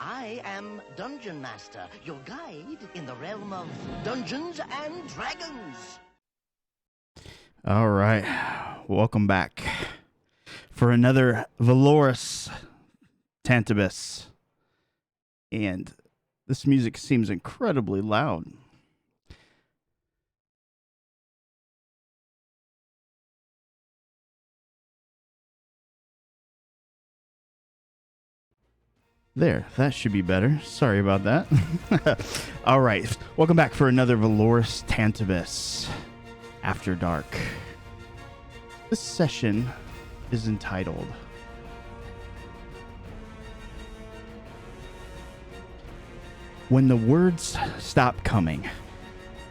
I am Dungeon Master, your guide in the realm of Dungeons and Dragons. All right, welcome back for another Valoris Tantibus. And this music seems incredibly loud. There, that should be better. Sorry about that. All right, welcome back for another Valoris Tantibus Afterdark. This session is entitled When the Words Stop Coming.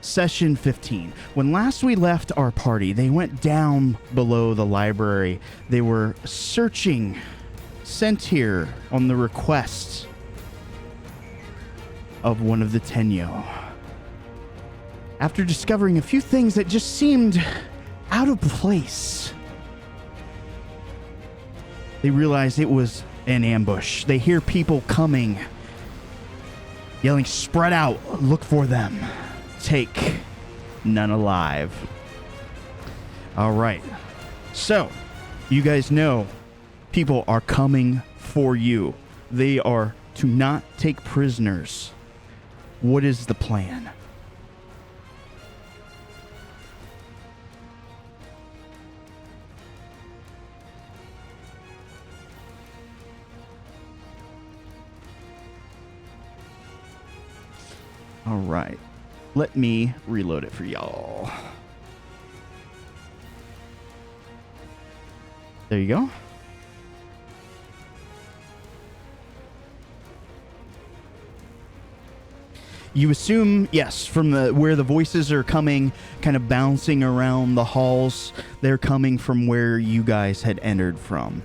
Session 15. When last we left our party, they went down below the library. They were searching, sent here on the request of one of the Tenyo. After discovering a few things that just seemed out of place, they realized it was an ambush. They hear people coming, yelling, "Spread out, look for them. Take none alive." All right. So, you guys know people are coming for you. They are to not take prisoners. What is the plan? All right. Let me reload it for y'all. There you go. You assume, yes, from where the voices are coming, kind of bouncing around the halls, they're coming from where you guys had entered from.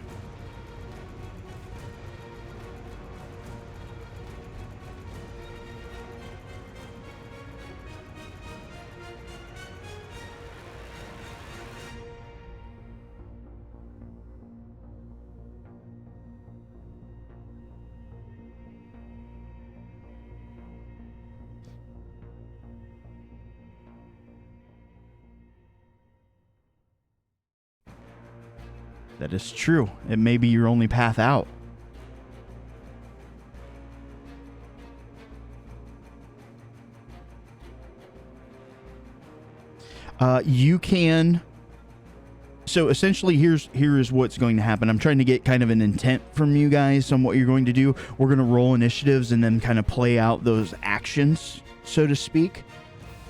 That is true. It may be your only path out. You can. So essentially, here is what's going to happen. I'm trying to get kind of an intent from you guys on what you're going to do. We're going to roll initiatives and then kind of play out those actions, so to speak.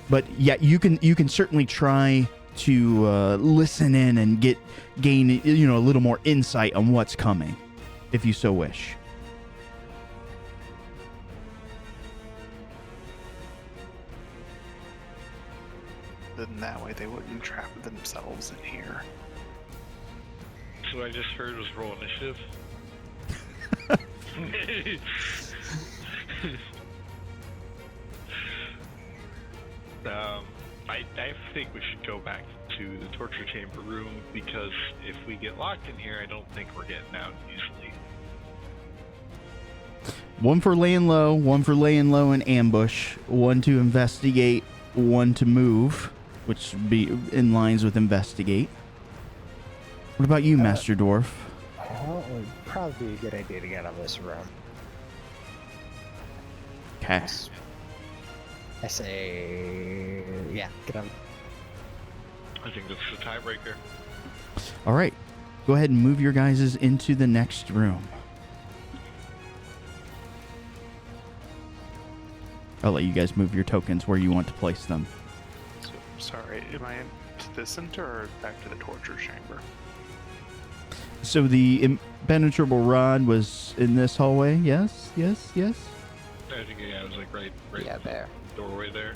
But yeah, you can certainly try to listen in and gain a little more insight on what's coming, if you so wish. Then that way they wouldn't trap themselves in here. So what I just heard was roll initiative. I think we should go back to the torture chamber room, because if we get locked in here, I don't think we're getting out easily. One for laying low in ambush, one to investigate, one to move, which would be in lines with investigate. What about you, Master Dwarf? Well, it would probably be a good idea to get out of this room. Okay. I say, yeah, get out. I think that's the tiebreaker. All right. Go ahead and move your guys into the next room. I'll let you guys move your tokens where you want to place them. So, sorry, am I to the center or back to the torture chamber? So the impenetrable rod was in this hallway? Yes? I think, yeah, it was like right Yeah, there. doorway there.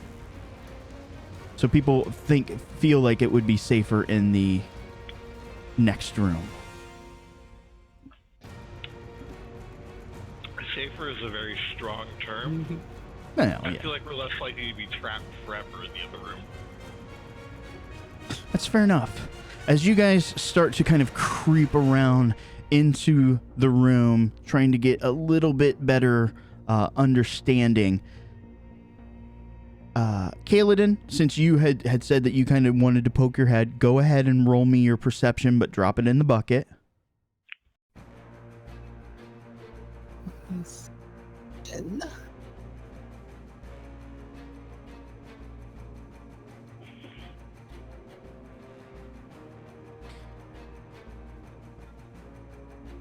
So people feel like it would be safer in the next room. Safer is a very strong term. Well, I yeah. feel like we're less likely to be trapped forever in the other room. That's fair enough. As you guys start to kind of creep around into the room, trying to get a little bit better understanding. Kaladin, since you had said that you kind of wanted to poke your head, go ahead and roll me your perception, but drop it in the bucket.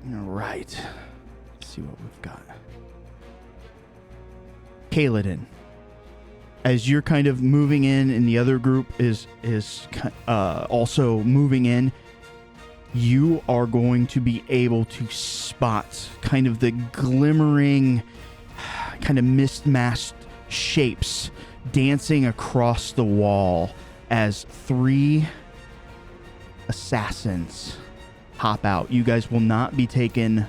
All right. Let's see what we've got. Kaladin, as you're kind of moving in and the other group is also moving in, you are going to be able to spot kind of the glimmering, kind of mist-masked shapes dancing across the wall as 3 assassins hop out. You guys will not be taken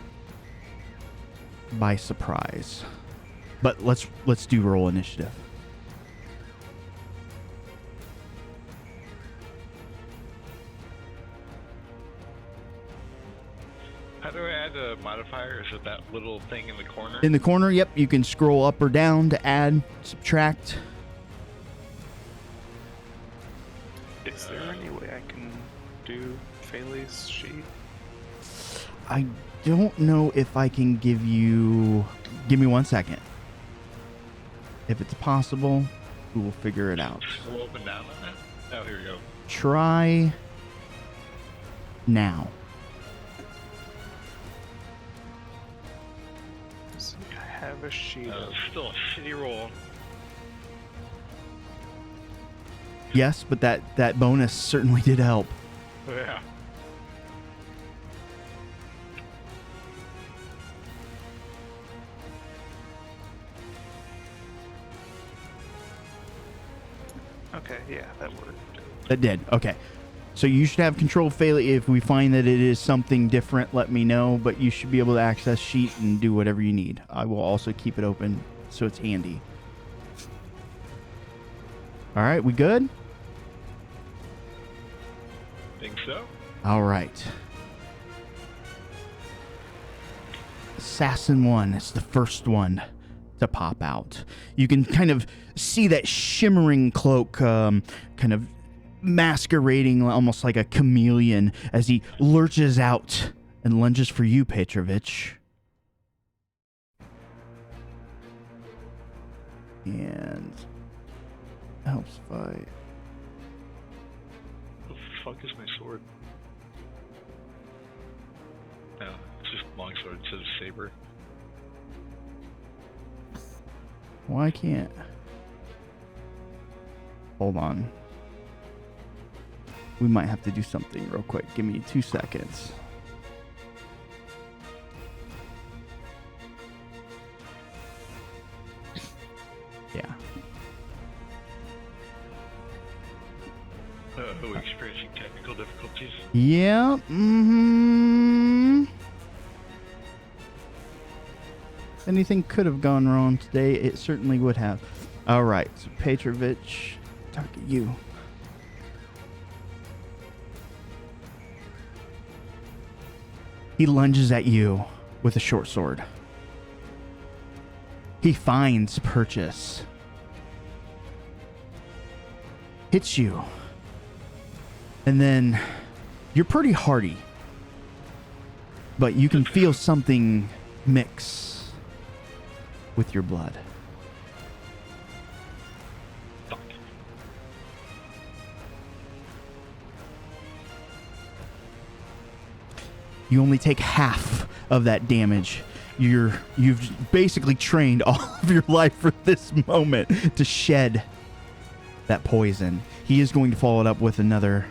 by surprise. But let's do roll initiative. How do I add a modifier? Is it that little thing in the corner? In the corner, yep, you can scroll up or down to add, subtract. Is there any way I can do Faylee's sheet? I don't know if I can give you... Give me 1 second. If it's possible, we will figure it out. Scroll up and down on that? Oh, here we go. Try now. See, I have a sheet of... Still a shitty roll. Yes, but that bonus certainly did help. Yeah. Okay, yeah, that worked. That did. Okay. So you should have control failure. If we find that it is something different, let me know. But you should be able to access sheet and do whatever you need. I will also keep it open so it's handy. All right, we good? Think so? All right. Assassin 1. It's the first one to pop out. You can kind of see that shimmering cloak kind of masquerading almost like a chameleon as he lurches out and lunges for you, Petrovich. And helps fight. What the fuck is my sword? No, it's just longsword instead of saber. Why can't... Hold on. We might have to do something real quick. Give me 2 seconds. Yeah. Oh, experiencing technical difficulties. Yeah. Mm-hmm. Anything could have gone wrong today. It certainly would have. All right. So Petrovich, target you. He lunges at you with a short sword. He finds purchase. Hits you. And then you're pretty hardy. But you can feel something mix with your blood. Fuck. You only take half of that damage. You've basically trained all of your life for this moment to shed that poison. He is going to follow it up with another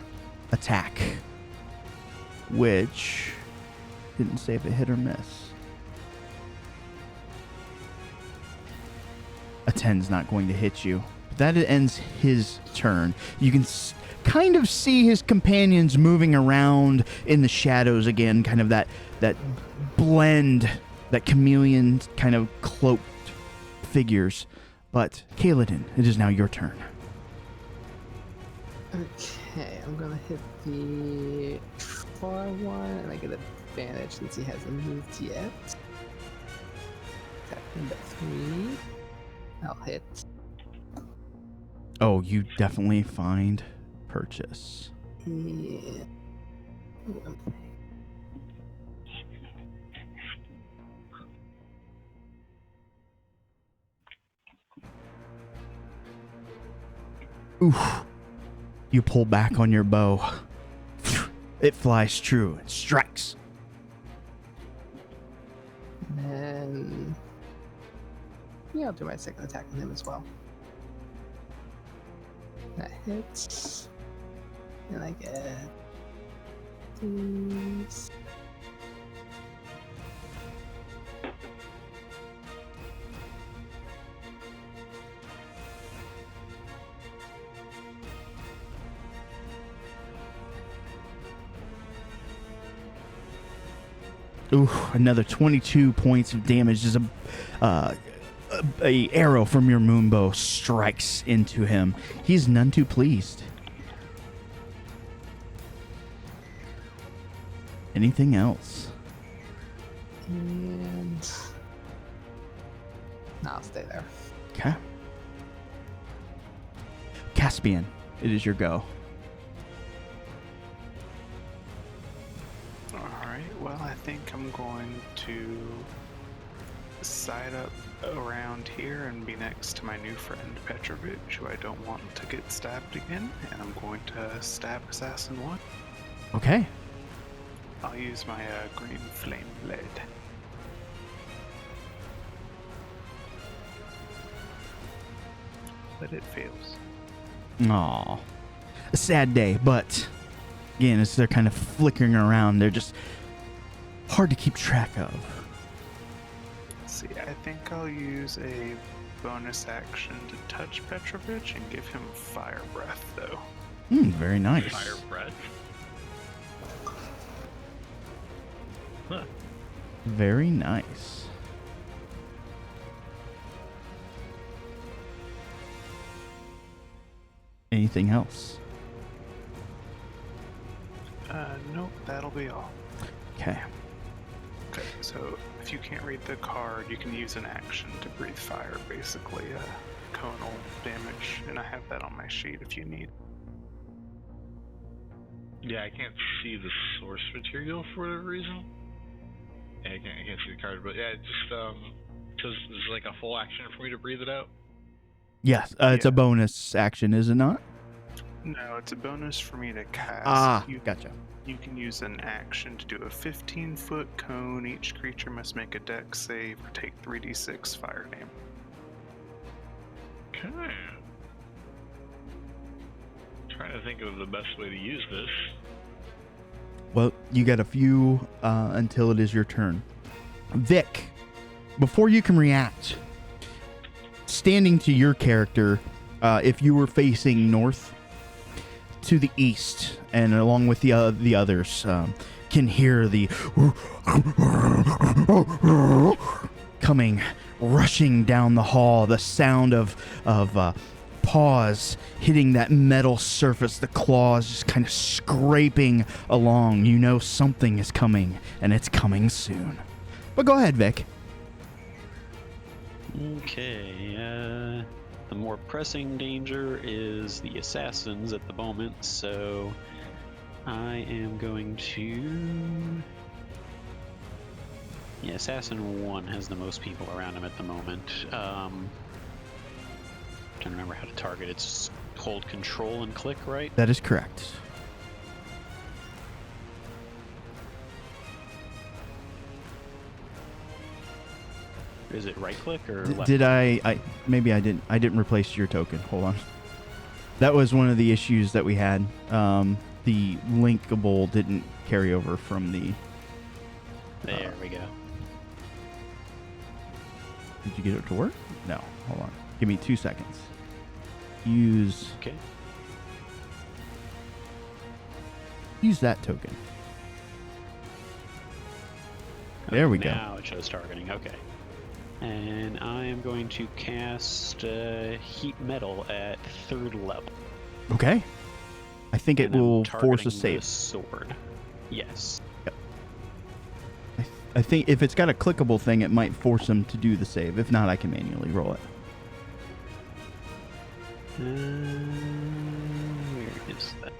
attack, which didn't say if it hit or miss. A 10's not going to hit you. But that ends his turn. You can kind of see his companions moving around in the shadows again, kind of that blend, that chameleon kind of cloaked figures. But Kaladin, it is now your turn. Okay, I'm gonna hit the far one, and I get advantage since he hasn't moved yet. Number 3. I'll hit. Oh, you definitely find purchase. Yeah. Oof. You pull back on your bow. It flies true and strikes. And then... yeah, I'll do my second attack on him as well. That hits. And I get... these. Ooh, another 22 points of damage as a arrow from your moonbow strikes into him. He's none too pleased. Anything else? And... no, I'll stay there. Okay. Caspian, it is your go. Alright, well, I think I'm going to side up around here and be next to my new friend Petrovich, who I don't want to get stabbed again, and I'm going to stab Assassin 1. Okay. I'll use my green flame blade. But it fails. Aw. A sad day, but again, as they're kind of flickering around, they're just hard to keep track of. See, I think I'll use a bonus action to touch Petrovich and give him fire breath, though. Very nice. Fire breath. Huh. Very nice. Anything else? Nope, that'll be all. Okay. Okay, so if you can't read the card, you can use an action to breathe fire, basically conal damage, and I have that on my sheet if you need. Yeah, I can't see the source material for whatever reason. Yeah, I can't see the card, but yeah, it's just because it's like a full action for me to breathe it out. Yes, it's a bonus action, is it not? No, it's a bonus for me to cast. Ah, gotcha. You can use an action to do a 15-foot cone. Each creature must make a dex save or take 3d6 fire damage. Okay. Trying to think of the best way to use this. Well, you got a few until it is your turn. Vic, before you can react, standing to your character, if you were facing north to the east, and along with the others, can hear the coming, rushing down the hall, the sound of paws hitting that metal surface, the claws just kind of scraping along. You know something is coming, and it's coming soon. But go ahead, Vic. Okay, the more pressing danger is the assassins at the moment, so I am going to... yeah, Assassin 1 has the most people around him at the moment. Trying to remember how to target. It's hold control and click, right? That is correct. Is it right click or left? Did I maybe I didn't replace your token. Hold on. That was one of the issues that we had. The linkable didn't carry over from the... There we go. Did you get it to work? No. Hold on. Give me 2 seconds. Use that token. There we go. Now it shows targeting. Okay. And I am going to cast Heat Metal at 3rd level. Okay. I think it And I'm will force a targeting save. the sword. Yes. I think if it's got a clickable thing, it might force him to do the save. If not, I can manually roll it. Where is that?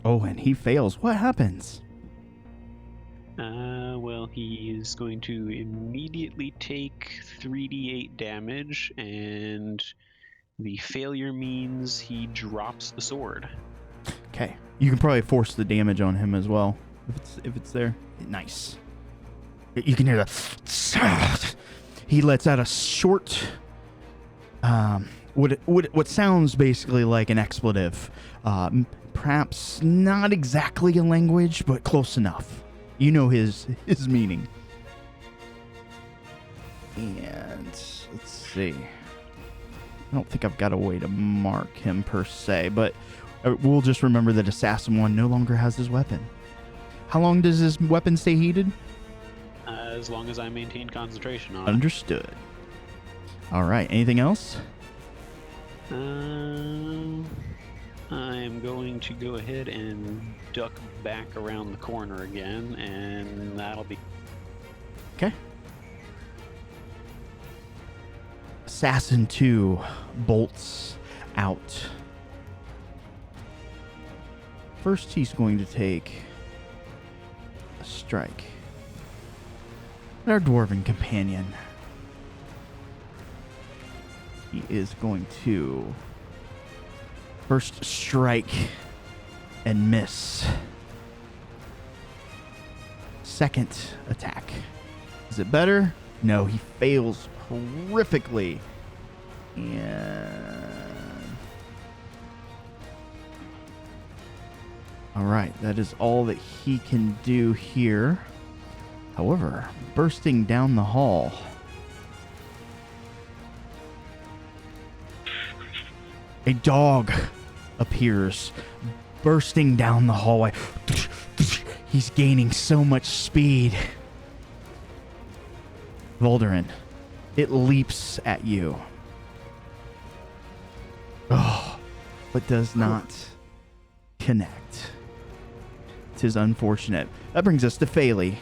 Oh, and he fails. What happens? Well, he is going to immediately take 3d8 damage, and the failure means he drops the sword. Okay. You can probably force the damage on him as well if it's there. Nice. You can hear the. He lets out a short, what sounds basically like an expletive. Perhaps not exactly a language, but close enough. You know his meaning. And let's see. I don't think I've got a way to mark him per se, but we'll just remember that Assassin 1 no longer has his weapon. How long does his weapon stay heated? As long as I maintain concentration on it. Understood. All right. Anything else? I am going to go ahead and duck back around the corner again, and that'll be... Okay. Assassin 2 bolts out. First, he's going to take a strike at our dwarven companion. He is going to first strike and miss. Second attack. Is it better? No, he fails horrifically. And all right, that is all that he can do here. However, bursting down the hall, a dog appears, bursting down the hallway. He's gaining so much speed. Volderin, it leaps at you. Oh, but does not connect. 'Tis unfortunate. That brings us to Phaley.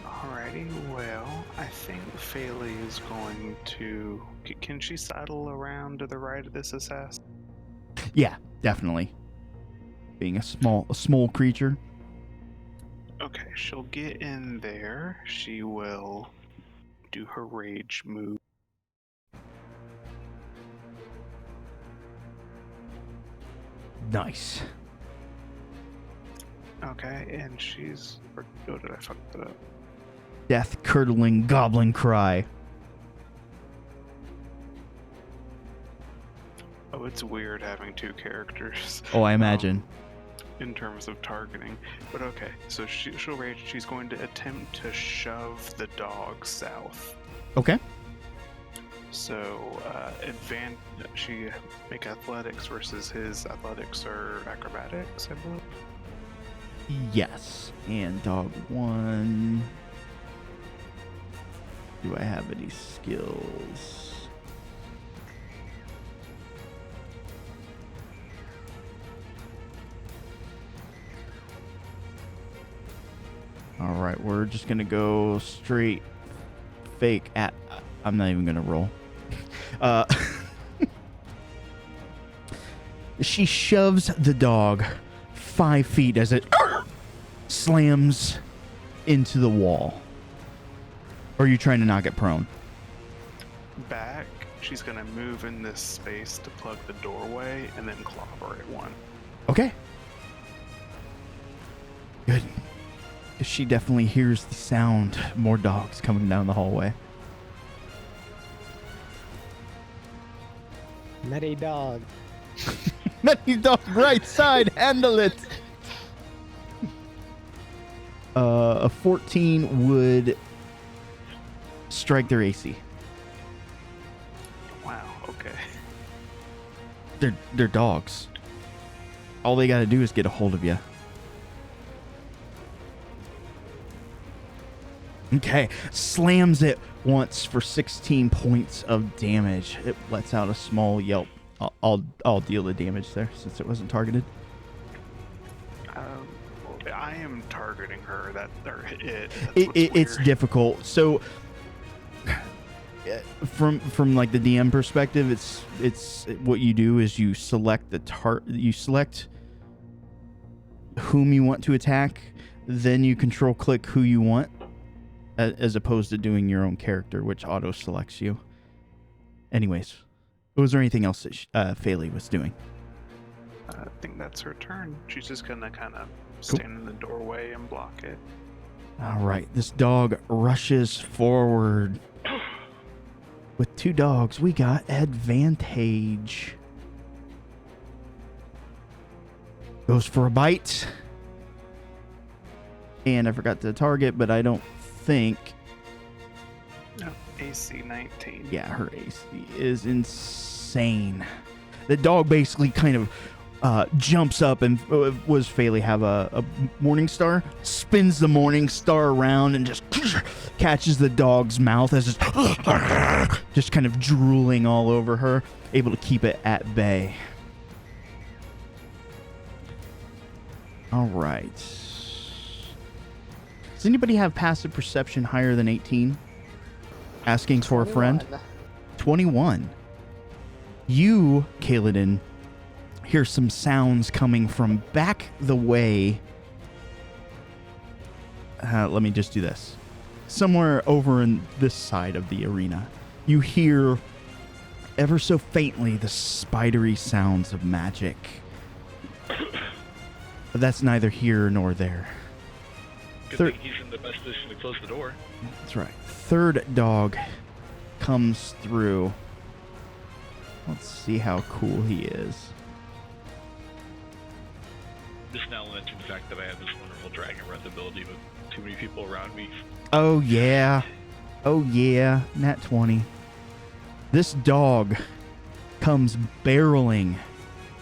Alrighty, well, I think Phaley is going to... Can she sidle around to the right of this assassin? Yeah, definitely. Being a small creature. Okay, she'll get in there. She will do her rage move. Nice. Okay, and she's... Oh, did I fuck that up? Death-curdling goblin cry. Oh, it's weird having two characters. Oh, I imagine. In terms of targeting. But okay, so she'll rage. She's going to attempt to shove the dog south. Okay. So, she make athletics versus his athletics or acrobatics, I believe. Yes. And dog 1. Do I have any skills? All right, we're just going to go straight fake at... I'm not even going to roll. She shoves the dog 5 feet as it slams into the wall. Or are you trying to knock it prone? Back, she's going to move in this space to plug the doorway and then clobber at one. Okay. Good. She definitely hears the sound. More dogs coming down the hallway. Nutty dog. Nutty dog, right side, handle it. A 14 would strike their AC. Wow, okay. They're dogs. All they got to do is get a hold of you. Okay, slams it once for 16 points of damage. It lets out a small yelp. I'll deal the damage there since it wasn't targeted. I am targeting her. It's difficult. So from like the DM perspective, it's what you do is you select you select whom you want to attack, then you control click who you want, as opposed to doing your own character, which auto selects you. Anyways, was there anything else that Faylee was doing? I think that's her turn. She's just gonna kind of stand in the doorway and block it. All right, this dog rushes forward. With 2 dogs, we got advantage. Goes for a bite. And I forgot to target, but I don't think... No, AC 19. Yeah, her AC is insane. The dog basically kind of jumps up and was Faylee have a Morning Star? Spins the Morning Star around and just catches the dog's mouth as it's just kind of drooling all over her, able to keep it at bay. All right. Does anybody have passive perception higher than 18? Asking for a friend? 21. You, Kaladin, hear some sounds coming from back the way. Let me just do this. Somewhere over in this side of the arena, you hear ever so faintly the spidery sounds of magic. But that's neither here nor there. Good thing he's in the best position to close the door. That's right. 3rd dog comes through. Let's see how cool he is. Just now lamenting the fact that I have this wonderful dragon breath ability with too many people around me. Oh yeah. Oh yeah. Nat 20. This dog comes barreling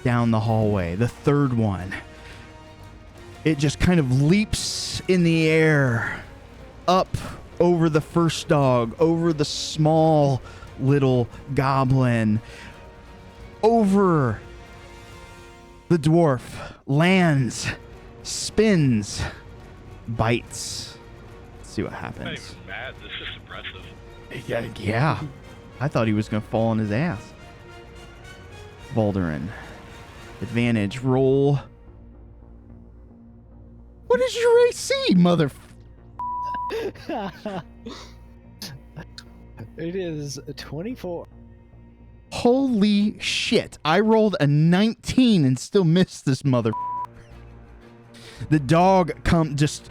down the hallway. The 3rd one. It just kind of leaps in the air, up over the 1st dog, over the small little goblin, over the dwarf, lands, spins, bites. Let's see what happens. I'm not even mad. This is impressive. Yeah. I thought he was going to fall on his ass. Valderin. Advantage roll. What is your AC, mother? It is 24. Holy shit. I rolled a 19 and still missed this mother. The dog just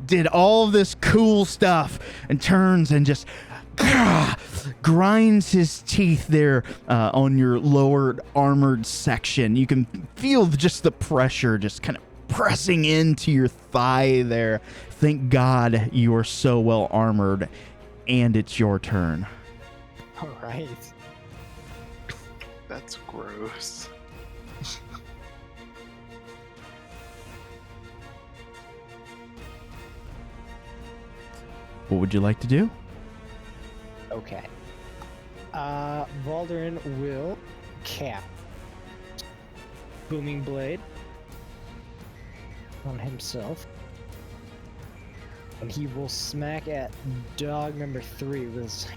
did all of this cool stuff and turns and just grinds his teeth there on your lower armored section. You can feel just the pressure just kind of pressing into your thigh there. Thank God you are so well armored, and it's your turn. All right. That's gross. What would you like to do? Okay. Valderin will cap Booming Blade on himself. And he will smack at dog number 3 with his...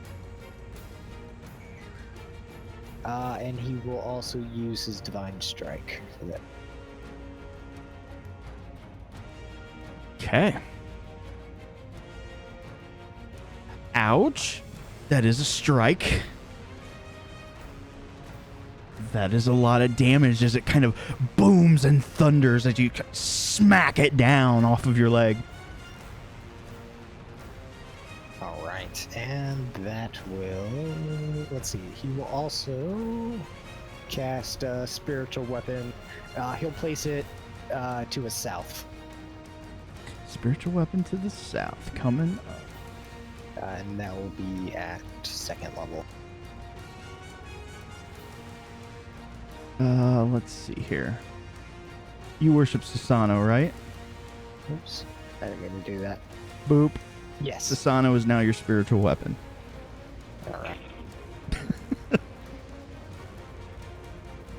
and he will also use his Divine Strike for that. Okay. Ouch. That is a strike. That is a lot of damage as it kind of booms and thunders as you smack it down off of your leg. Alright, and that will... Let's see, he will also cast a Spiritual Weapon. He'll place it to his south. Spiritual weapon to the south, coming up. And that will be at 2nd level. Let's see here. You worship Susano, right? Oops, I didn't mean to do that. Boop. Yes. Sasano is now your spiritual weapon. All right.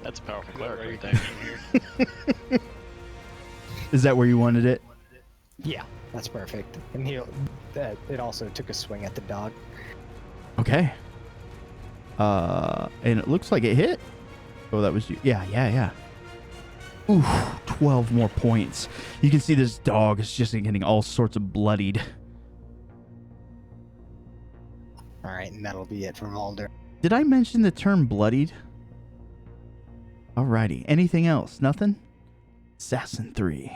That's a powerful Is that cleric right right there. Is that where you wanted it? Yeah, that's perfect. And it also took a swing at the dog. Okay. And it looks like it hit. Oh, that was you. Yeah. Ooh, 12 more points. You can see this dog is just getting all sorts of bloodied. All right, and that'll be it for Mulder. Did I mention the term bloodied? Alrighty. Anything else? Nothing? Assassin 3.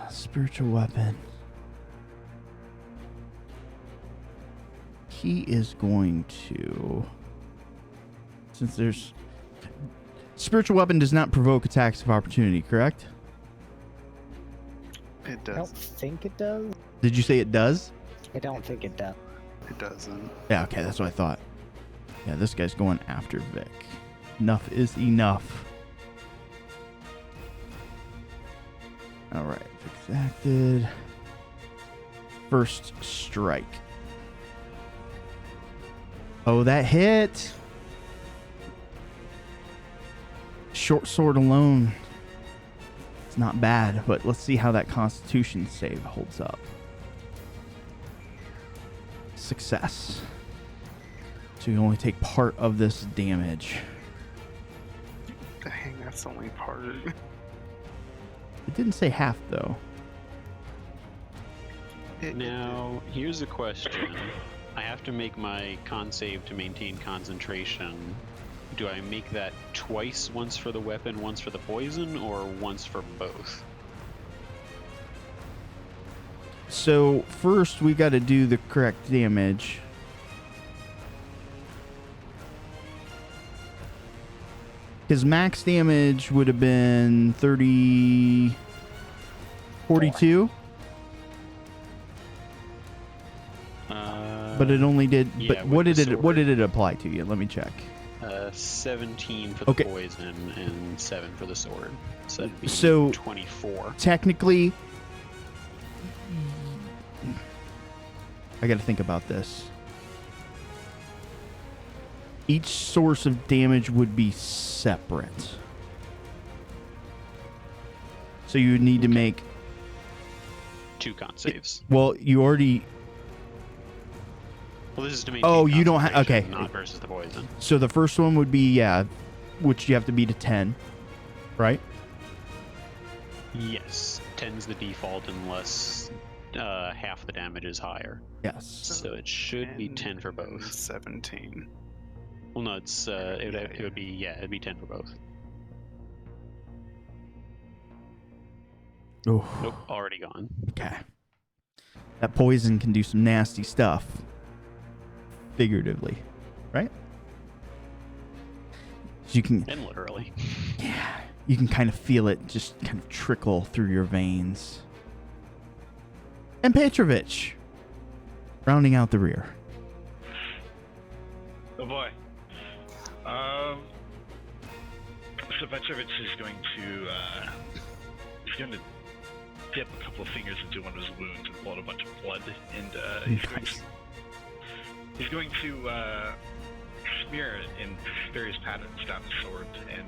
Spiritual weapon. He is going to... Since there's... Spiritual weapon does not provoke attacks of opportunity, correct? It I don't does. think it does. Did you say it does? I don't think it does. It doesn't. Yeah, okay, that's what I thought. Yeah, this guy's going after Vic. Enough is enough. Alright, Vic's acted. First strike. Oh, that hit! Short sword alone. It's not bad, but let's see how that Constitution save holds up. Success. So you only take part of this damage. Dang, that's only part. It didn't say half, though. Now, here's a question. I have to make my con save to maintain concentration. Do I make that twice, once for the weapon, once for the poison, or once for both? So first we got to do the correct damage. His max damage would have been 42. But it only did. Yeah, But with what the did it? What sword. did it apply to you? Let me check. 17 for the Okay. poison and 7 for the sword. So that'd be So- 24. Technically, I got to think about this. Each source of damage would be separate. So you would need to make. 2 con saves. Well, you already. Well, this is to maintain Oh, you don't have. concentration, Okay. not versus the poison. So the first one would be, yeah, which you have to beat a 10, right? Yes. 10's the default unless half the damage is higher. Yes. So it should be 10 for both. 17. Well, no, it's it would be it'd be 10 for both. Oh, Nope, already gone. okay. That poison can do some nasty stuff. Figuratively, right? So you can, And literally. yeah, you can kind of feel it just kind of trickle through your veins. And Petrovich, rounding out the rear. Oh boy. So Petrovich is going to dip a couple of fingers into one of his wounds and pull out a bunch of blood, and he's going to smear it in various patterns down his sword, and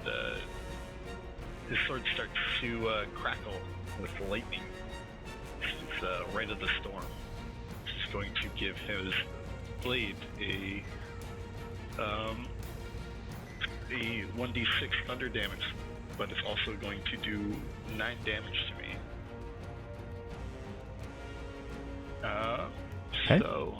his sword starts to crackle with lightning. It's right at the storm. It's going to give his blade a 1d6 thunder damage, but it's also going to do 9 damage to me. Okay. So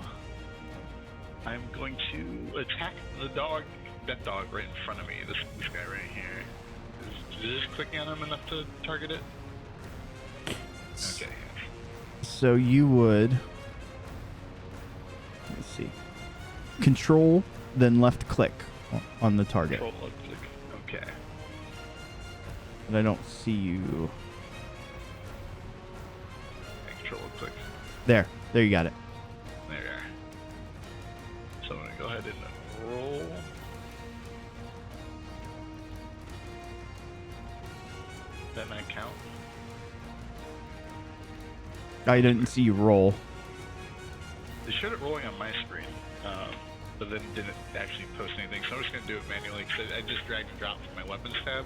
I'm going to attack the dog, that dog right in front of me, this guy right here. Is clicking on him enough to target it? Okay. So you would, let's see, control, then left click on the target. Control, left click. Okay. But I don't see you. Control, click. There you got it. There you are. So I'm going to go ahead and roll. Then I count. I didn't see you roll. They showed it rolling on my screen, but then didn't actually post anything. So I'm just gonna do it manually because I just dragged and dropped from my weapons tab.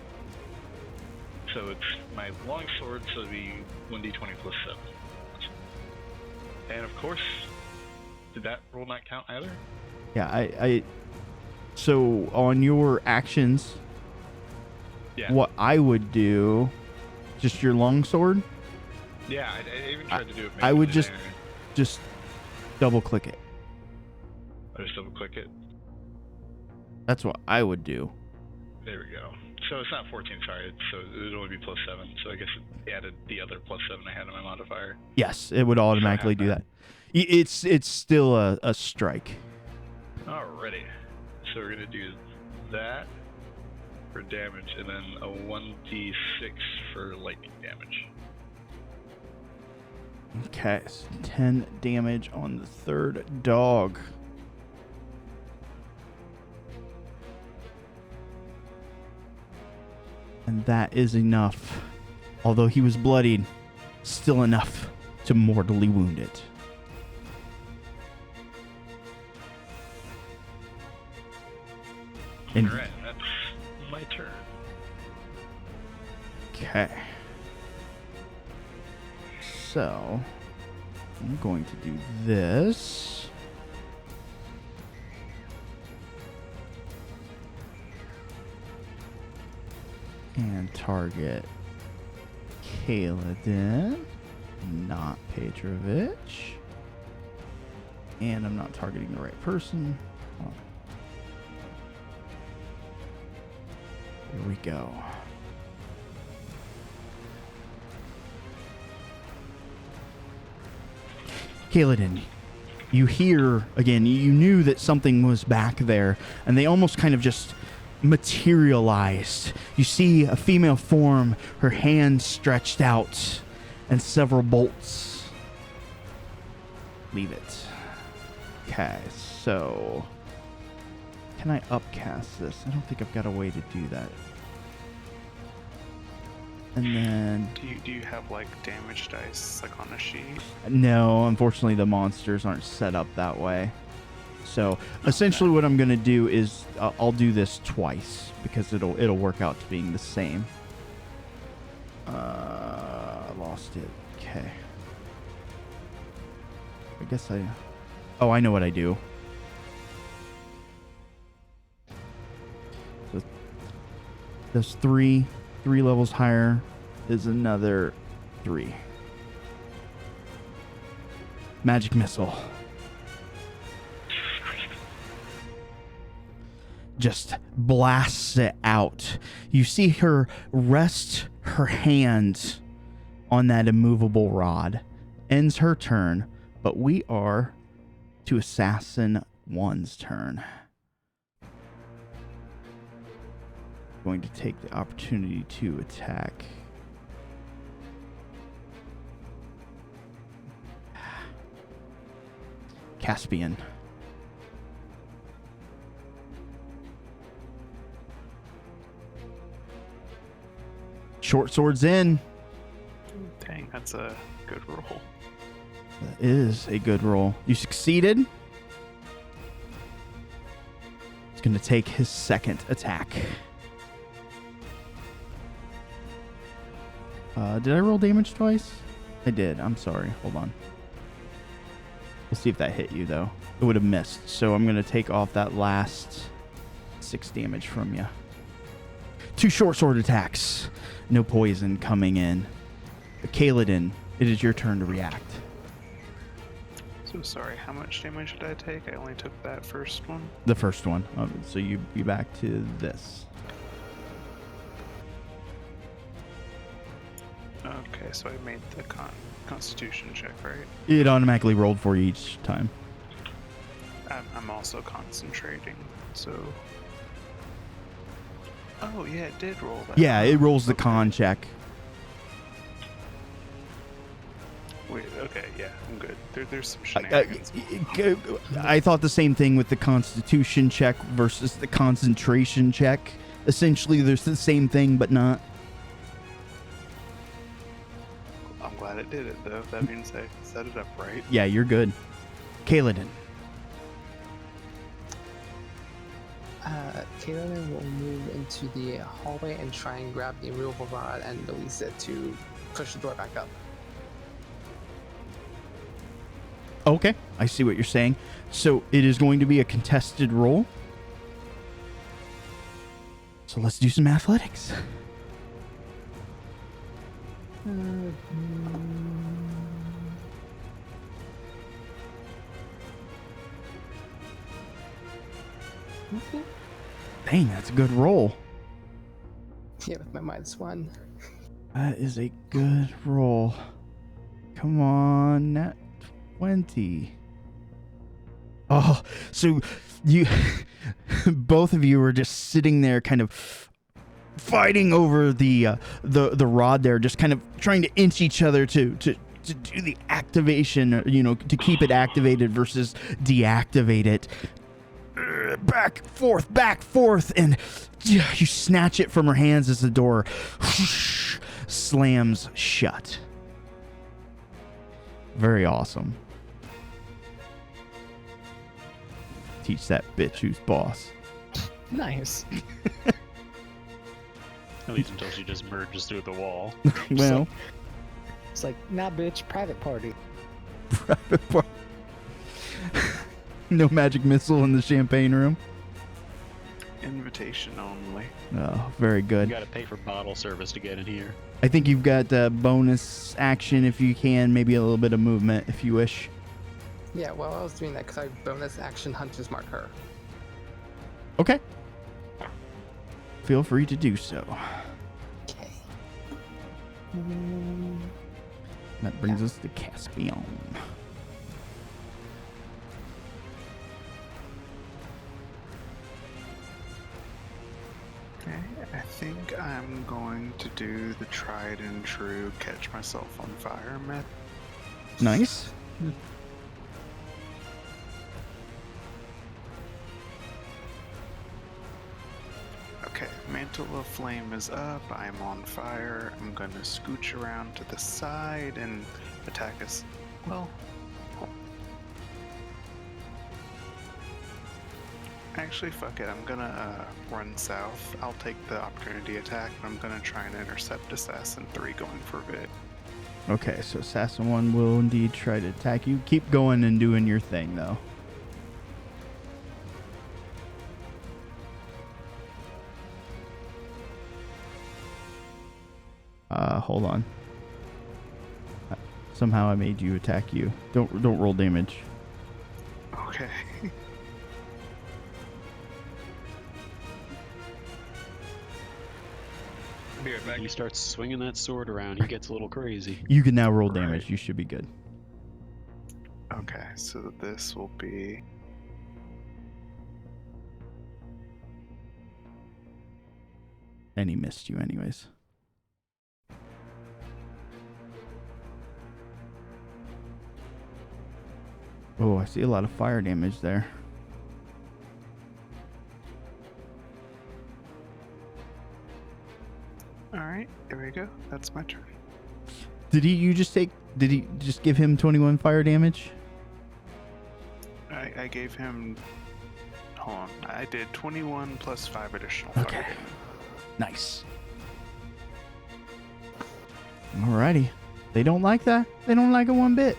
So it's my long sword, so it'll be 1d20 plus 7. And of course, did that roll not count either? Yeah, I so on your actions, Yeah. what I would do, just your longsword, Yeah, I even tried to do it. I would manually just there. just double click it. I just double click it. That's what I would do. There we go. So it's not 14, sorry. So it would only be plus 7. So I guess it added the other plus 7 I had in my modifier. Yes, it would automatically do that. It's still a strike. Alrighty. So we're gonna do that for damage, and then a 1d6 for lightning damage. Okay, so 10 damage on the third dog. And that is enough. Although he was bloodied, still enough to mortally wound it. And- Alright, that's my turn. Okay. So, I'm going to do this. And target Kaladin, not Petrovich. And I'm not targeting the right person. Oh. Here we go. Kaladin, you hear again, you knew that something was back there, and they almost kind of just materialized. You see a female form, her hand stretched out, and several bolts. Leave it. Okay, so can I upcast this? I don't think I've got a way to do that. And then Do you have like damage dice like on a sheet? no, unfortunately the monsters aren't set up that way. So essentially what I'm going to do is I'll do this twice because it'll work out to being the same. I lost it. Okay. I guess oh, I know what I do. So there's three levels higher is another 3. Magic missile. Just blasts it out. You see her rest her hand on that immovable rod. Ends her turn, but we are to Assassin 1's turn. Going to take the opportunity to attack. Caspian. Short sword's in. Dang, that's a good roll. That is a good roll. You succeeded. It's going to take his second attack. Did I roll damage twice? I did. I'm sorry. Hold on. We'll see if that hit you, though. It would have missed. So I'm going to take off that last 6 damage from you. 2 short sword attacks. No poison coming in. Kaladin, it is your turn to react. So sorry, how much damage did I take? I only took that first one. The first one. So you be back to this. Okay, so I made the constitution check, right? It automatically rolled for you each time. I'm also concentrating, so... Oh, yeah, it did roll that. Yeah, it rolls the Okay. con check. Wait, okay, yeah, I'm good. There's some shenanigans. I thought the same thing with the constitution check versus the concentration check. Essentially, there's the same thing, but not. I'm glad glad it did it, though. That means I set it up right. Yeah, you're good. Kaladin. Kaelin will move into the hallway and try and grab the immovable rod and release it to push the door back up. Okay, I see what you're saying. So it is going to be a contested roll. So let's do some athletics. Dang, that's a good roll. Yeah, with my -1. That is a good roll. Come on, nat 20. Oh, so you, both of you were just sitting there kind of fighting over the rod there, just kind of trying to inch each other to do the activation, you know, to keep it activated versus deactivate it. Back, forth, and you snatch it from her hands as the door slams shut. Very awesome. Teach that bitch who's boss. Nice. At least until she just merges through the wall. Well, It's like, nah, bitch, private party. private part. No magic missile in the champagne room. Invitation only. Oh, very You good. gotta pay for bottle service to get in here. I think you've got bonus action if you can, maybe a little bit of movement if you wish. Yeah, well, I was doing that because I bonus action Hunter's Mark her. Okay. Feel free to do so. Okay. That brings us to Caspian. Okay, I think I'm going to do the tried and true catch myself on fire method. Nice. Okay, Mantle of Flame is up. I'm on fire. I'm gonna scooch around to the side and attack us. Well, actually, fuck it. I'm gonna run south. I'll take the opportunity attack, but I'm gonna try and intercept Assassin 3 going for Vit. Okay, so Assassin 1 will indeed try to attack you. Keep going and doing your thing, though. Hold on. Somehow I made you attack you. Don't roll damage. Okay. Be right back. He starts swinging that sword around. He gets a little crazy. You can now roll damage. Right. You should be good. Okay, so this will be... And he missed you anyways. Oh, I see a lot of fire damage there. Alright, here we go. That's my turn. Did he just give him 21 fire damage? I gave him... Hold on. I did 21 plus 5 additional fire Okay. damage. Nice. Alrighty. They don't like that. They don't like it one bit.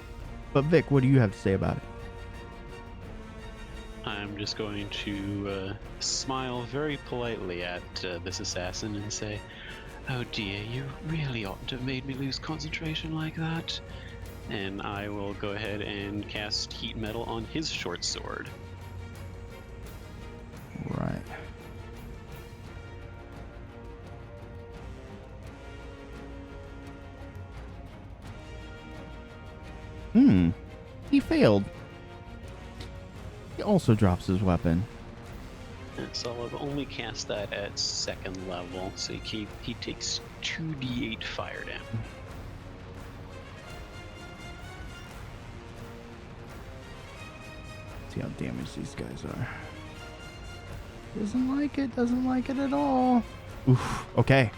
But Vic, what do you have to say about it? I'm just going to smile very politely at this assassin and say, "Oh dear, you really oughtn't to have made me lose concentration like that." And I will go ahead and cast Heat Metal on his short sword. Right. He failed. He also drops his weapon. And so I'll only cast that at second level, so he takes 2d8 fire damage. See how damaged these guys are. Doesn't like it at all. Oof. Okay.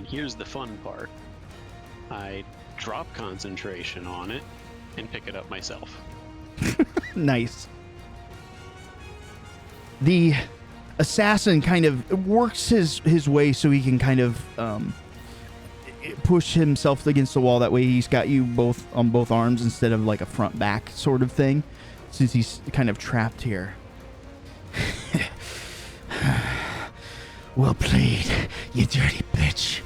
And here's the fun part. I drop concentration on it and pick it up myself. Nice. The assassin kind of works his way so he can kind of push himself against the wall. That way he's got you both on both arms instead of like a front back sort of thing, since he's kind of trapped here. Well played, you dirty bitch.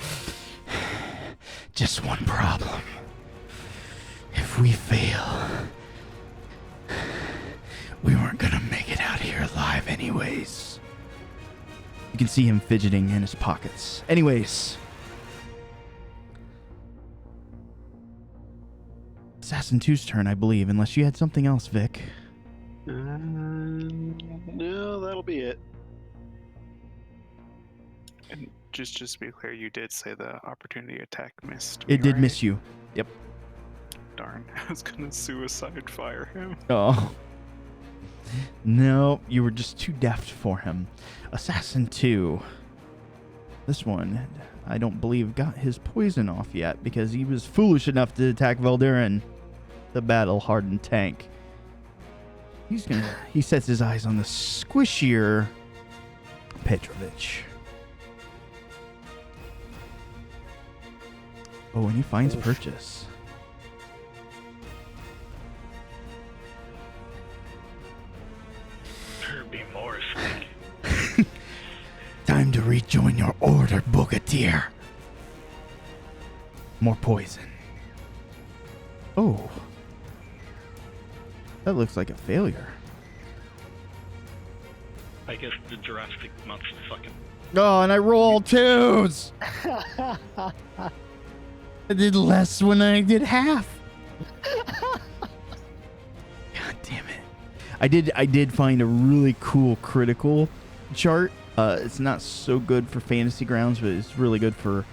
Just one problem. If we fail, we weren't gonna make it out here alive anyways. You can see him fidgeting in his pockets. Anyways. Assassin 2's turn, I believe, unless you had something else, Vic. No, that'll be it. And just to be clear, you did say the opportunity attack missed me, It did right? miss you. Yep. Darn, I was gonna suicide fire him. Oh. No, you were just too deft for him. Assassin 2. This one, I don't believe, got his poison off yet because he was foolish enough to attack Valderin, the battle-hardened tank. He sets his eyes on the squishier Petrovich. Oh, and he finds purchase. There be more snake. Time to rejoin your order, Bogatir. More poison. Oh. That looks like a failure. I guess the Jurassic must fucking. Oh, and I rolled twos! I did less when I did half. God damn it. I did find a really cool critical chart. It's not so good for fantasy grounds, but it's really good for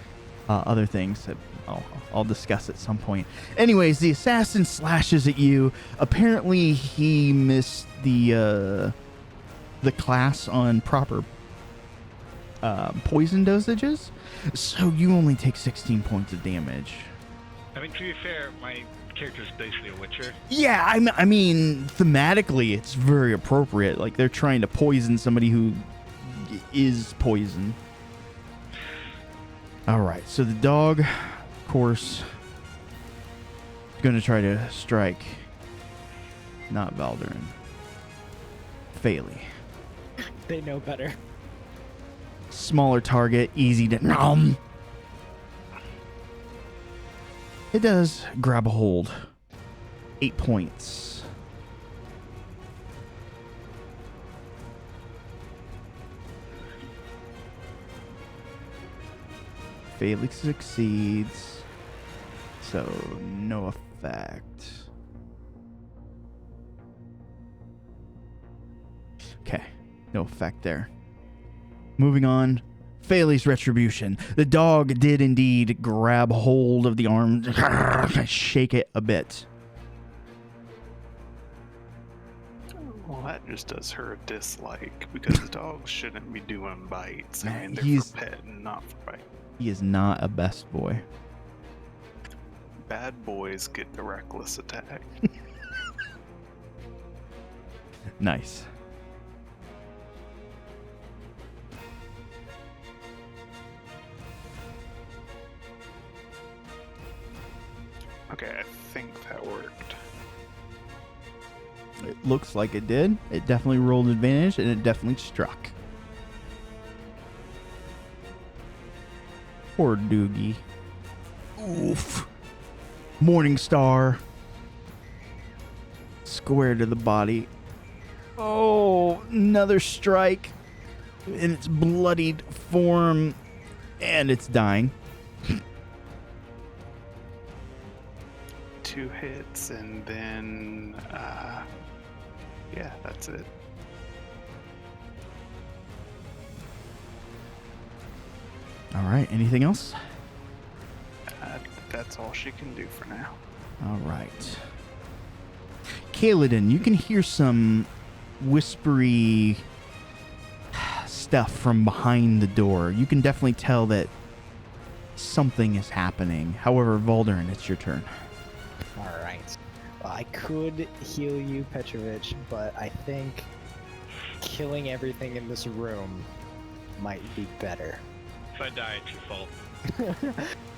other things that I'll discuss at some point. Anyways, the assassin slashes at you. Apparently, he missed the class on proper poison dosages, so you only take 16 points of damage. I mean, to be fair, my character's basically a Witcher. Yeah, I mean, thematically, it's very appropriate. Like, they're trying to poison somebody who is poison. Alright, so the dog, of course, is going to try to strike not Valderin. Phaley. They know better. Smaller target, easy to nom. It does grab a hold. 8 points. Felix succeeds. So, no effect. Okay, no effect there. Moving on. Phaley's retribution. The dog did indeed grab hold of the arm, shake it a bit. Well, that just does her a dislike because dogs shouldn't be doing bites. I mean, they're He's- for pet and not for bite. He is not a best boy. Bad boys get the reckless attack. Nice. Okay, I think that worked. It looks like it did. It definitely rolled advantage, and it definitely struck. Poor Doogie. Oof. Morning Star. Square to the body. Oh, another strike in its bloodied form, and it's dying. 2 hits and then, yeah, that's it. All right, anything else? That's all she can do for now. All right. Kaladin, you can hear some whispery stuff from behind the door. You can definitely tell that something is happening. However, Valderin, it's your turn. All right. Well, I could heal you, Petrovich, but I think killing everything in this room might be better. If I die, it's your fault.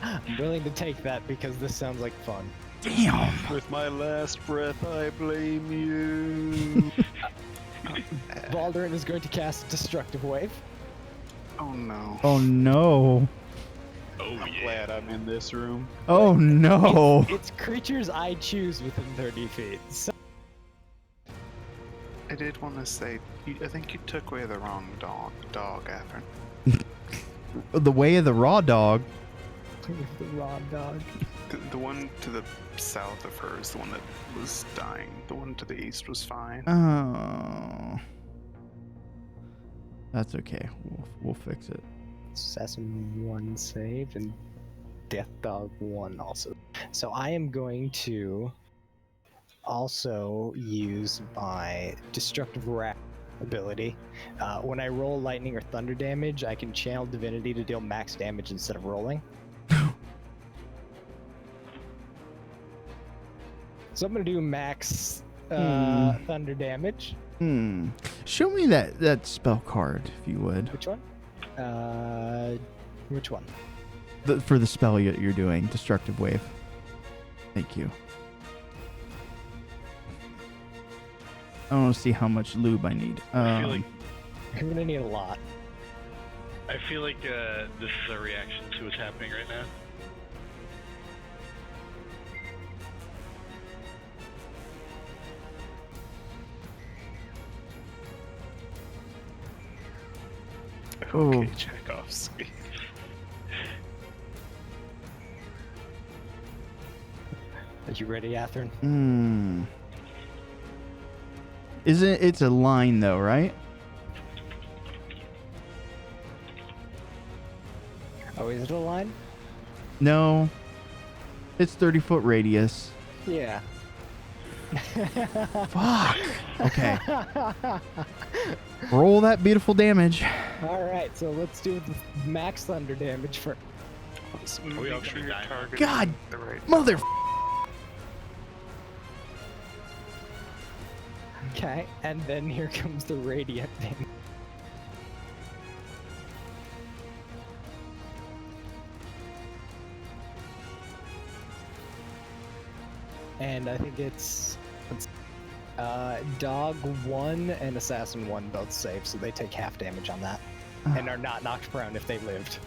I'm willing to take that because this sounds like fun. Damn. With my last breath, I blame you. Valderin is going to cast Destructive Wave. Oh no. Oh no. Oh I'm yeah. glad I'm in this room. Oh no. It's creatures I choose within 30 feet. So I did want to say, I think you took away the wrong dog, After. The way of the raw dog. the raw dog. The one to the south of her is the one that was dying. The one to the east was fine. Oh. That's okay. We'll fix it. Assassin 1 saved and Death Dog 1 also. So I am going to also use my Destructive Wrath ability. When I roll lightning or thunder damage, I can channel divinity to deal max damage instead of rolling. So I'm gonna do max thunder damage. Show me that spell card, if you would. Which one? Which one? For the spell you're doing, Destructive Wave. Thank you. I want to see how much lube I need. I feel like You're gonna need a lot. this is a reaction to what's happening right now. Okay, Oh. Tchaikovsky. Are you ready, Athern? It's a line though, right? Oh, is it a line? No. It's 30-foot radius. Yeah. Fuck. Okay. Roll that beautiful damage. Alright, so let's do the max thunder damage for. Just we all make gonna sure you're die? targeting God, the right. Mother. Okay, and then here comes the radiant thing. And I think it's Dog 1 and Assassin 1 both save, so they take half damage on that. And are not knocked prone if they lived.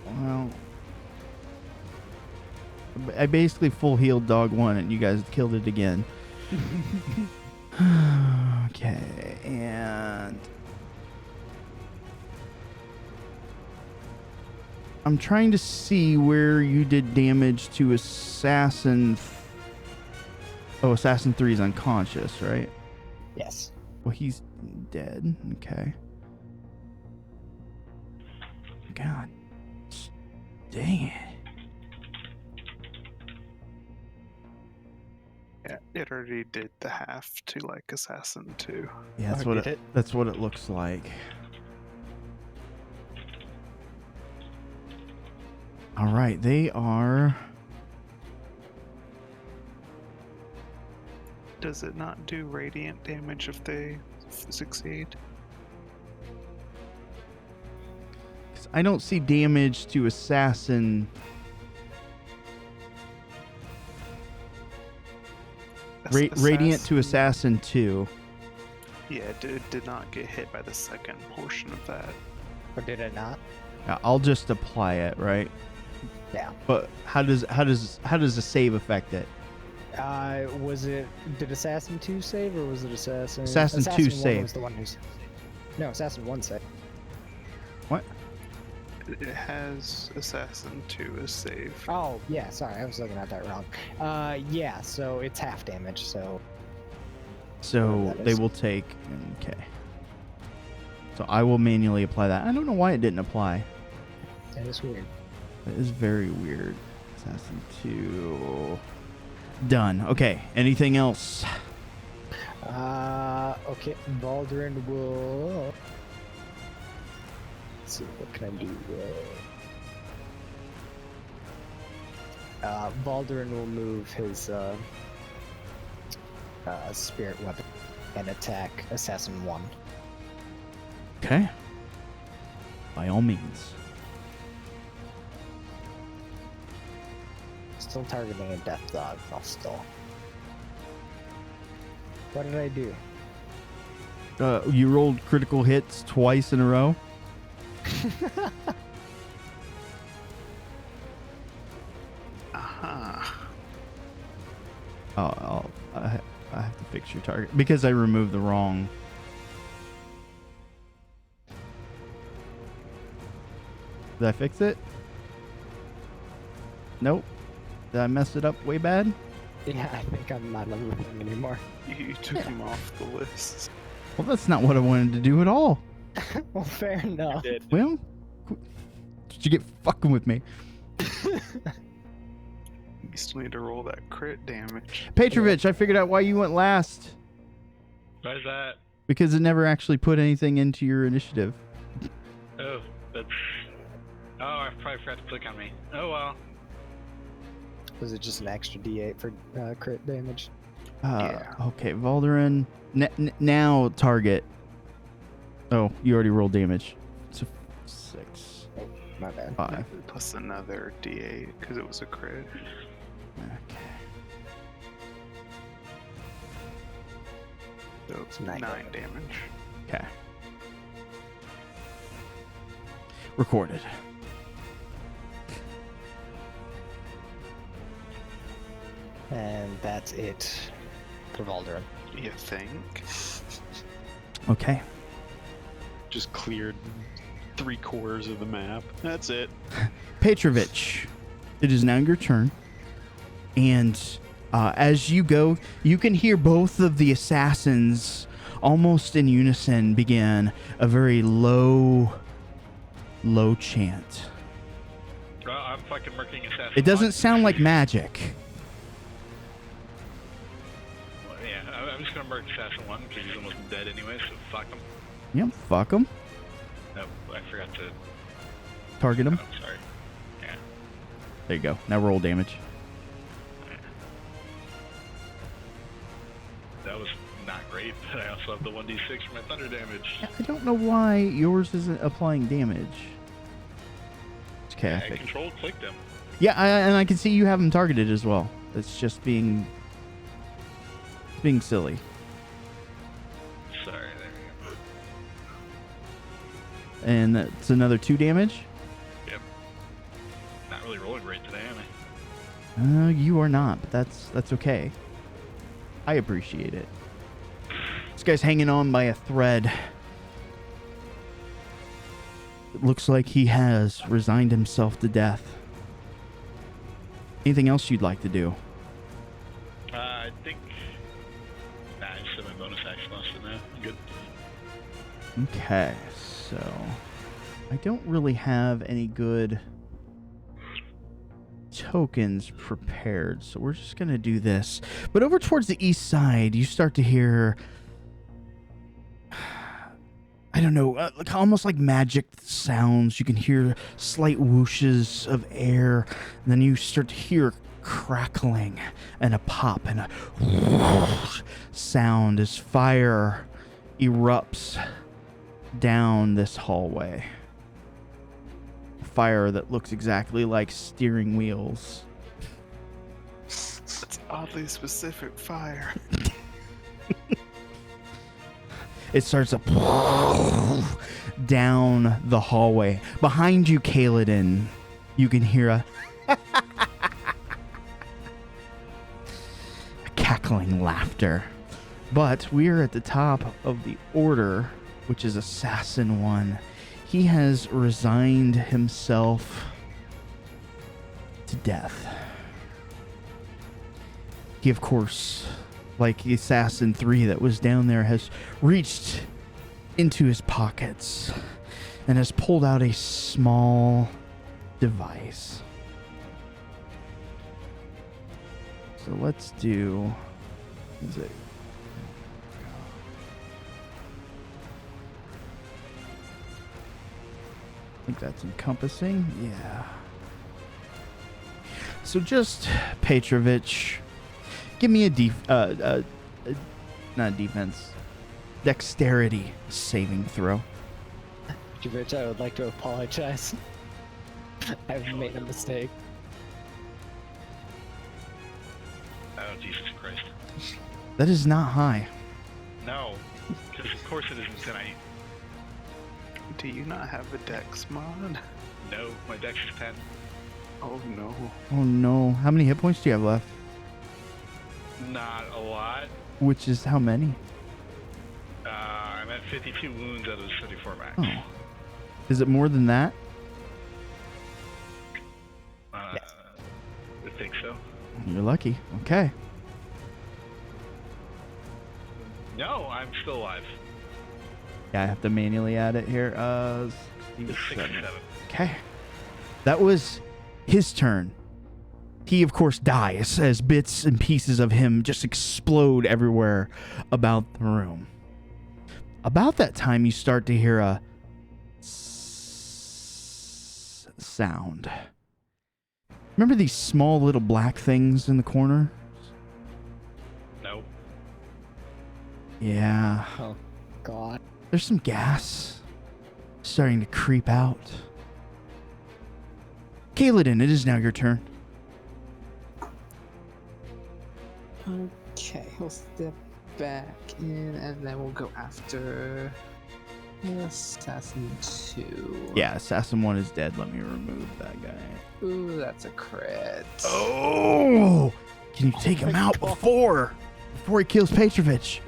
Well, I basically full healed Dog 1 and you guys killed it again. Okay, and I'm trying to see where you did damage to Assassin. Assassin 3 is unconscious, right? Yes. Well, he's dead. Okay. God. Dang it. Yeah, it already did the half to like Assassin 2. Yeah, that's Oh, what did it, it? that's what it looks like. All right, they are. Does it not do radiant damage if they succeed? 'Cause I don't see damage to Assassin. Radiant to Assassin 2. Yeah, it did not get hit by the second portion of that. Or did it not? Yeah, I'll just apply it, right? Yeah. But how does the save affect it? Did Assassin 2 save or was it Assassin? Assassin 2 1 saved. was the one who's. No, Assassin 1 saved. What? It has Assassin 2 as save. Oh, yeah, sorry, I was looking at that wrong. Yeah, so it's half damage, so. So That they is- will take. Okay. So I will manually apply that. I don't know why it didn't apply. That is weird. That is very weird. Assassin 2. Done. Okay. Anything else? Okay, Valderin will Let's see, what can I do? Valderin will move his spirit weapon and attack Assassin 1. Okay. By all means. Still targeting a death dog, I'll still. What did I do? You rolled critical hits twice in a row. I have to fix your target because I removed the wrong. Did I fix it? Nope. Did I mess it up way bad? Yeah, I think I'm not on the thing anymore. You took him off the list. Well, that's not what I wanted to do at all. Well, fair enough. Well, did you get fucking with me? You still need to roll that crit damage. Petrovich, I figured out why you went last. Why is that? Because it never actually put anything into your initiative. Oh, that's... Oh, I probably forgot to click on me. Oh, well. Was it just an extra D8 for crit damage? Yeah. Okay, Valderin. Now target. Oh, you already rolled damage. It's a 6. My bad. 5. Plus another D8 because it was a crit. Okay. So It's 9 damage. Okay. Recorded. And that's it for Valderin. You think? Okay. Just cleared 3/4 of the map. That's it. Petrovich, it is now your turn. And as you go, you can hear both of the assassins almost in unison begin a very low chant. Well, I'm fucking working assassin. It doesn't one. sound like magic. Well, yeah, I'm just gonna mark assassin 1 because he's almost dead anyway, so fuck him. Yep, fuck them. Oh, I forgot to... Target them. Oh, sorry. Yeah. There you go. Now roll damage. That was not great, but I also have the 1d6 for my thunder damage. I don't know why yours isn't applying damage. Okay, I I fixed it. control clicked him. Yeah, and I can see you have them targeted as well. It's just being silly. Sorry, there we go. And that's another 2 damage. Yep. Not really rolling great today, am I? You are not, but that's okay. I appreciate it. This guy's hanging on by a thread. It looks like he has resigned himself to death. Anything else you'd like to do? I think... Nah, I just said my bonus action lost it now. I'm good. Okay, so I don't really have any good tokens prepared, so we're just gonna do this. But over towards the east side, you start to hear, I don't know, almost like magic sounds. You can hear slight whooshes of air, and then you start to hear crackling and a pop and a whoosh sound as fire erupts down this hallway. Fire that looks exactly like steering wheels. That's oddly specific fire. It starts to down the hallway. Behind you, Kaladin, you can hear a cackling laughter. But we are at the top of the order, which is Assassin 1. He has resigned himself to death. He, of course, like the Assassin 3 that was down there, has reached into his pockets and has pulled out a small device. So let's do... Is it? think that's encompassing. Yeah. So just Petrovich, give me a not defense, dexterity saving throw. Petrovich, I would like to apologize. I've made a mistake. Oh, Jesus Christ. That is not high. No, because of course it isn't tonight. Do you not have a dex mod? No, my dex is 10. Oh no. Oh no. How many hit points do you have left? Not a lot. Which is how many? I'm at 52 wounds out of 74 max. Oh. Is it more than that? I think so. You're lucky. Okay. No, I'm still alive. Yeah, I have to manually add it here. It's 67. Okay. That was his turn. He, of course, dies as bits and pieces of him just explode everywhere about the room. About that time, you start to hear a sound. Remember these small little black things in the corner? No. Yeah. Oh, God. There's some gas starting to creep out. Kaladin, it is now your turn. Okay, we'll step back in and then we'll go after Assassin 2. Yeah, Assassin 1 is dead. Let me remove that guy. Ooh, that's a crit. Oh! Can you take him out before he kills Petrovich?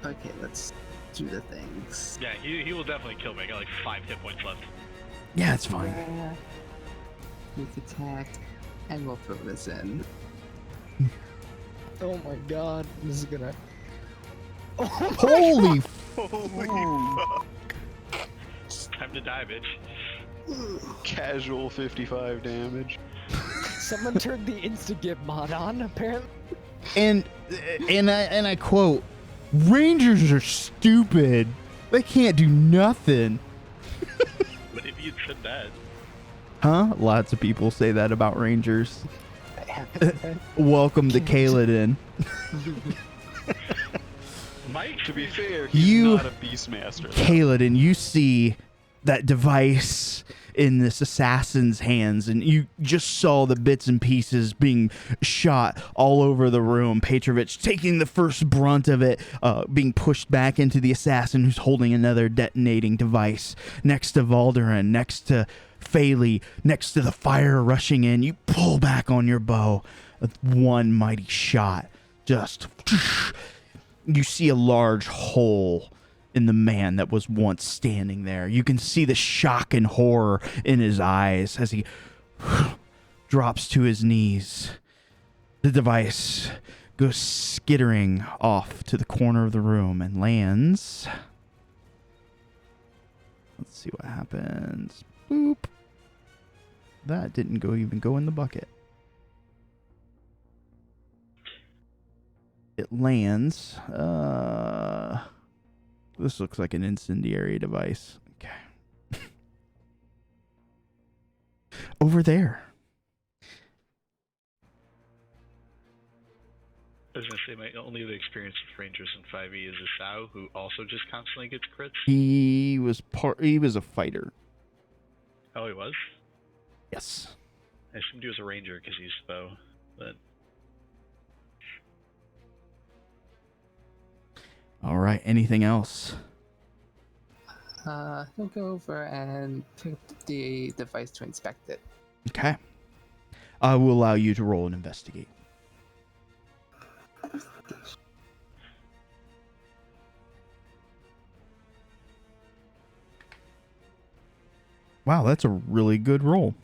Okay, let's do the things. Yeah, he will definitely kill me. I got like 5 hit points left. Yeah, it's fine. Sneak attack, and we'll throw this in. Oh my God. This is gonna... Oh Holy Holy fuck. Time to die, bitch. Casual 55 damage. Someone turned the Insta-Gib mod on, apparently. and I quote, Rangers are stupid. They can't do nothing. What if you said that? Huh? Lots of people say that about Rangers. That happened. Welcome to Kaladin. Mike, To be fair, he's You- not a Beastmaster. though. Kaladin, you see that device in this assassin's hands, and you just saw the bits and pieces being shot all over the room. Petrovich taking the first brunt of it, being pushed back into the assassin who's holding another detonating device. Next to Valderin, next to Phaley, next to the fire rushing in, you pull back on your bow with one mighty shot. Just you see a large hole in the man that was once standing there. You can see the shock and horror in his eyes as he drops to his knees. The device goes skittering off to the corner of the room and lands. Let's see what happens. Boop. That didn't even go in the bucket. It lands. This looks like an incendiary device. Okay. Over there. I was gonna say my only other experience with Rangers in 5e is Asao, who also just constantly gets crits. He was a fighter. Oh, he was? Yes. I assumed he was a ranger because he used a bow, but All right. Anything else? He'll go over and pick up the device to inspect it. Okay. I will allow you to roll and investigate. Wow, that's a really good roll.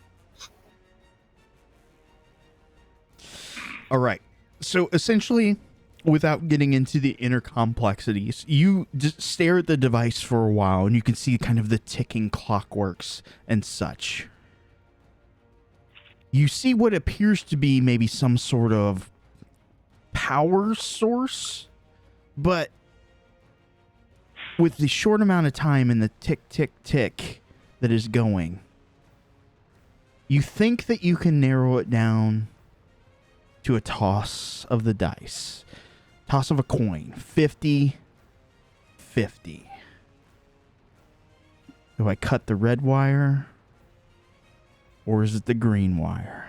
All right. So essentially, without getting into the inner complexities, you just stare at the device for a while and you can see kind of the ticking clockworks and such. You see what appears to be maybe some sort of power source, but with the short amount of time and the tick, tick, tick that is going, you think that you can narrow it down to a toss of the dice. Toss of a coin. 50-50. Do I cut the red wire? Or is it the green wire?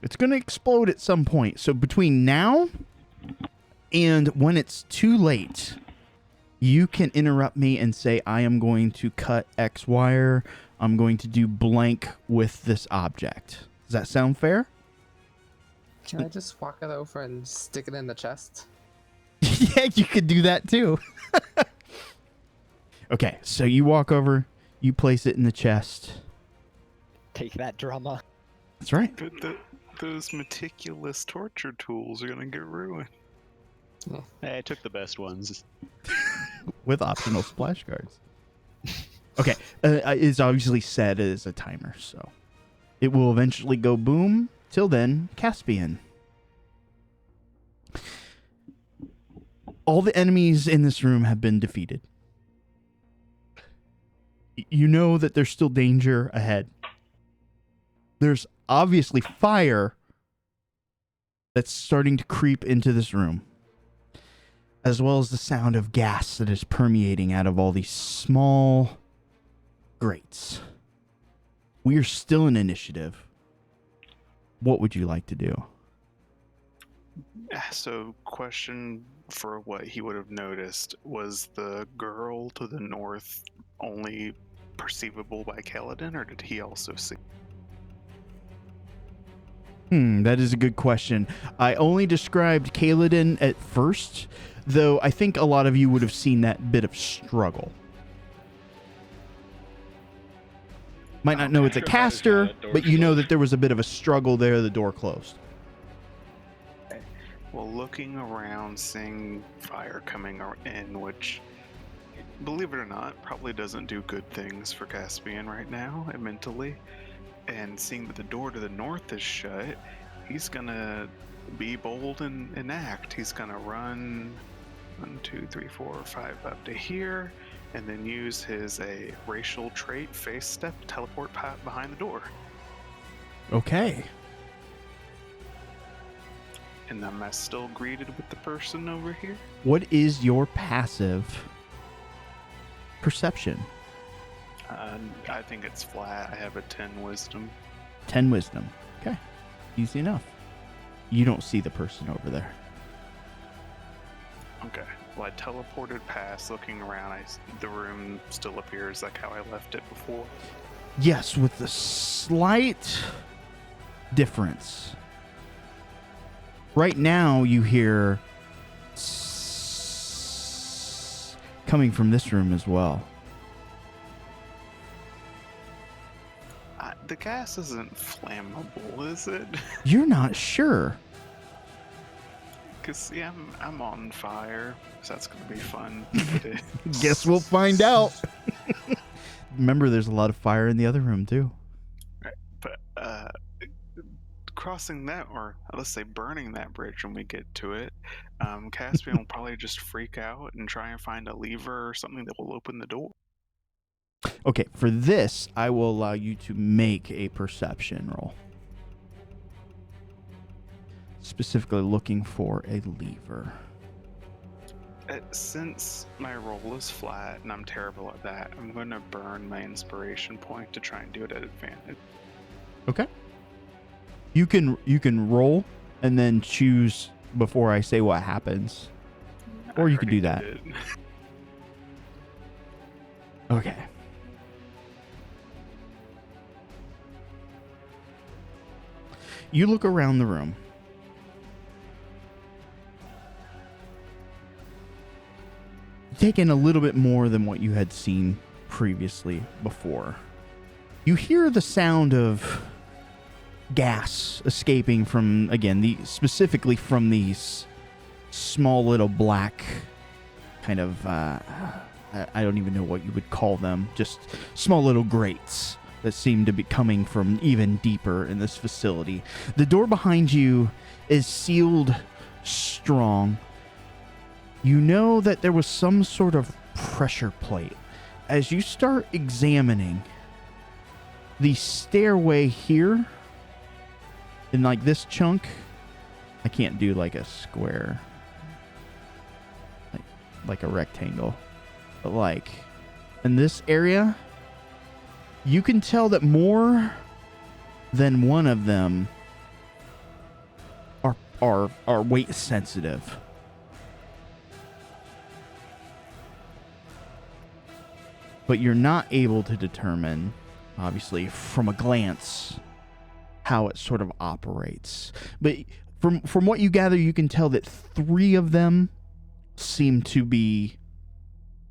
It's going to explode at some point. So between now and when it's too late, you can interrupt me and say, I am going to cut X wire. I'm going to do blank with this object. Does that sound fair? Can I just walk it over and stick it in the chest? Yeah, you could do that too. Okay, so you walk over, you place it in the chest. Take that, drama. That's right. Those meticulous torture tools are gonna get ruined. Hey, I took the best ones. With optional splash cards. Okay, it's obviously set as a timer, so it will eventually go boom. Till then, Caspian. All the enemies in this room have been defeated. You know that there's still danger ahead. There's obviously fire that's starting to creep into this room, as well as the sound of gas that is permeating out of all these small grates. We are still in initiative. What would you like to do? So, question for what he would have noticed, was the girl to the north only perceivable by Kaladin, or did he also see? That is a good question. I only described Kaladin at first, though I think a lot of you would have seen that bit of struggle. Might not know it's a caster, but you know that there was a bit of a struggle there, the door closed. Well, looking around, seeing fire coming in, which, believe it or not, probably doesn't do good things for Caspian right now, mentally, and seeing that the door to the north is shut, he's gonna be bold and act. He's gonna run 1, 2, 3, 4, 5 up to here, and then use his racial trait, face step, teleport behind the door. Okay. And am I still greeted with the person over here? What is your passive perception? I think it's flat. I have a 10 wisdom. 10 wisdom. Okay. Easy enough. You don't see the person over there. Okay. Well, I teleported past, looking around. The room still appears like how I left it before. Yes, with a slight difference. Right now, you hear coming from this room as well. The gas isn't flammable, is it? You're not sure. Because, yeah, I'm on fire, so that's going to be fun. Guess we'll find out. Remember, there's a lot of fire in the other room, too. Right, but, crossing that, or let's say burning that bridge when we get to it, Caspian will probably just freak out and try and find a lever or something that will open the door. Okay, for this, I will allow you to make a perception roll. Specifically looking for a lever. Since my roll is flat and I'm terrible at that, I'm going to burn my inspiration point to try and do it at advantage. Okay. You can roll and then choose before I say what happens. Or you could do that. Okay. You look around the room. Take in a little bit more than what you had seen previously before. You hear the sound of gas escaping from, again, specifically from these small little black kind of, I don't even know what you would call them, just small little grates that seem to be coming from even deeper in this facility. The door behind you is sealed strong. You know that there was some sort of pressure plate. As you start examining the stairway here, in like this chunk, I can't do like a square, like a rectangle, but like in this area, you can tell that more than one of them are weight sensitive. But you're not able to determine, obviously, from a glance, how it sort of operates. But from what you gather, you can tell that 3 of them seem to be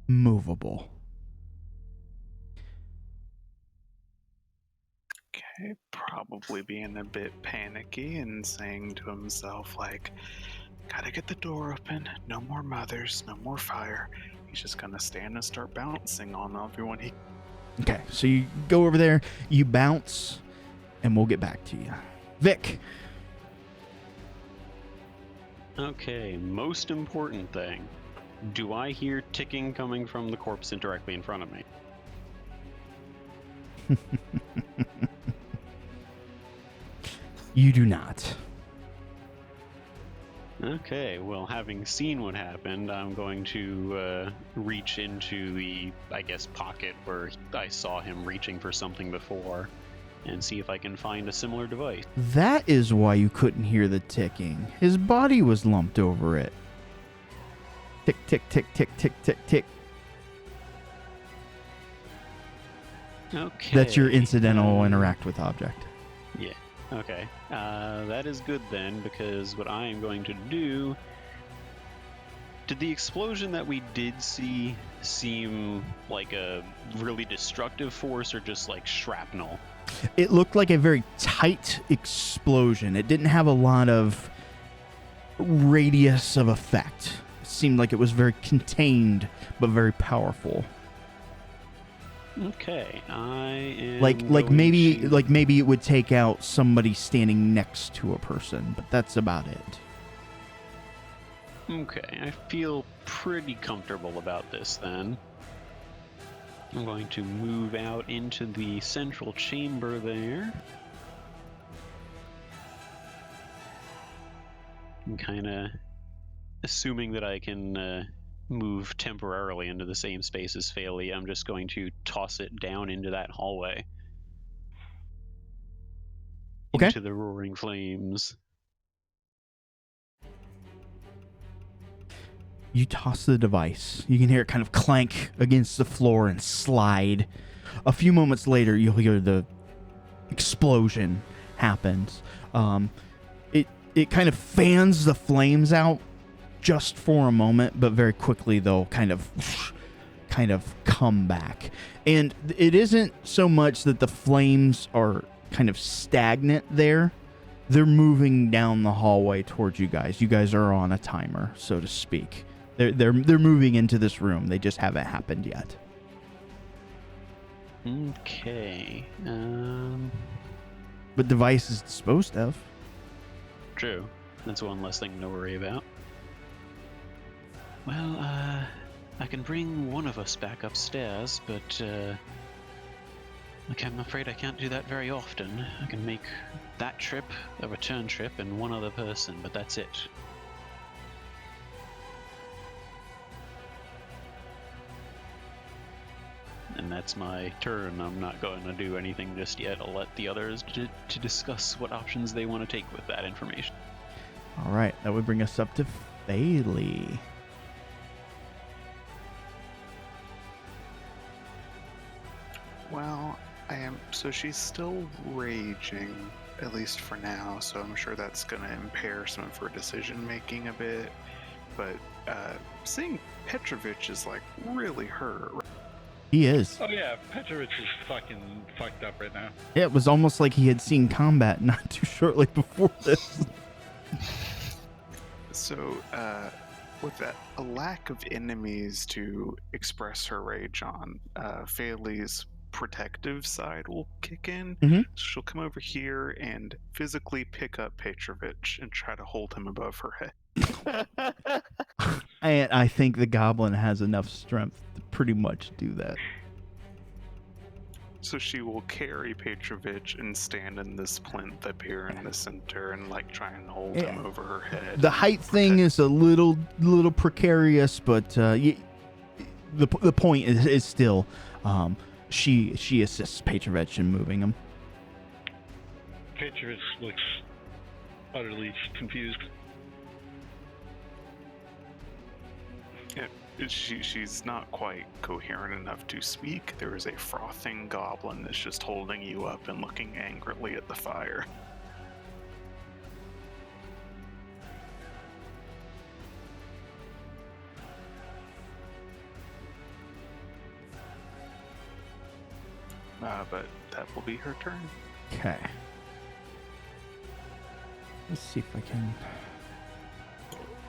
movable. Okay, probably being a bit panicky and saying to himself, like, gotta get the door open, no more mothers, no more fire. He's just gonna stand and start bouncing on everyone he... Okay, so you go over there, you bounce, and we'll get back to you. Vic. Okay, most important thing. Do I hear ticking coming from the corpse directly in front of me? You do not. Okay, well, having seen what happened, I'm going to reach into the, I guess, pocket where I saw him reaching for something before and see if I can find a similar device. That is why you couldn't hear the ticking. His body was lumped over it. Tick, tick, tick, tick, tick, tick, tick. Okay. That's your incidental interact with object. Yeah. Okay. That is good then, because what I am going to do... Did the explosion that we did see seem like a really destructive force or just like shrapnel? It looked like a very tight explosion. It didn't have a lot of radius of effect. It seemed like it was very contained, but very powerful. Okay, I am Like going maybe to... it would take out somebody standing next to a person, but that's about it. Okay, I feel pretty comfortable about this then. I'm going to move out into the central chamber there. I'm kind of assuming that I can move temporarily into the same space as Phaley. I'm just going to toss it down into that hallway. Okay. Into the roaring flames. You toss the device. You can hear it kind of clank against the floor and slide. A few moments later, you'll hear the explosion happens. It kind of fans the flames out just for a moment, but very quickly they'll kind of come back. And it isn't so much that the flames are kind of stagnant there. They're moving down the hallway towards you guys. You guys are on a timer, so to speak. They're moving into this room. They just haven't happened yet. Okay. But device is disposed of. True. That's one less thing to worry about. Well, I can bring one of us back upstairs, but I'm afraid I can't do that very often. I can make that trip a return trip and one other person, but that's it. And that's my turn. I'm not going to do anything just yet. I'll let the others to discuss what options they want to take with that information. All right, that would bring us up to Phaley. Well, so she's still raging, at least for now, so I'm sure that's going to impair some of her decision making a bit. But seeing Petrovich is like really hurt. He is. Oh yeah, Petrovich is fucking fucked up right now. Yeah, it was almost like he had seen combat not too shortly before this. So, with that, a lack of enemies to express her rage on, Phaley's protective side will kick in. Mhm. So she'll come over here and physically pick up Petrovich and try to hold him above her head. And I think the goblin has enough strength to pretty much do that. So she will carry Petrovich and stand in this plinth up here in the center and like try and hold him over her head. The height thing is a little precarious, but the point is still she assists Petrovich in moving him. Petrovich looks utterly confused. Yeah, she's not quite coherent enough to speak. There is a frothing goblin that's just holding you up and looking angrily at the fire. But that will be her turn. Okay. Let's see if I can.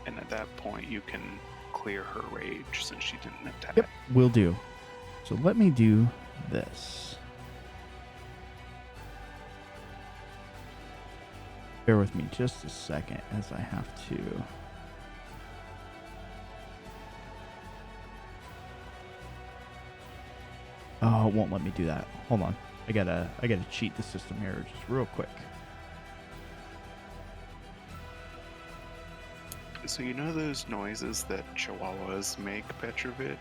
And at that point, you can clear her rage since she didn't attack. Yep, will do. So let me do this. Bear with me just a second as I have to. Oh, it won't let me do that. Hold on. I gotta cheat the system here just real quick. So you know those noises that chihuahuas make, Petrovich?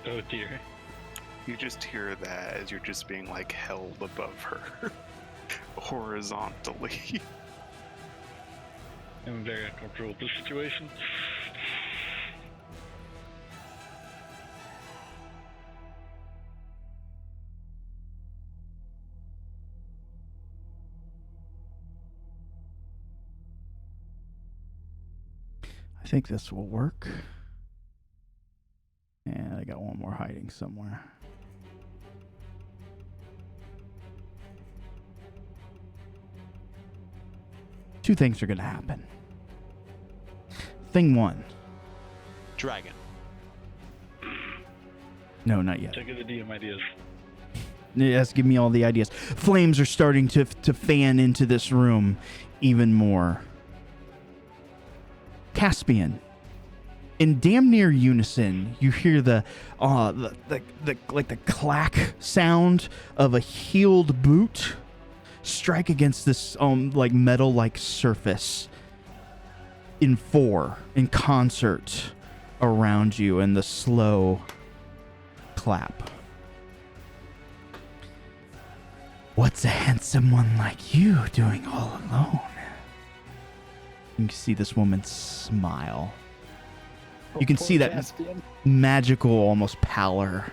Oh dear. You just hear that as you're just being like held above her horizontally. I'm very uncomfortable with this situation. I think this will work. And I got one more hiding somewhere. Two things are going to happen. Thing one. Dragon. No, not yet. Check out the DM ideas. Yes, give me all the ideas. Flames are starting to fan into this room even more. Caspian. In damn near unison, you hear the clack sound of a heeled boot strike against this like metal like surface in concert around you, and the slow clap. What's a handsome one like you doing all alone? You can see this woman smile. You can see that Caspian. magical, almost pallor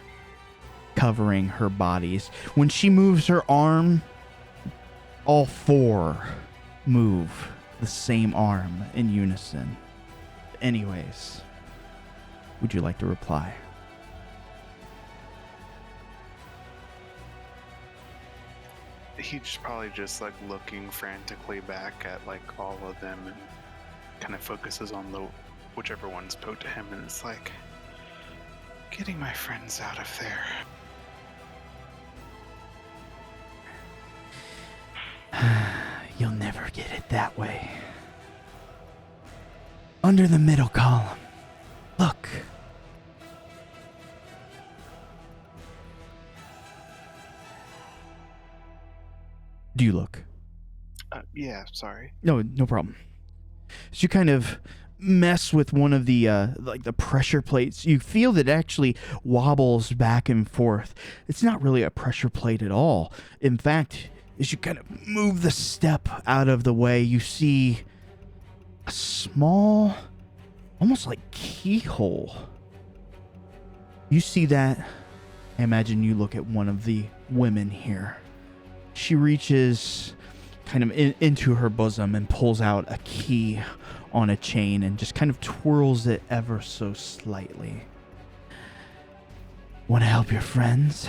covering her bodies. When she moves her arm, all four move the same arm in unison. Anyways, would you like to reply? He's probably just like looking frantically back at like all of them and kind of focuses on the whichever one spoke to him, and it's like, getting my friends out of there. You'll never get it that way. Under the middle column. Look. Do you look? Yeah, sorry. No problem. So you kind of mess with one of the like the pressure plates. You feel that it actually wobbles back and forth. It's not really a pressure plate at all. In fact, as you kind of move the step out of the way, you see a small, almost like keyhole. You see that. I imagine you look at one of the women here. She reaches kind of into her bosom and pulls out a key on a chain and just kind of twirls it ever so slightly. Want to help your friends?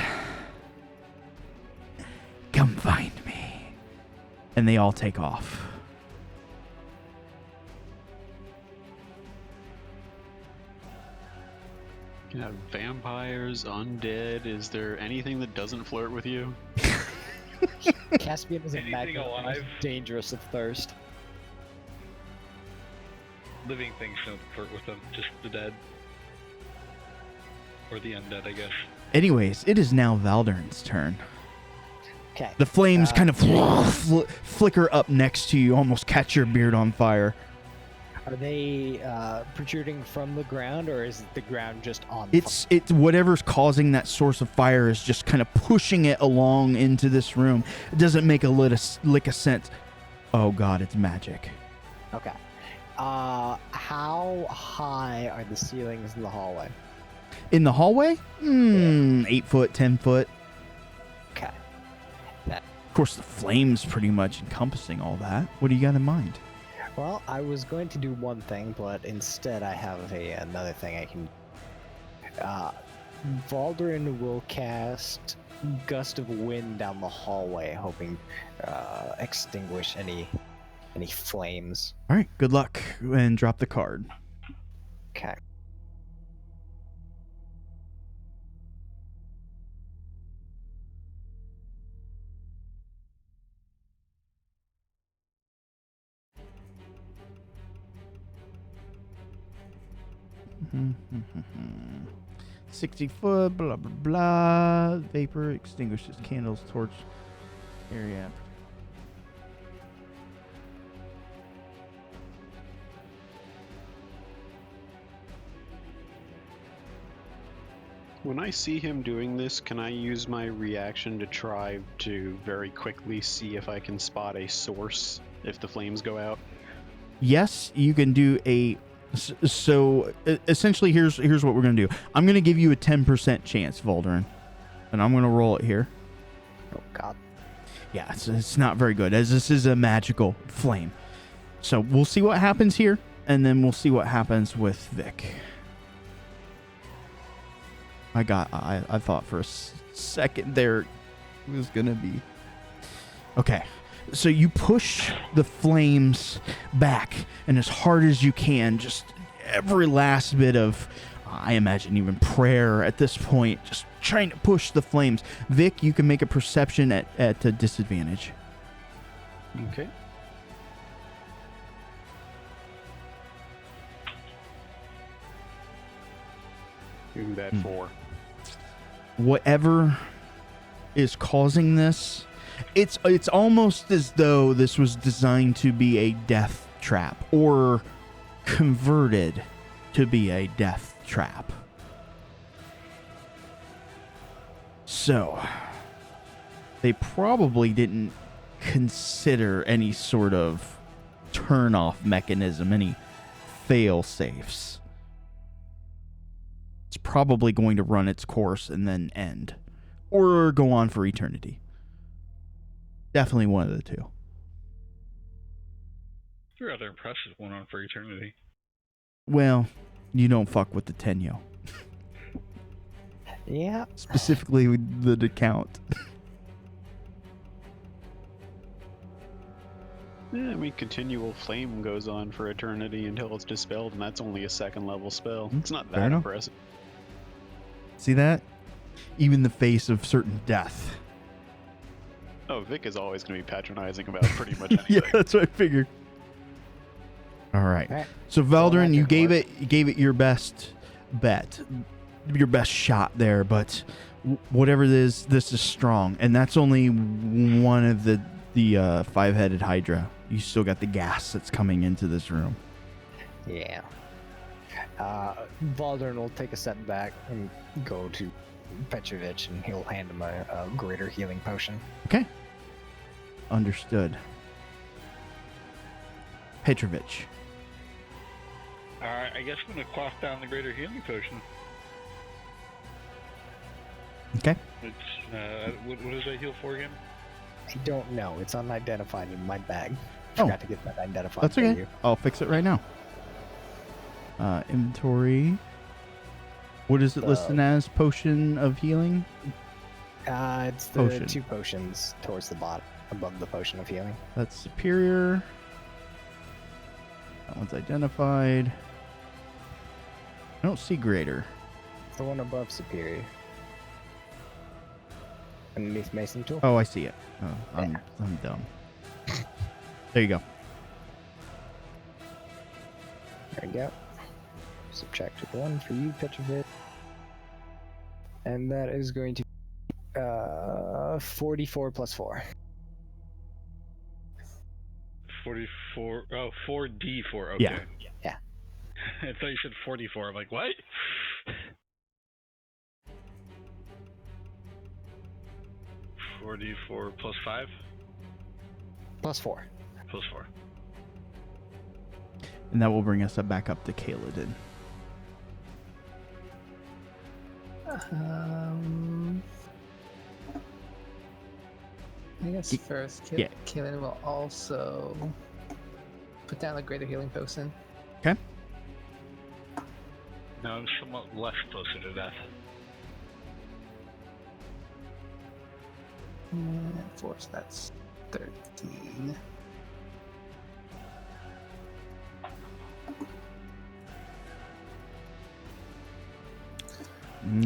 Come find me. And they all take off. You have vampires, undead. Is there anything that doesn't flirt with you? Caspian is a Anything magnet alive? dangerous of thirst. living things don't flirt with them, just the dead. Or the undead, I guess. Anyways, it is now Valdern's turn. Okay. The flames kind of flicker up next to you, almost catch your beard on fire. Are they protruding from the ground, or is the ground just on? It's whatever's causing that source of fire is just kind of pushing it along into this room. It doesn't make a lick of sense. Oh god, it's magic. Okay. How high are the ceilings in the hallway? In the hallway? 8 foot, 10 foot. Okay. Of course, the flames pretty much encompassing all that. What do you got in mind? Well, I was going to do one thing, but instead I have another thing I can. Valdrin will cast Gust of Wind down the hallway, hoping extinguish any flames. All right, good luck, and drop the card. Okay. Mm-hmm. 60 foot, blah, blah, blah. Vapor extinguishes candles, torch area. When I see him doing this, can I use my reaction to try to very quickly see if I can spot a source if the flames go out? Yes, you can do a... So, essentially, here's what we're going to do. I'm going to give you a 10% chance, Valdrin. And I'm going to roll it here. Oh, God. Yeah, it's not very good, as this is a magical flame. So, we'll see what happens here, and then we'll see what happens with Vic. I thought for a second there it was going to be... Okay. So you push the flames back, and as hard as you can, just every last bit of, I imagine even prayer at this point, just trying to push the flames. Vic, you can make a perception at a disadvantage. Okay. Give that 4. Whatever is causing this, it's almost as though this was designed to be a death trap, or converted to be a death trap. So, they probably didn't consider any sort of turn-off mechanism, any fail-safes. It's probably going to run its course and then end, or go on for eternity. Definitely one of the two. It's rather impressive going on for eternity. Well, you don't fuck with the Tenyo. Yeah. Specifically with the count. Yeah, I mean, continual flame goes on for eternity until it's dispelled, and that's only a 2nd level spell. It's not Fair that enough. impressive. See that? Even the face of certain death. Oh, Vic is always going to be patronizing about pretty much anything. Yeah, that's what I figured. All right. Alright. So Valdrin, you can gave it your best bet, your best shot there, but whatever it is, this is strong, and that's only one of the 5-headed Hydra. You still got the gas that's coming into this room. Yeah. Valdrin will take a step back and go to Petrovich, and he'll hand him a greater healing potion. Okay. Understood. Petrovich. Alright, I guess I'm going to quaff down the greater healing potion. Okay. It's, what does that heal for again? I don't know. It's unidentified in my bag. Oh. Forgot to get that identified. That's for okay. you. I'll fix it right now. Inventory. What is it listed as? Potion of healing? It's the Potion. 2 potions towards the bottom, above the potion of healing. That's superior. That one's identified. I don't see greater. It's the one above superior. Underneath Mason tool. Oh, I see it. Oh, I'm dumb. There you go. There we go. Subtracted 1 for you, Petrovic. And that is going to be 44 plus 4. 44. Oh, 4d4. Okay. Yeah. I thought you said 44. I'm like, what? $44 plus 5? Plus 4. Plus 4. And that will bring us back up to Kaladin. I guess first, Kaylin will also put down a greater healing potion. Okay. Now I'm somewhat less closer to death. Force, that's 13.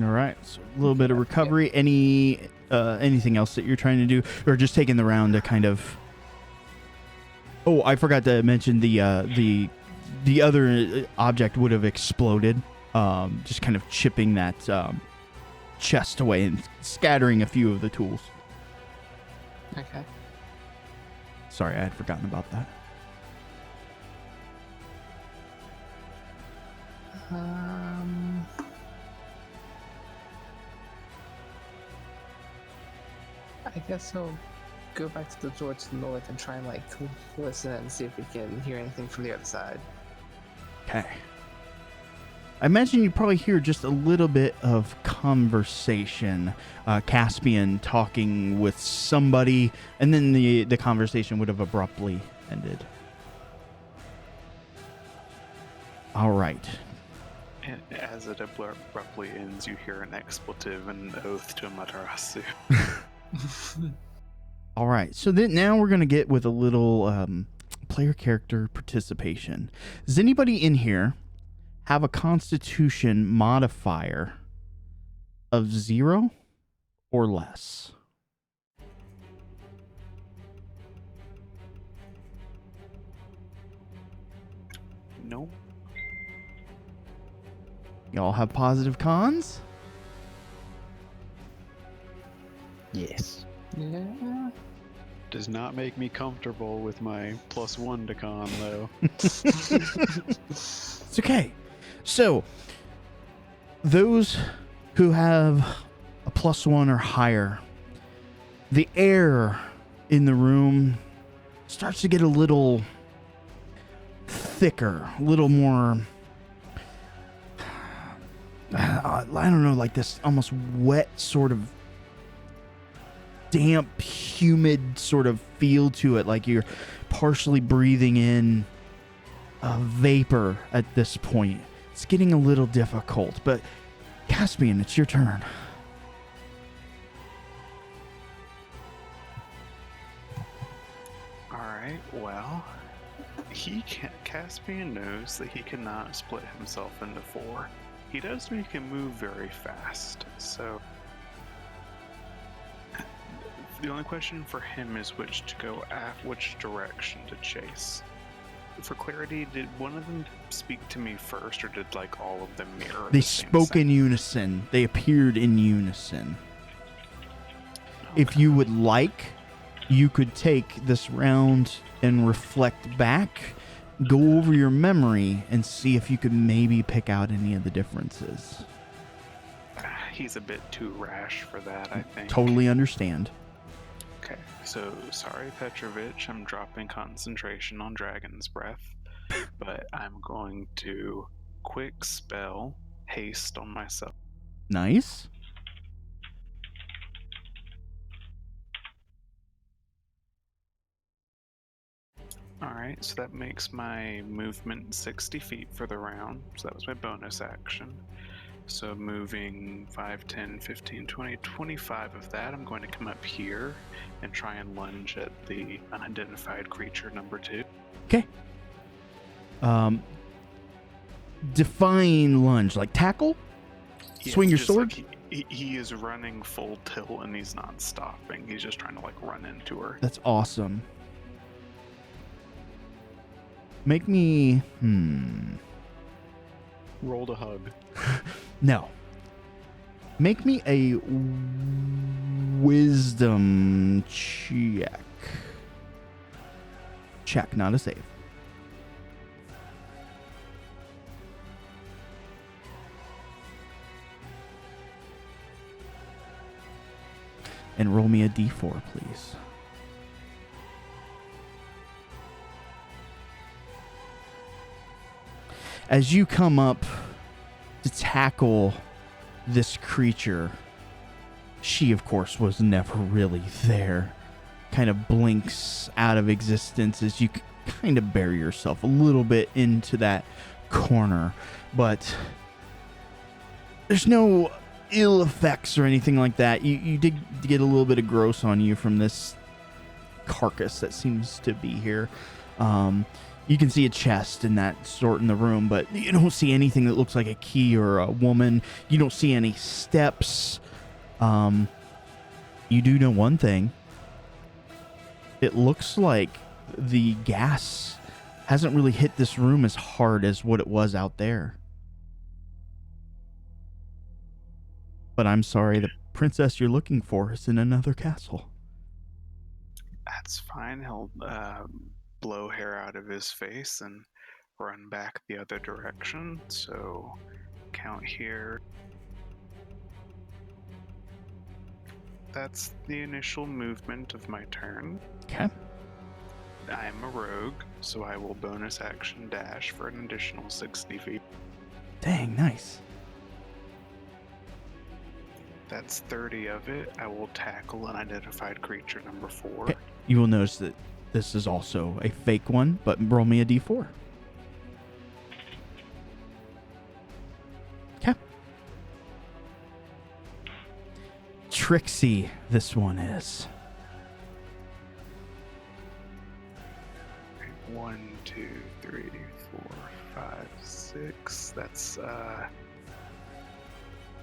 All right, so a little bit of recovery. Anything else that you're trying to do, or just taking the round to kind of? Oh, I forgot to mention the other object would have exploded, just kind of chipping that chest away and scattering a few of the tools. Okay. Sorry, I had forgotten about that. I guess he'll go back to the door to the north and try and listen and see if we can hear anything from the other side. Okay. I imagine you probably hear just a little bit of conversation. Caspian talking with somebody, and then the conversation would have abruptly ended. All right. And as it abruptly ends, you hear an expletive and an oath to Amaterasu. All right. So then now we're going to get with a little player character participation. Does anybody in here have a Constitution modifier of 0 or less? Nope. Y'all have positive cons? Yes. Yeah. Does not make me comfortable with my +1 to con, though. It's okay. So, those who have a +1 or higher, the air in the room starts to get a little thicker, a little more, I don't know, like this almost wet sort of damp, humid sort of feel to it, like you're partially breathing in a vapor at this point. It's getting a little difficult, but Caspian, it's your turn. Alright, well, Caspian knows that he cannot split himself into 4. He does know he can move very fast, so the only question for him is which direction to chase. For clarity, did one of them speak to me first, or did all of them mirror? They spoke in unison. They appeared in unison. Okay. If you would like, you could take this round and reflect back, go over your memory, and see if you could maybe pick out any of the differences. He's a bit too rash for that, I think. Totally understand. Okay, so sorry, Petrovich, I'm dropping concentration on Dragon's Breath, but I'm going to quick spell haste on myself. Nice. Alright, so that makes my movement 60 feet for the round, so that was my bonus action. So moving 5, 10, 15, 20, 25 of that, I'm going to come up here and try and lunge at the unidentified creature number 2. Okay. Define lunge, like tackle? Yeah, swing your sword? He is running full tilt and he's not stopping. He's just trying to run into her. That's awesome. Make me, Roll to hug. No. Make me a wisdom check. Check, not a save. And roll me a d4, please. As you come up to tackle this creature, she, of course, was never really there. Kind of blinks out of existence as you kind of bury yourself a little bit into that corner. But there's no ill effects or anything like that. You did get a little bit of gross on you from this carcass that seems to be here. You can see a chest and that sort in the room, but you don't see anything that looks like a key or a woman. You don't see any steps. You do know one thing. It looks like the gas hasn't really hit this room as hard as what it was out there. But I'm sorry, the princess you're looking for is in another castle. That's fine. He'll blow hair out of his face and run back the other direction. So count here. That's the initial movement of my turn. Okay. I'm a rogue, so I will bonus action dash for an additional 60 feet. Dang, nice. That's 30 of it. I will tackle unidentified creature number 4. Okay. You will notice that this is also a fake one, but roll me a d4. Okay. Trixie, this one is. 1, 2, 3, 4, 5, 6.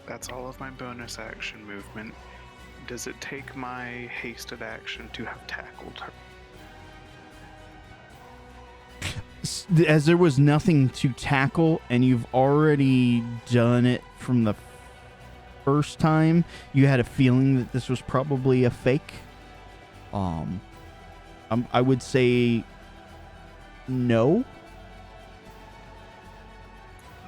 That's all of my bonus action movement. Does it take my hasted action to have tackled her? As there was nothing to tackle, and you've already done it from the first time, you had a feeling that this was probably a fake. I would say no.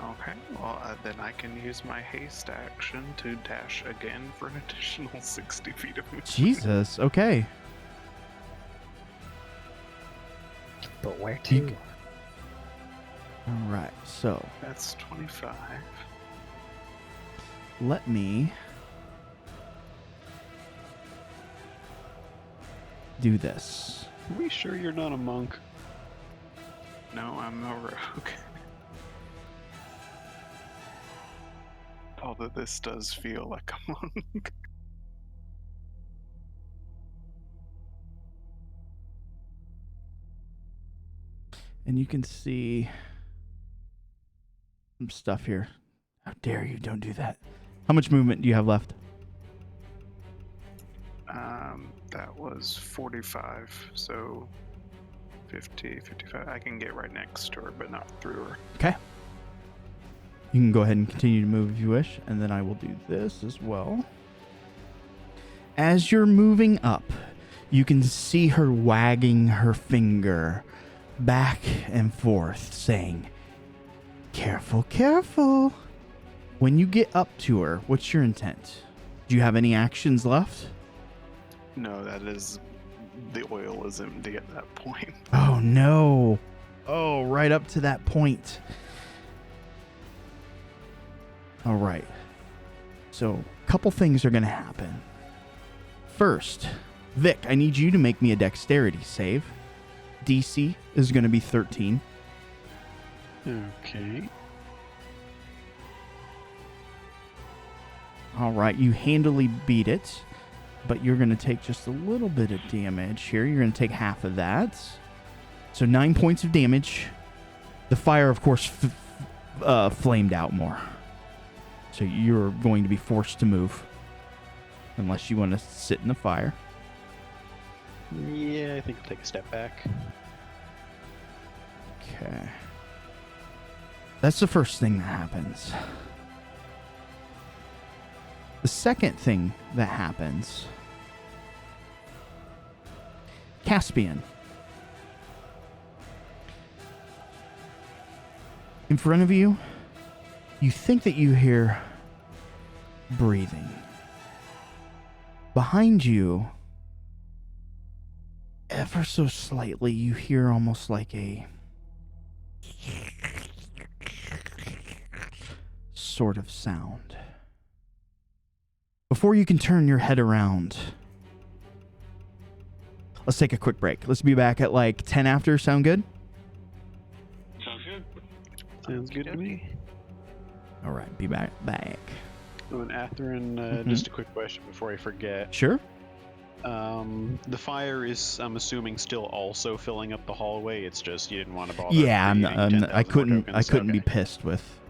Okay, well, then I can use my haste action to dash again for an additional 60 feet of movement. Jesus, okay. But where to? All right, so That's 25. let me do this. Are we sure you're not a monk? No, I'm a rogue. Although this does feel like a monk. And you can see some stuff here. How dare you, don't do that. How much movement do you have left? That was 45, so 50, 55. I can get right next to her, but not through her. Okay. You can go ahead and continue to move if you wish, and then I will do this as well. As you're moving up, you can see her wagging her finger back and forth, saying, "Careful, careful." When you get up to her, what's your intent? Do you have any actions left? No, that is... the oil is empty at that point. Oh, no. Oh, right up to that point. All right. So, a couple things are going to happen. First, Vic, I need you to make me a dexterity save. DC is going to be 13. Okay. All right, you handily beat it, but you're going to take just a little bit of damage here. You're going to take half of that. So 9 points of damage. The fire, of course, flamed out more. So you're going to be forced to move. Unless you want to sit in the fire. Yeah, I think I'll take a step back. Okay. That's the first thing that happens. The second thing that happens... Caspian. In front of you, you think that you hear breathing. Behind you, ever so slightly, you hear almost like a sort of sound. Before you can turn your head around, let's take a quick break. Let's be back at like 10 after. Sound good? Sounds good. Sounds good to me. All right, be back. Oh, and Atherin, just a quick question before I forget. Sure. The fire is, I'm assuming, still also filling up the hallway. It's just you didn't want to bother. Yeah, creating I 10,000 more couldn't tokens. be Okay. pissed with.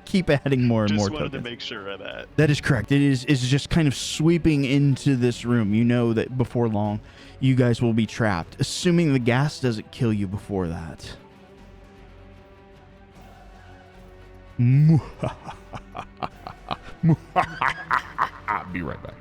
Keep adding more and Just more wanted tokens. to make sure of that. That is correct. It's just kind of sweeping into this room. You know that before long, you guys will be trapped, assuming the gas doesn't kill you before that. Be right back.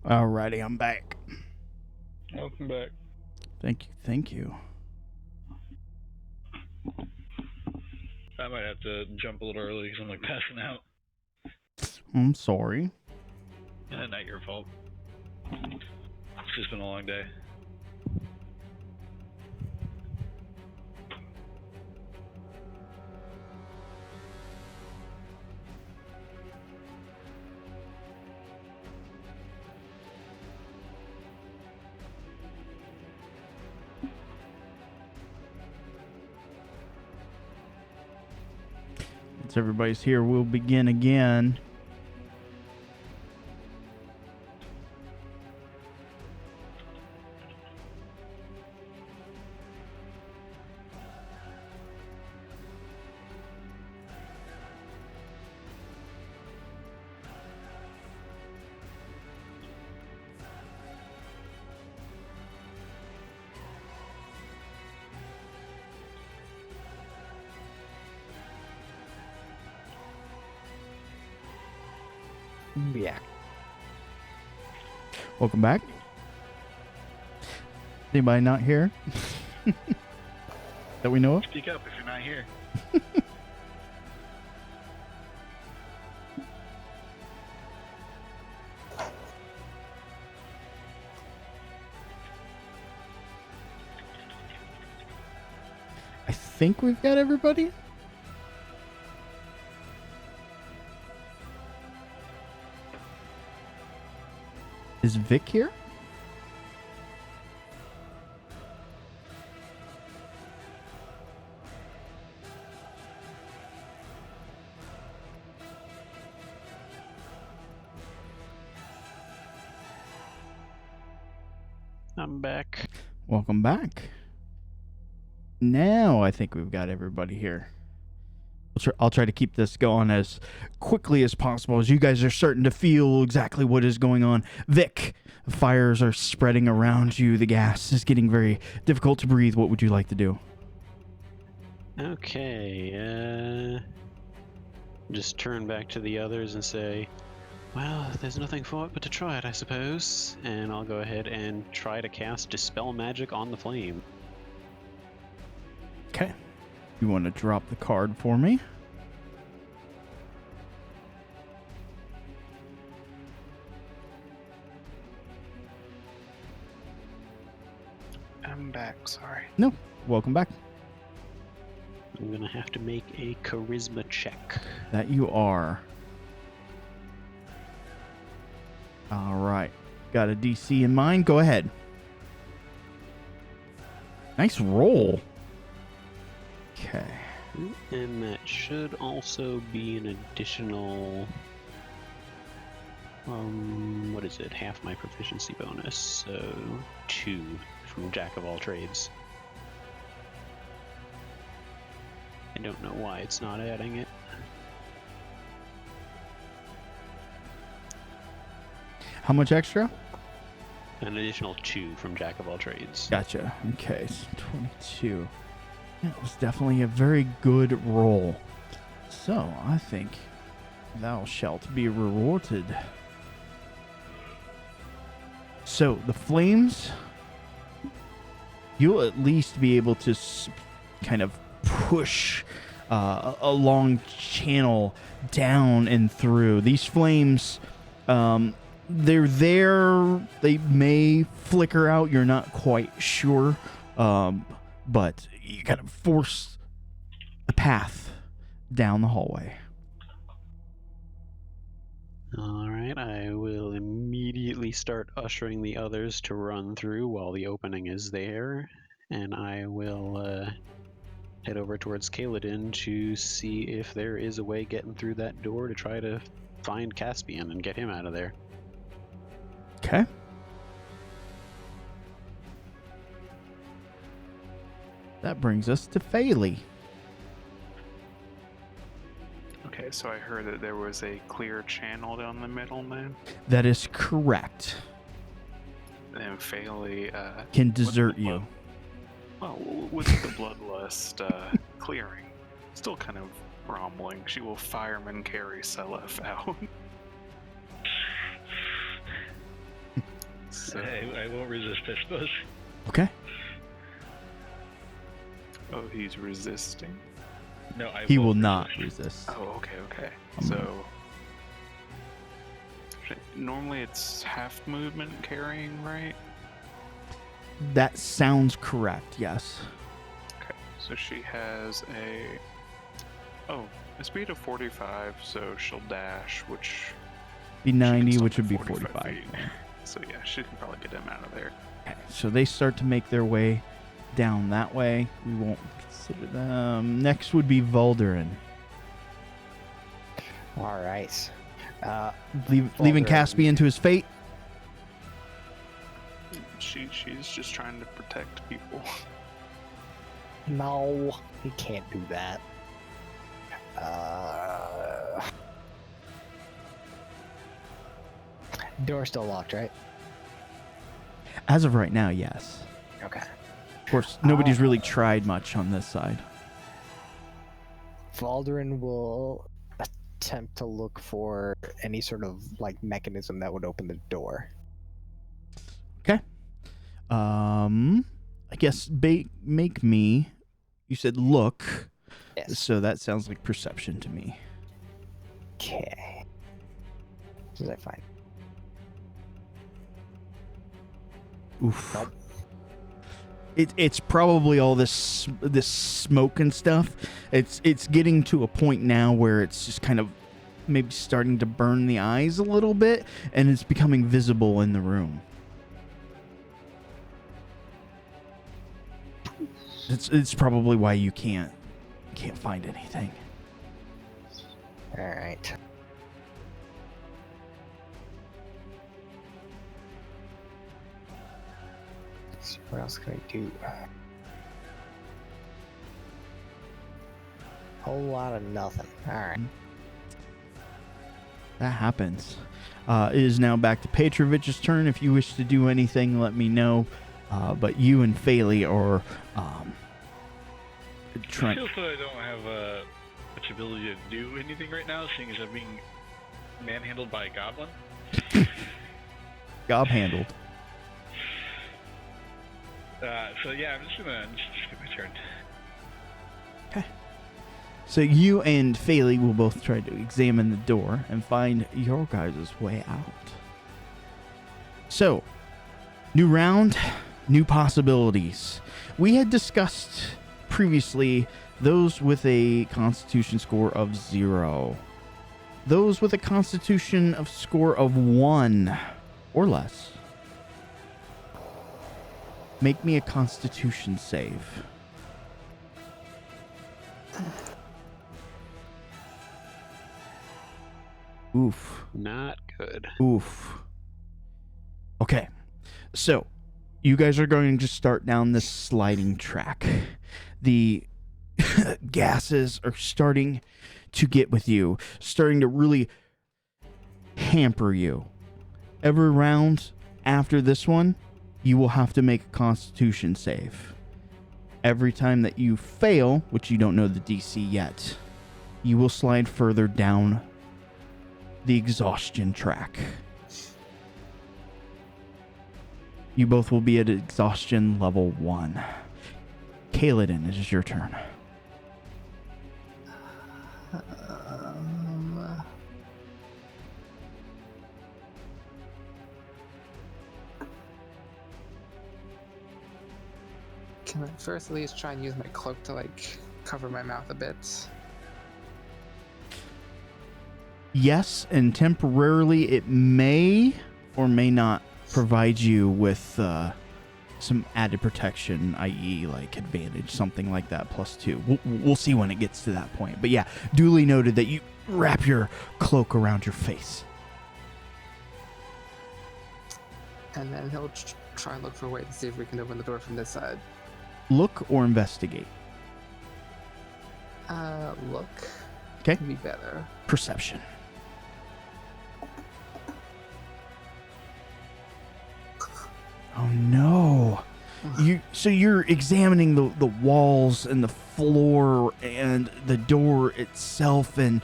Alrighty, I'm back. Welcome back. Thank you. I might have to jump a little early because I'm like passing out. I'm sorry. Not your fault. It's just been a long day. Once everybody's here, we'll begin again. Yeah. Welcome back. Anybody not here? That we know of? Speak up if you're not here. I think we've got everybody. Is Vic here? I'm back. Welcome back. Now I think we've got everybody here. I'll try to keep this going as quickly as possible as you guys are starting to feel exactly what is going on. Vic, fires are spreading around you. The gas is getting very difficult to breathe. What would you like to do? Okay, just turn back to the others and say, well, there's nothing for it but to try it, I suppose. And I'll go ahead and try to cast Dispel Magic on the flame. Okay. You want to drop the card for me? I'm back, sorry. No. Welcome back. I'm gonna have to make a Charisma check. That you are. All right. Got a DC in mind? Go ahead. Nice roll. Okay. And that should also be an additional, what is it? Half my proficiency bonus, so 2 from Jack of all trades. I don't know why it's not adding it. How much extra? An additional 2 from Jack of all trades. Gotcha. Okay, so 22. That was definitely a very good roll. So, I think thou shalt be rewarded. So, the flames, you'll at least be able to kind of push a long channel down and through. These flames, they're there. They may flicker out. You're not quite sure. But you kind of force a path down the hallway. Alright, I will immediately start ushering the others to run through while the opening is there. And I will head over towards Kaladin to see if there is a way getting through that door to try to find Caspian and get him out of there. Okay. That brings us to Faley. Okay, so I heard that there was a clear channel down the middle, man. That is correct. And Faley, Can desert you. well, with the bloodlust clearing, still kind of rumbling, she will fireman carry Selef out. So, I won't resist, I suppose. Okay. oh, he's resisting. No, I He won't will not resist. resist. Oh, okay. I'm So normally it's half movement carrying, right? That sounds correct, yes. Okay. So she has a speed of 45, so she'll dash, which Be she can 90, still which do would be 45. feet. So yeah, she can probably get him out of there. Okay, so they start to make their way down that way. We won't consider them. Next would be Valderin. All right. Leaving Valderin. Caspian to his fate. She's just trying to protect people. No, he can't do that. Door's still locked, right? As of right now, yes. Okay. Of course, nobody's really tried much on this side. Valderin will attempt to look for any sort of like mechanism that would open the door. Okay. I guess make me. You said look. Yes. So that sounds like perception to me. Okay. What does I find? Oof. Nope. It's probably all this smoke and stuff. It's getting to a point now where it's just kind of maybe starting to burn the eyes a little bit, and it's becoming visible in the room. It's probably why you can't find anything. All right. So what else can I do? Whole lot of nothing. All right. That happens. It is now back to Petrovich's turn. If you wish to do anything, let me know. But you and Faley are I trying. feel that I don't have much ability to do anything right now, seeing as I'm being manhandled by a goblin. Gob handled. So yeah, I'm just gonna get my turn. Okay. So you and Faley will both try to examine the door and find your guys' way out. So, new round, new possibilities. We had discussed previously those with a Constitution score of 0. Those with a Constitution score of 1 or less. Make me a Constitution save. Oof. Not good. Oof. Okay. So, you guys are going to start down this sliding track. The gases are starting to get with you, starting to really hamper you. Every round after this one, you will have to make a Constitution save. Every time that you fail, which you don't know the DC yet, you will slide further down the exhaustion track. You both will be at exhaustion level 1. Kaladin, it is your turn. Can I first at least try and use my cloak to like cover my mouth a bit? Yes, and temporarily it may or may not provide you with some added protection, i.e. like advantage, something like that, +2. We'll see when it gets to that point. But yeah, duly noted that you wrap your cloak around your face. And then he'll try and look for a way to see if we can open the door from this side. Look or investigate. Look. 'Kay. Would be better. Perception. Oh no. So you're examining the walls and the floor and the door itself, and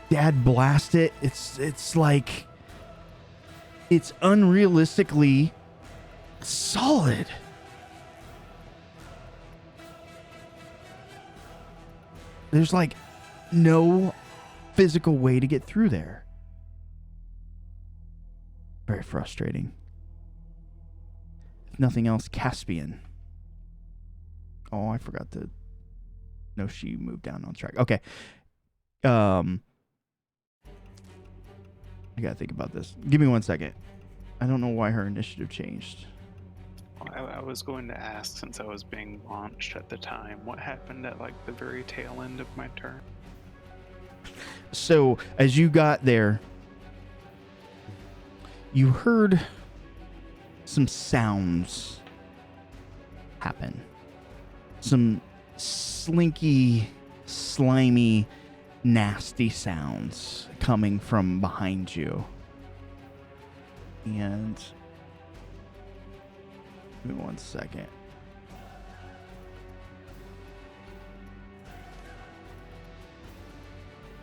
Dad blast it. It's like it's unrealistically solid. There's like no physical way to get through there. Very frustrating. If nothing else, Caspian. Oh, I forgot to. No, she moved down on track. Okay. I gotta think about this. Give me 1 second. I don't know why her initiative changed. I was going to ask, since I was being launched at the time, what happened at like the very tail end of my turn? So, as you got there, you heard some sounds happen. Some slinky, slimy, nasty sounds coming from behind you. And give me 1 second.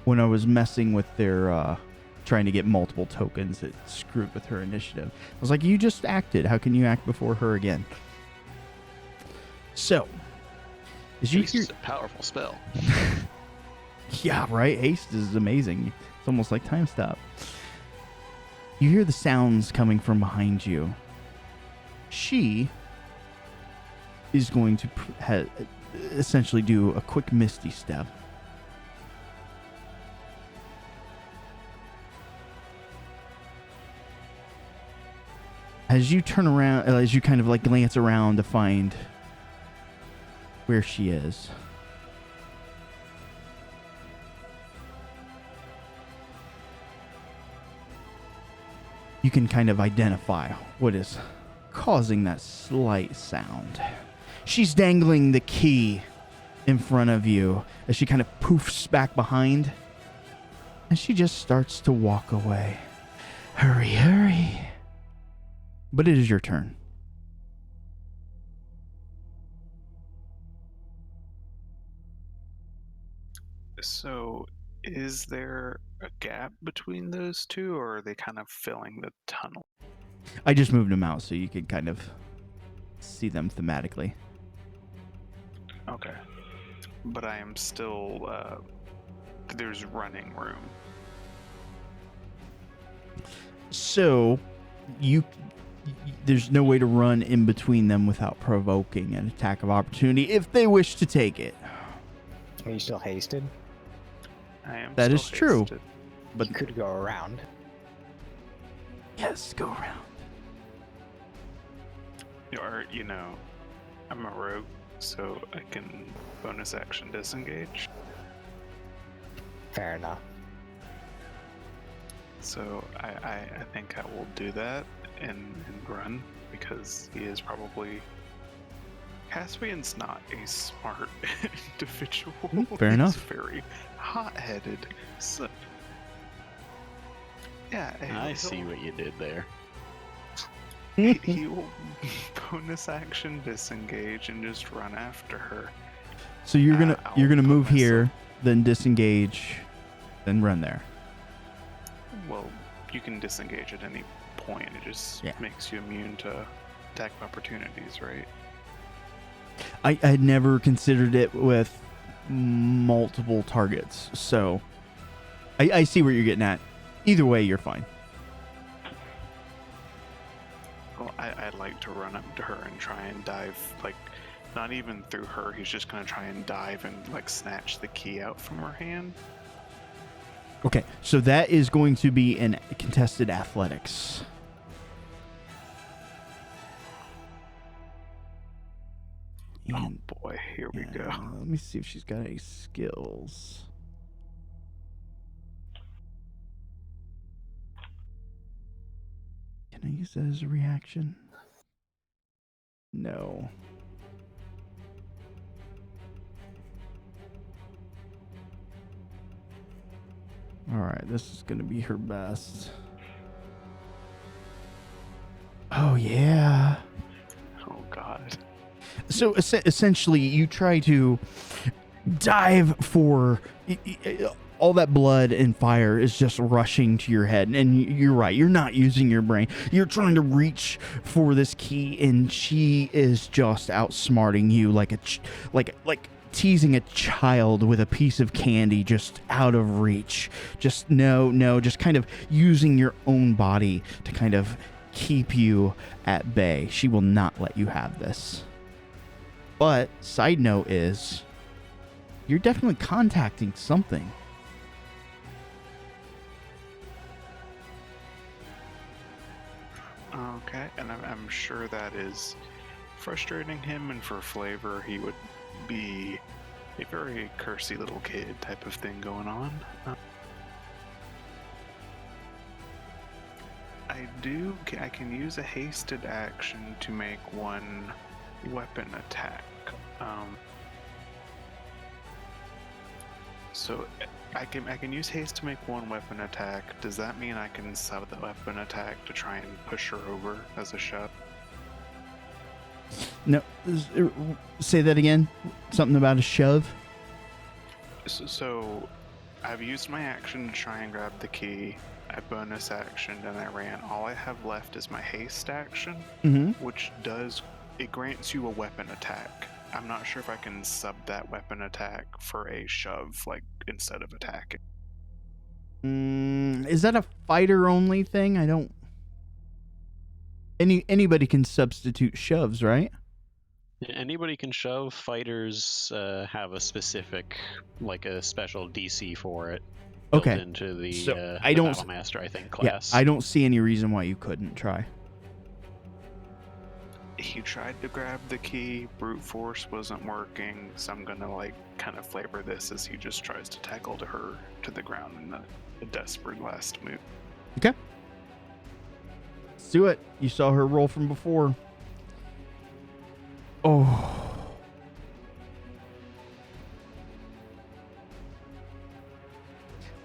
When I was messing with their trying to get multiple tokens, it screwed with her initiative. I was like, you just acted. How can you act before her again? So, as you Haste hear, is a powerful spell. yeah, right. Haste is amazing. It's almost like time stop. You hear the sounds coming from behind you. She is going to essentially do a quick Misty Step. As you turn around, as you kind of like glance around to find where she is, you can kind of identify what is causing that slight sound. She's dangling the key in front of you as she kind of poofs back behind, and she just starts to walk away. Hurry, hurry. But it is your turn. So, is there a gap between those two, or are they kind of filling the tunnel? I just moved them out so you could kind of see them thematically. Okay. But I am still, there's running room. So, there's no way to run in between them without provoking an attack of opportunity if they wish to take it. Are you still hasted? I am That still is true. hasted. But You could go around. yes, go around. Or, you know, I'm a rogue, so I can bonus action disengage. Fair enough. So I think I will do that and run, because he is probably... Caspian's not a smart individual. Fair He's enough. very hot-headed. So, yeah, I see what you did there. he will bonus action disengage and just run after her. So you're gonna I'll you're gonna put move myself- here, then disengage, then run there. Well, you can disengage at any point. It just Yeah. makes you immune to attack opportunities, right? I had never considered it with multiple targets, so I see where you're getting at. Either way, you're fine. Well, I'd like to run up to her and try and dive, like, not even through her. He's just gonna try and dive and, like, snatch the key out from her hand. Okay, so that is going to be an contested athletics. Oh And, boy, here we go. let me see if she's got any skills. Can I use that as a reaction? No. Alright, this is going to be her best. Oh, yeah. Oh god. So essentially, you try to dive for all that blood and fire is just rushing to your head. And you're right. You're not using your brain. You're trying to reach for this key, and she is just outsmarting you like teasing a child with a piece of candy just out of reach. Just just kind of using your own body to kind of keep you at bay. She will not let you have this. But side note is, you're definitely contacting something. Okay, and I'm sure that is frustrating him, and for flavor, he would be a very cursy little kid type of thing going on. I can use a hasted action to make one weapon attack. So I can use haste to make one weapon attack. Does that mean I can sub the weapon attack to try and push her over as a shove? No, say that again. Something about a shove? So I've used my action to try and grab the key. I bonus actioned and I ran. All I have left is my haste action, which grants you a weapon attack. I'm not sure if I can sub that weapon attack for a shove, like, instead of attacking. Is that a fighter only thing? I don't... Anybody can substitute shoves, right? Anybody can shove. Fighters have a specific, like a special DC for it. Built Okay. Into the, So, the Battlemaster, I think, class. Yeah, I don't see any reason why you couldn't try. He tried to grab the key, brute force wasn't working, so I'm gonna kind of flavor this as he just tries to tackle her to the ground in a desperate last move. Okay. Let's do it. You saw her roll from before. Oh.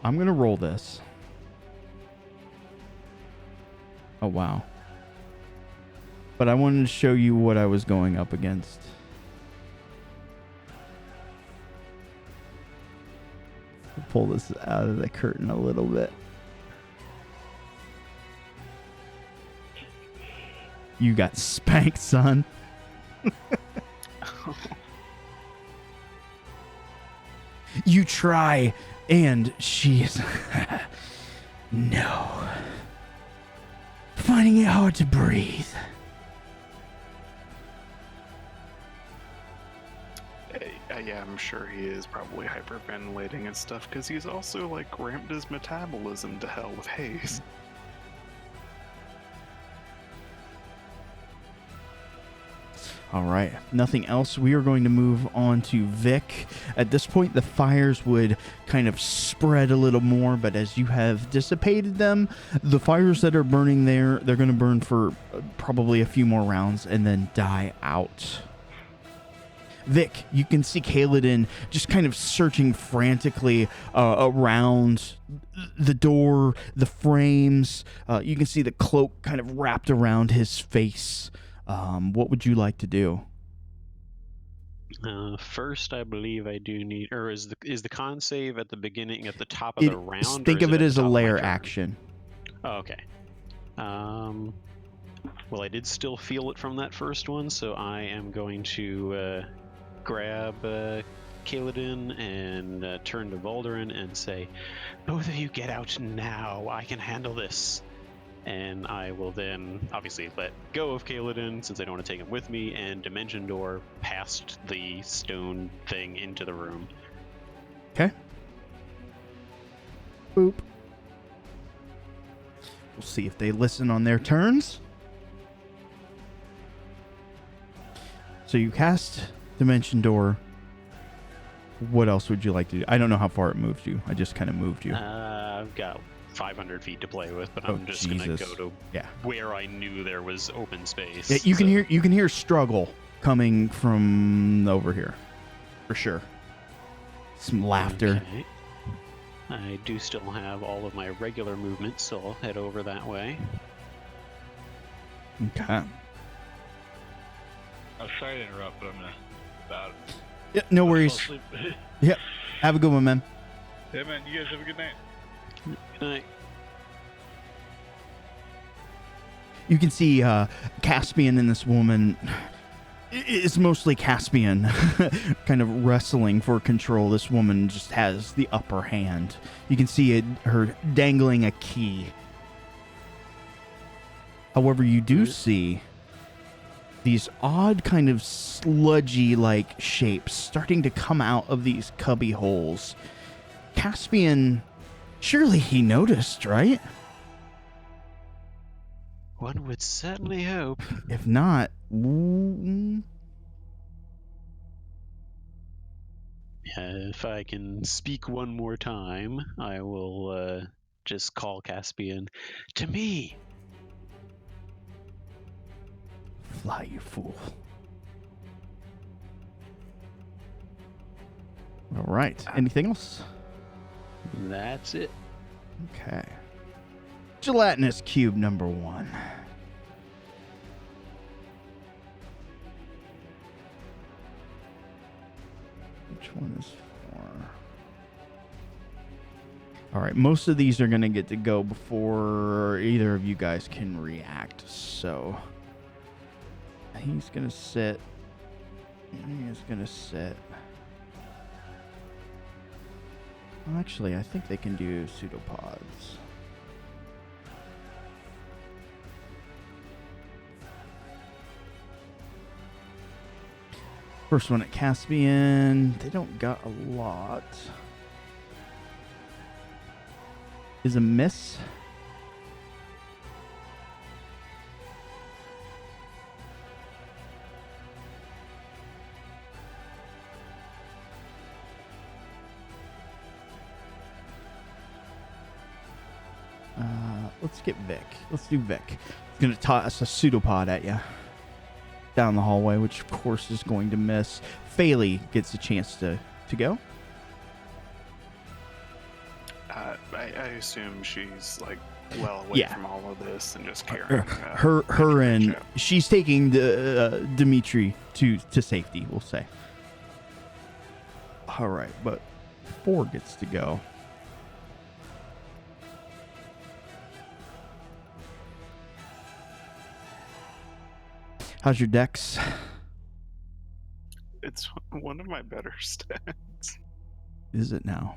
I'm gonna roll this. Oh, wow. But I wanted to show you what I was going up against. I'll pull this out of the curtain a little bit. You got spanked, son. You try, and she's... No. Finding it hard to breathe. Yeah, I'm sure he is probably hyperventilating and stuff, because he's also, ramped his metabolism to hell with haste. All right, nothing else. We are going to move on to Vic. At this point, the fires would kind of spread a little more, but as you have dissipated them, the fires that are burning there, they're going to burn for probably a few more rounds and then die out. Vic, you can see Kaladin just kind of searching frantically around the door, the frames. You can see the cloak kind of wrapped around his face. What would you like to do? First, I believe I do need, or is the con save at the beginning, at the top of the round? Think of it as a lair action. action. Oh, okay. Well, I did still feel it from that first one, so I am going to grab Kaladin and turn to Volderin and say, "Both of you get out now. I can handle this." And I will then obviously let go of Kaladin since I don't want to take him with me, and Dimension Door past the stone thing into the room. Okay. Boop. We'll see if they listen on their turns. So you cast Dimension Door. What else would you like to do? I don't know how far it moved you. I just kind of moved you. I've got 500 feet to play with, but I'm just gonna go to where I knew there was open space. Yeah, you can hear struggle coming from over here, for sure. Some laughter. Okay. I do still have all of my regular movement, so I'll head over that way. Okay. I'm sorry to interrupt, but I'm gonna about. Yeah, no worries. Yep. Have a good one, man. Yeah, man. You guys have a good night. Good night. You can see Caspian and this woman. It's mostly Caspian kind of wrestling for control. This woman just has the upper hand. You can see her dangling a key. However, you do see these odd kind of sludgy-like shapes starting to come out of these cubby holes. Caspian, surely he noticed, right? One would certainly hope. If not, If I can speak one more time, I will just call Caspian to me. fly, you fool. All right. Anything else? That's it. Okay. Gelatinous cube number 1. Which one is for? All right, most of these are going to get to go before either of you guys can react. So he's going to sit. He's going to sit. Well, actually, I think they can do pseudopods. First one at Caspian. They don't got a lot. Is a miss. Let's get Vic. Let's do Vic. He's going to toss a pseudopod at you down the hallway, which of course is going to miss. Faley gets a chance to go. I assume she's like well away from all of this and just carrying her and she's taking the Dimitri to safety, we'll say. All right, but 4 gets to go. How's your dex? It's one of my better stats. Is it now?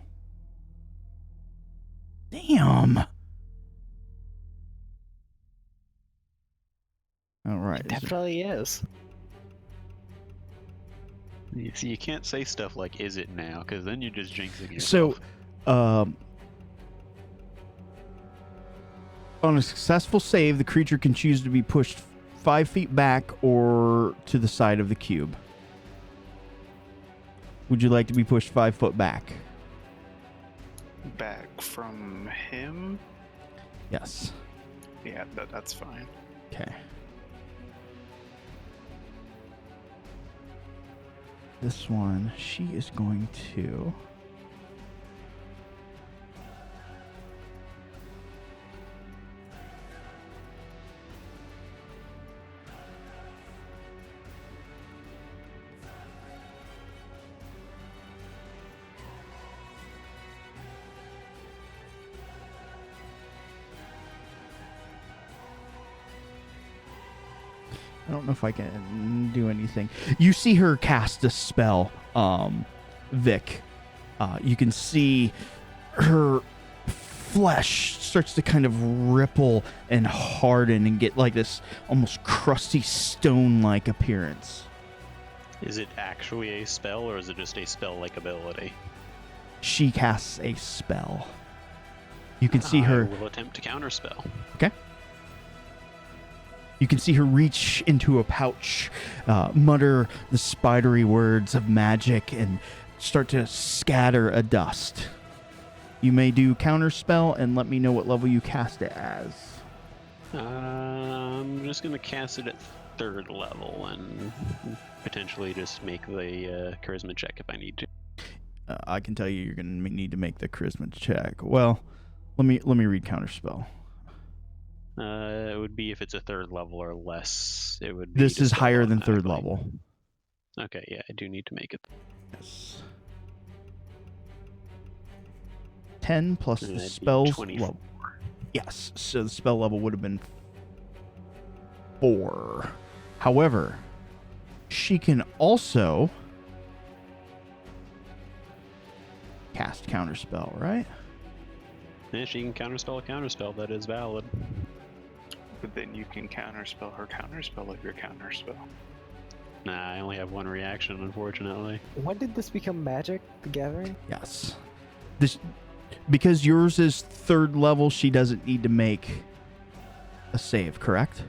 Damn. All right. It definitely is. You see, you can't say stuff like "is it now" because then you're just jinxing yourself. So, on a successful save, the creature can choose to be pushed 5 feet back or to the side of the cube. Would you like to be pushed 5 foot back? Back from him? Yes. Yeah, that's fine. Okay. This one, she is going to... I don't know if I can do anything. You see her cast a spell, Vic. You can see her flesh starts to kind of ripple and harden and get like this almost crusty stone-like appearance. Is it actually a spell, or is it just a spell-like ability? She casts a spell. You can see her... I will attempt to counterspell. Okay. You can see her reach into a pouch, mutter the spidery words of magic, and start to scatter a dust. You may do counterspell and let me know what level you cast it as. I'm just going to cast it at 3rd level and potentially just make the charisma check if I need to. I can tell you you're going to need to make the charisma check. Well, let me read counterspell. It would be if it's a 3rd level or less. It would be. This is higher than 3rd level. Okay, yeah, I do need to make it. Yes. 10 plus And the that'd be spell's 24. level. Yes, so the spell level would have been 4. However, she can also cast counterspell, right? Yeah, she can counterspell a counterspell. That is valid. But then you can counterspell her counterspell with your counterspell. Nah, I only have one reaction, unfortunately. When did this become Magic the Gathering? Yes. This, because yours is 3rd level, she doesn't need to make a save, correct?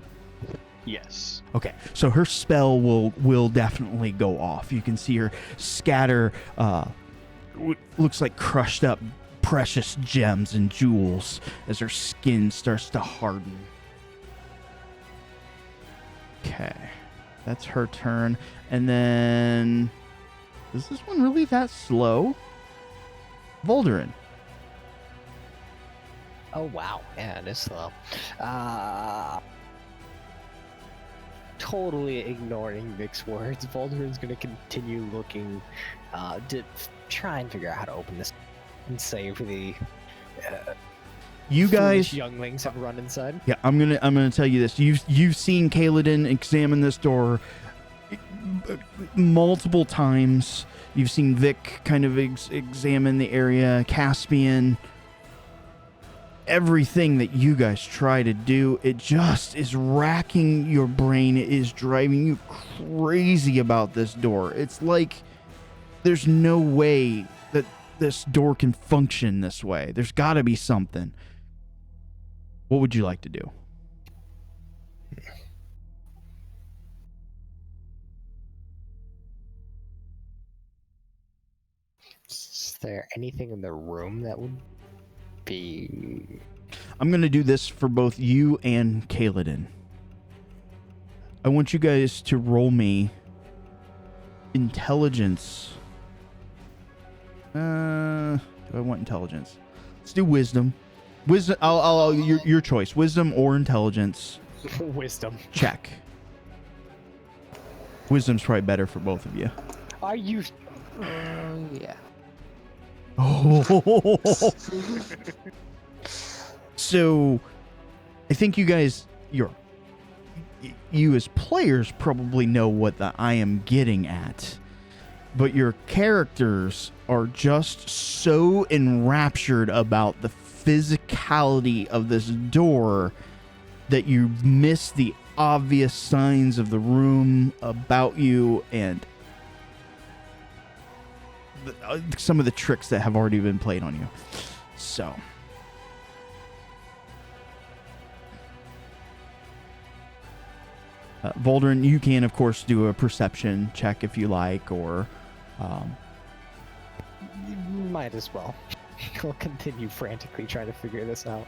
Yes. Okay, so her spell will definitely go off. You can see her scatter looks like crushed up precious gems and jewels as her skin starts to harden. Okay, that's her turn. And then, is this one really that slow? Volderin. Oh wow, yeah, it is slow. Totally ignoring Vic's words, Volderin's gonna continue looking to try and figure out how to open this and save the You foolish guys, younglings have run inside. yeah, I'm gonna tell you this. You've seen Kaladin examine this door multiple times. You've seen Vic kind of examine the area. Caspian. Everything that you guys try to do, it just is racking your brain. It is driving you crazy about this door. It's like there's no way that this door can function this way. There's got to be something. What would you like to do? Is there anything in the room that would be... I'm going to do this for both you and Kaladin. I want you guys to roll me intelligence. Do I want intelligence? Let's do wisdom. Wisdom. I'll your choice. Wisdom or intelligence. Wisdom. Check. Wisdom's probably better for both of you. Are you... Yeah. Oh. So, I think you guys, you as players probably know what I am getting at, but your characters are just so enraptured about the physicality of this door that you miss the obvious signs of the room about you and some of the tricks that have already been played on you. So, Volderin, you can, of course, do a perception check if you like, or... Might as well. I'll continue frantically trying to figure this out.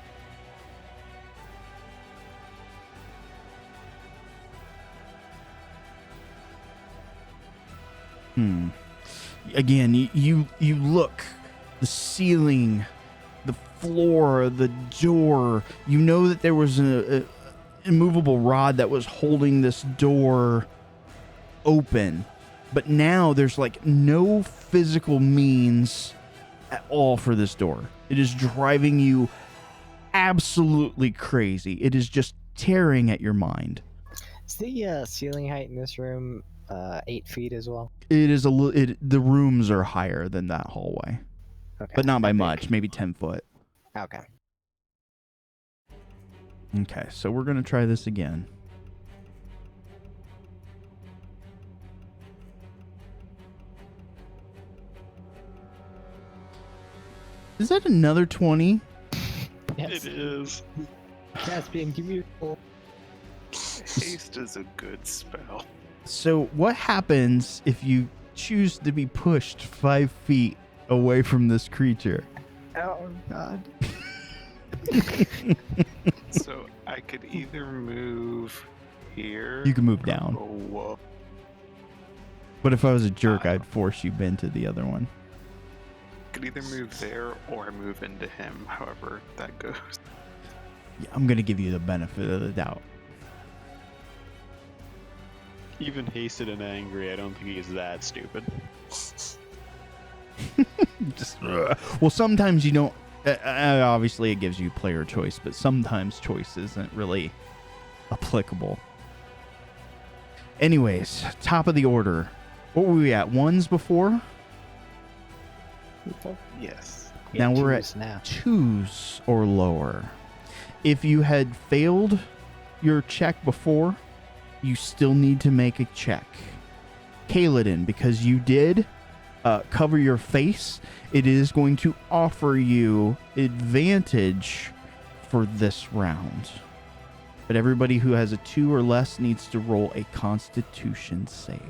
Again, you look, the ceiling, the floor, the door. You know that there was a immovable rod that was holding this door open, but now there's like no physical means at all for this door. It is driving you absolutely crazy. It is just tearing at your mind. Is the ceiling height in this room 8 feet as well? It is the rooms are higher than that hallway, Okay. but not by much, maybe 10 foot. Okay. Okay, so we're going to try this again. Is that another 20? Yes. It is. Caspian, give me your roll. Haste is a good spell. So what happens if you choose to be pushed 5 feet away from this creature? Oh god. So I could either move here. You can move or down. go whoa. But if I was a jerk, I'd force you into the other one. Could either move there or move into him, however that goes. Yeah, I'm going to give you the benefit of the doubt. Even hasted and angry, I don't think he's that stupid. Just, well, sometimes you don't Obviously, it gives you player choice, but sometimes choice isn't really applicable. Anyways, top of the order. What were we at? Ones before? Yes. Now we're at twos now. twos or lower. If you had failed your check before, you still need to make a check. Kaladin, because you did cover your face, it is going to offer you advantage for this round. But everybody who has a 2 or less needs to roll a Constitution save.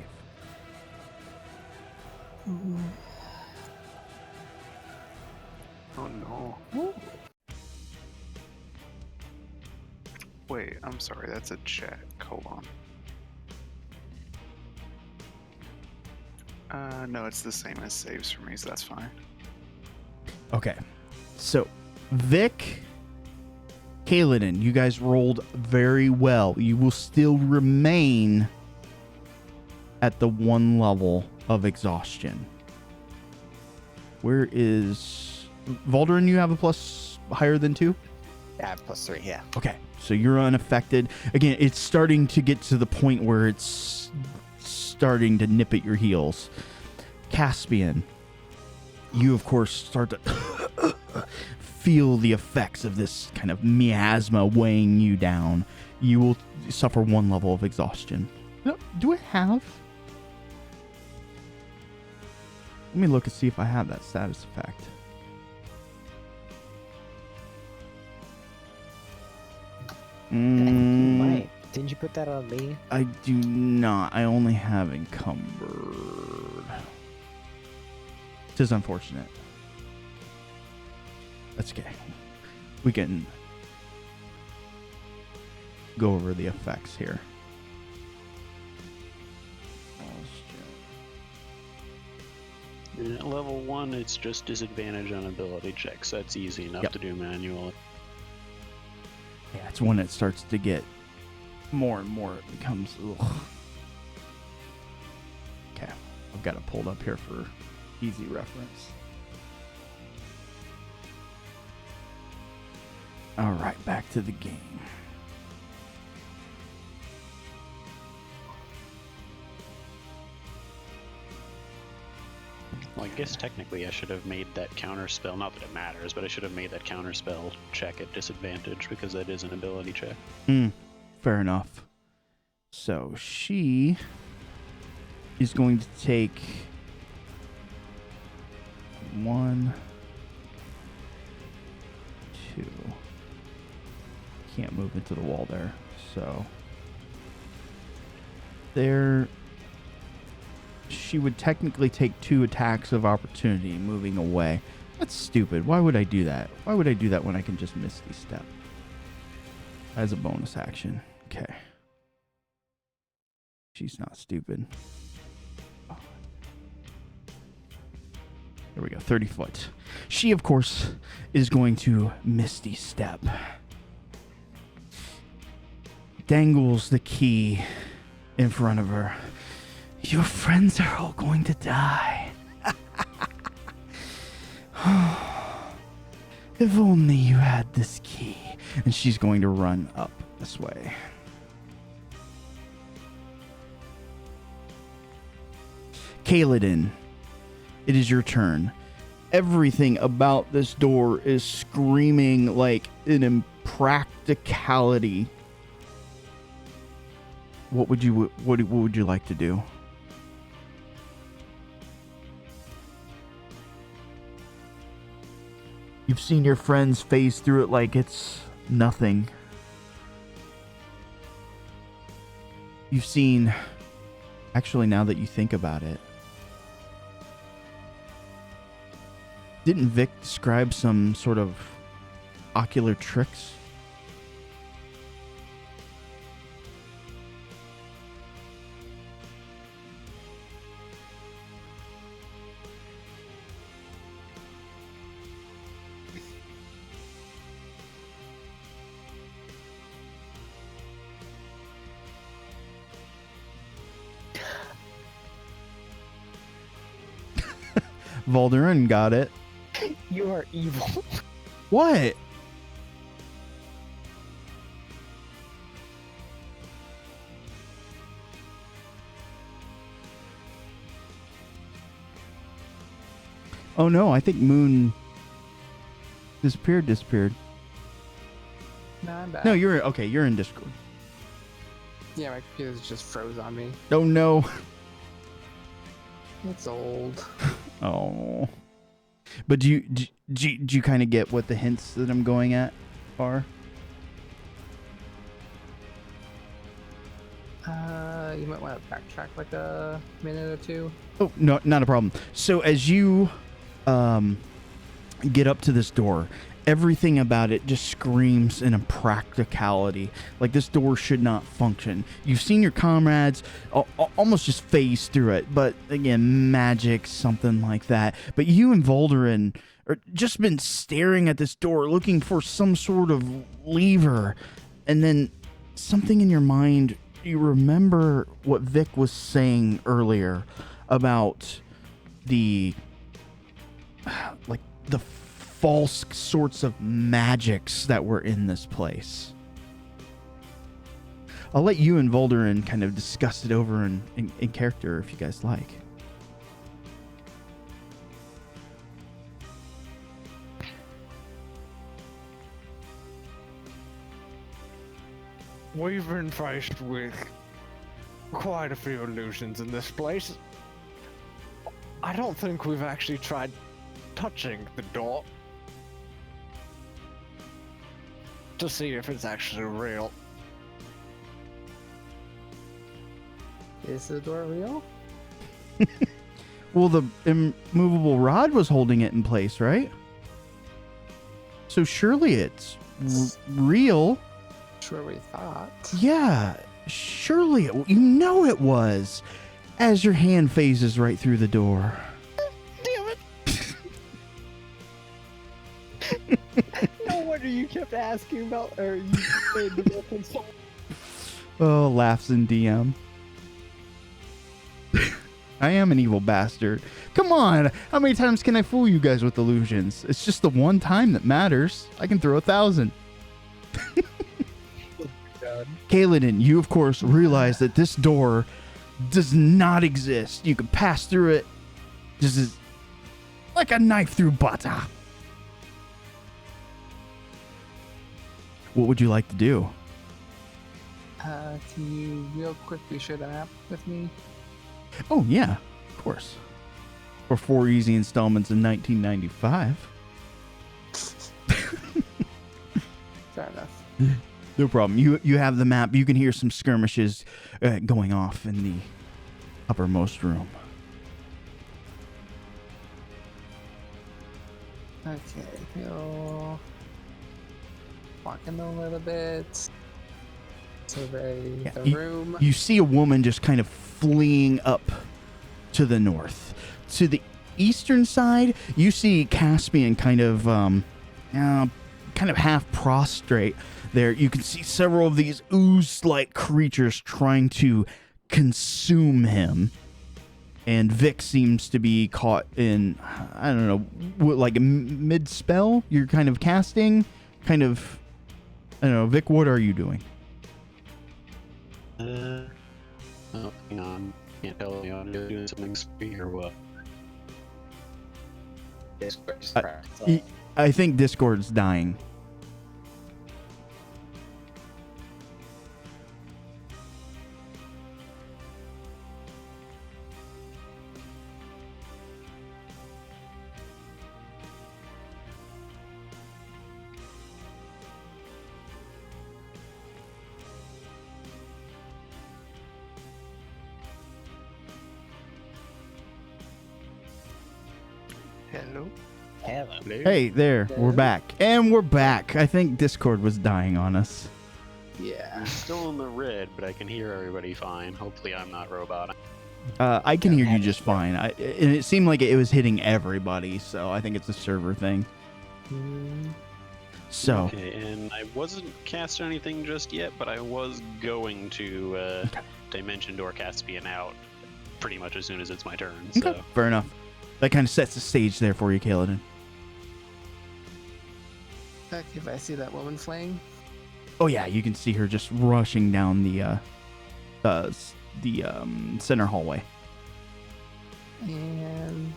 Oh no. Wait, I'm sorry, that's a check. Hold on. No, it's the same as saves for me, so that's fine. Okay. So, Vic, Kaladin, you guys rolled very well. You will still remain at the 1 level of exhaustion. Where is Valderin? You have a plus higher than 2? Yeah, +3, yeah. Okay, so you're unaffected. Again, it's starting to get to the point where it's starting to nip at your heels. Caspian, you of course start to feel the effects of this kind of miasma weighing you down. You will suffer 1 level of exhaustion. Do I have? Let me look and see if I have that status effect. You might. Didn't you put that on me? I do not. I only have encumbered. It is unfortunate. That's okay. We can go over the effects here. And at level 1, it's just disadvantage on ability checks. That's easy enough to do manually. Yeah, it's when it starts to get more and more, it becomes, ugh. Okay, I've got it pulled up here for easy reference. All right, back to the game. Well, I guess technically I should have made that counter spell. Not that it matters, but I should have made that counter spell check at disadvantage because that is an ability check. Fair enough. So she is going to take 1, 2. Can't move into the wall there. So there. She would technically take 2 attacks of opportunity moving away. That's stupid. Why would I do that? Why would I do that when I can just Misty Step as a bonus action? Okay. She's not stupid. There we go. 30 foot. She, of course, is going to Misty Step. Dangles the key in front of her. Your friends are all going to die. If only you had this key. And she's going to run up this way. Kaladin, it is your turn. Everything about this door is screaming like an impracticality. What would you like to do? You've seen your friends phase through it like it's nothing. You've seen... Actually, now that you think about it, didn't Vic describe some sort of ocular tricks? Valderin got it. You are evil. What? Oh no, I think Moon disappeared. No, I'm back. No, you're okay. You're in Discord. Yeah, my computer's just froze on me. Oh no. It's old. Oh. But do you kind of get what the hints that I'm going at are? You might want to backtrack like a minute or two. Oh, no, not a problem. So as you get up to this door, everything about it just screams in a practicality. Like this door should not function. You've seen your comrades almost just phase through it, but again, magic, something like that. But you and Volderin are just been staring at this door, looking for some sort of lever, and then something in your mind, you remember what Vic was saying earlier about the false sorts of magics that were in this place. I'll let you and Volderin kind of discuss it over in character if you guys like. We've been faced with quite a few illusions in this place. I don't think we've actually tried touching the door to see if it's actually real. Is the door real? Well, the immovable rod was holding it in place, right? So surely it's real. Sure, we thought. Yeah, surely you know it was. As your hand phases right through the door. Damn it! No wonder you kept asking about, or you made the reference. Oh, laughs in DM. I am an evil bastard. Come on, how many times can I fool you guys with illusions? It's just the one time that matters. I can throw 1,000. Kaladin, you of course realize that this door does not exist. You can pass through it just as like a knife through butter. What would you like to do? Can you real quickly share the map with me? Oh yeah, of course. For 4 easy installments in 1995. Fair enough. No problem. You have the map. You can hear some skirmishes going off in the uppermost room. Okay, we'll walk in a little bit. Survey the room. You see a woman just kind of fleeing up to the north. To the eastern side, you see Caspian kind of half prostrate there. You can see several of these ooze-like creatures trying to consume him. And Vic seems to be caught in, I don't know, like a mid-spell? You're kind of casting? I don't know. Vic, what are you doing? Oh, hang on. Can't tell me I'm doing something spooky or what. I think Discord's dying. Hello? Hello. Hey, there. We're back. And we're back. I think Discord was dying on us. Yeah. I'm still in the red, but I can hear everybody fine. Hopefully I'm not robotic. I can hear you just fine. And it seemed like it was hitting everybody, so I think it's a server thing. So. Okay, and I wasn't casting anything just yet, but I was going to Dimension Door Caspian out pretty much as soon as it's my turn. So. Okay, fair enough. That kind of sets the stage there for you, Kaladin. check if I see that woman fleeing? Oh yeah, you can see her just rushing down the center hallway. And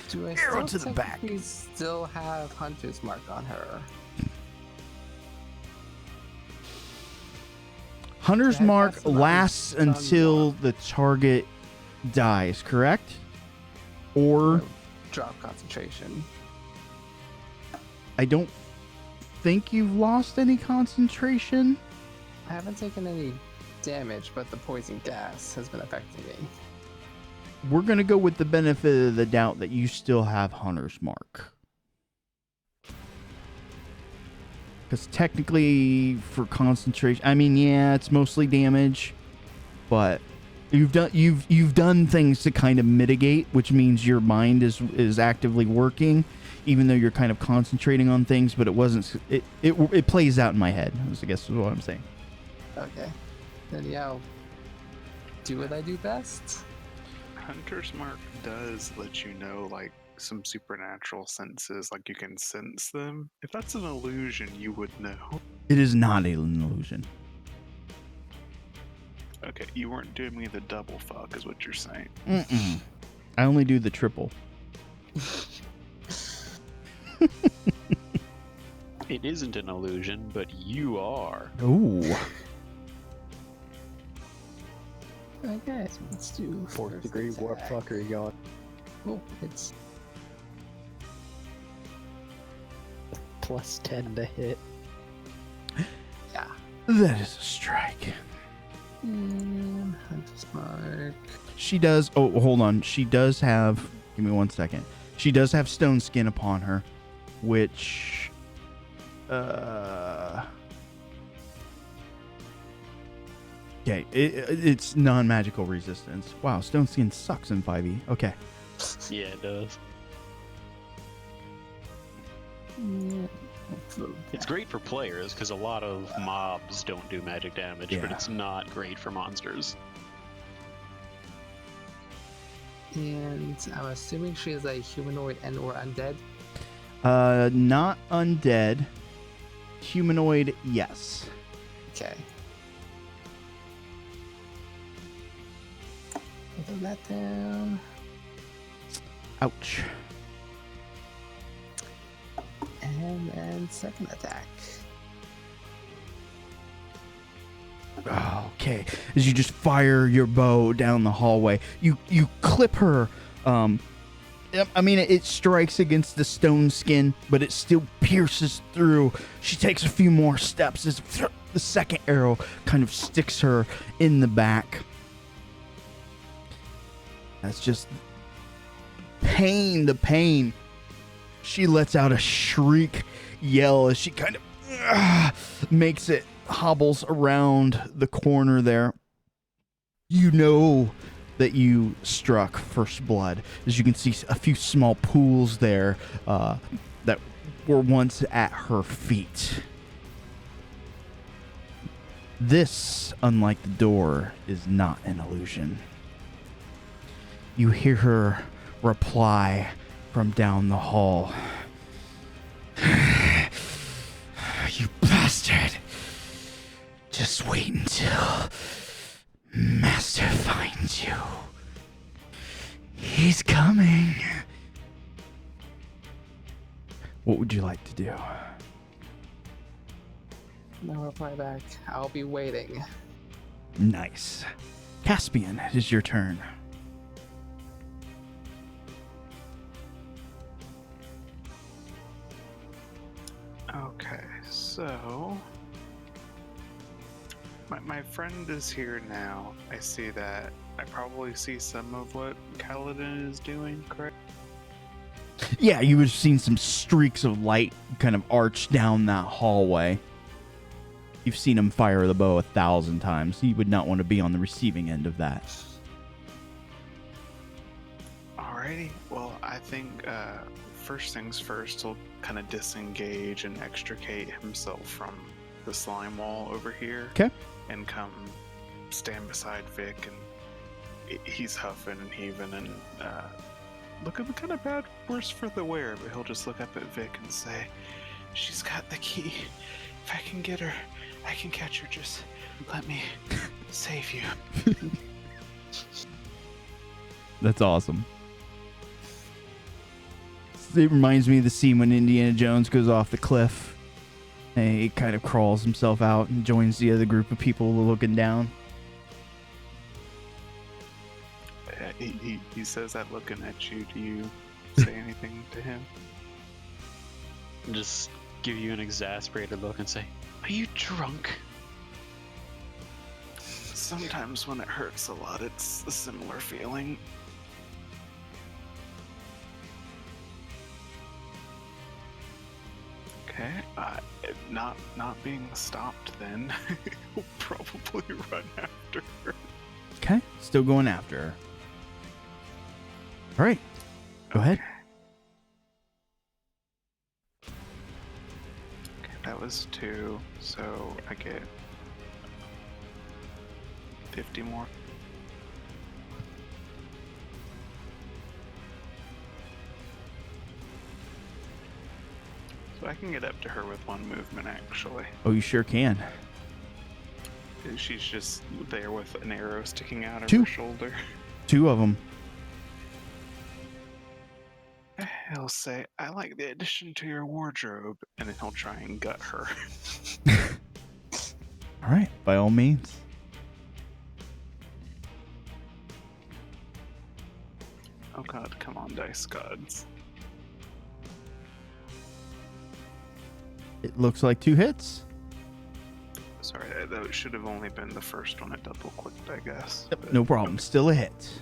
do I Arrow still to the back. technically still have Hunter's Mark on her? Hunter's Yeah, I Mark have some lasts others done until more. the target dies, correct? Or Drop concentration. I don't think you've lost any concentration. I haven't taken any damage, but the poison gas has been affecting me. We're going to go with the benefit of the doubt that you still have Hunter's Mark. Because technically, for concentration, I mean, yeah, it's mostly damage, but you've done things to kind of mitigate, which means your mind is actively working, even though you're kind of concentrating on things. But it wasn't. It plays out in my head, I guess is what I'm saying. Okay. Then yeah, I'll do what I do best. Hunter's Mark does let you know, like, some supernatural senses, like you can sense them. If that's an illusion, you would know. It is not an illusion. Okay, you weren't doing me the double fuck, is what you're saying. Mm-mm. I only do the triple. It isn't an illusion, but you are. Ooh. Okay, let's do Fourth first degree warp attack. fuck are you going? Oh, it's Plus 10 to hit. yeah. That is a strike. And Hunter's Mark. She does. Oh, hold on. She does have. Give me 1 second. She does have stone skin upon her, which. Okay, it's non-magical resistance. Wow, stone skin sucks in 5e. Okay. Yeah, it does. Yeah. It's great for players because a lot of mobs don't do magic damage, but Yeah. it's not great for monsters. And I'm assuming she is a humanoid and or undead. Not undead. Humanoid, yes. Okay. Put that down. Ouch. And then second attack. Okay. As you just fire your bow down the hallway, you clip her. I mean, it strikes against the stone skin, but it still pierces through. She takes a few more steps as the second arrow kind of sticks her in the back. That's just pain, the pain. She lets out a shriek, yell as she kind of makes it, hobbles around the corner there. You know that you struck first blood, as you can see a few small pools there that were once at her feet. This, unlike the door, is not an illusion. You hear her reply from down the hall. You bastard! Just wait until Master finds you. He's coming. What would you like to do? No reply back. I'll be waiting. Nice. Caspian, it is your turn. Okay, so my friend is here now. I see that. I probably see some of what Kaladin is doing, correct? Yeah, you would have seen some streaks of light kind of arch down that hallway. You've seen him fire the bow 1,000 times. You would not want to be on the receiving end of that. Alrighty. Well, I think first things first, he'll kind of disengage and extricate himself from the slime wall over here. Okay. And come stand beside Vic, and he's huffing and heaving and looking kind of bad, worse for the wear, but he'll just look up at Vic and say, She's got the key. If I can get her, I can catch her. Just let me save you. That's awesome. It reminds me of the scene when Indiana Jones goes off the cliff and he kind of crawls himself out and joins the other group of people looking down. He says that looking at you. Do you say anything to him? Just give you an exasperated look and say, "Are you drunk?" Sometimes when it hurts a lot, it's a similar feeling. Okay, not being stopped then. We'll probably run after her. Okay, still going after her. All right, go ahead. Okay, that was 2, so I get 50 more. So I can get up to her with 1 movement, actually. Oh, you sure can. She's just there with an arrow sticking out of 2. her shoulder. 2 of them. He'll say, "I like the addition to your wardrobe," and then he'll try and gut her. All right, by all means. Oh god, come on, dice gods. It looks like 2 hits. Sorry, that should have only been the first one I double clicked, I guess. Yep, no problem. Still a hit.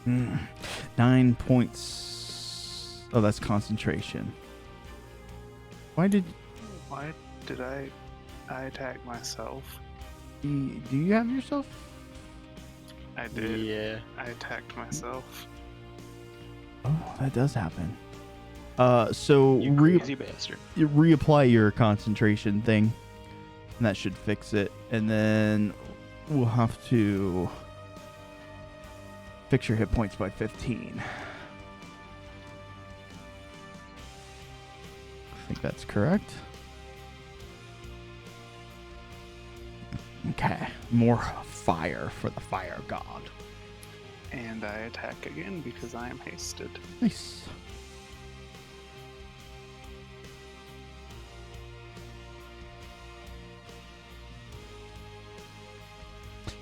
Hmm. 9 points. Oh, that's concentration. Why did I attack myself? do you have yourself? I did. Yeah. I attacked myself. Oh, that does happen. So You crazy bastard. you reapply your concentration thing, and that should fix it. And then we'll have to fix your hit points by 15. I think that's correct. Okay, more fire for the fire god. And I attack again because I am hasted. Nice.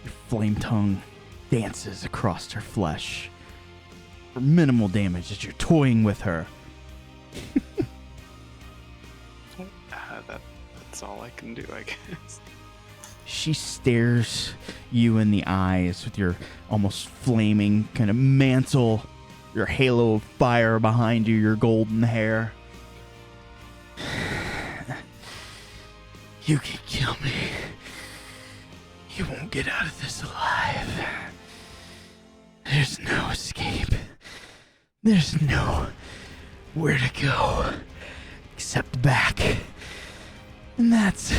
Your flame tongue dances across her flesh for minimal damage as you're toying with her. That's all I can do, I guess. She stares you in the eyes with your almost flaming kind of mantle, your halo of fire behind you, your golden hair. You can kill me. You won't get out of this alive. There's no escape. There's no where to go except back. And that's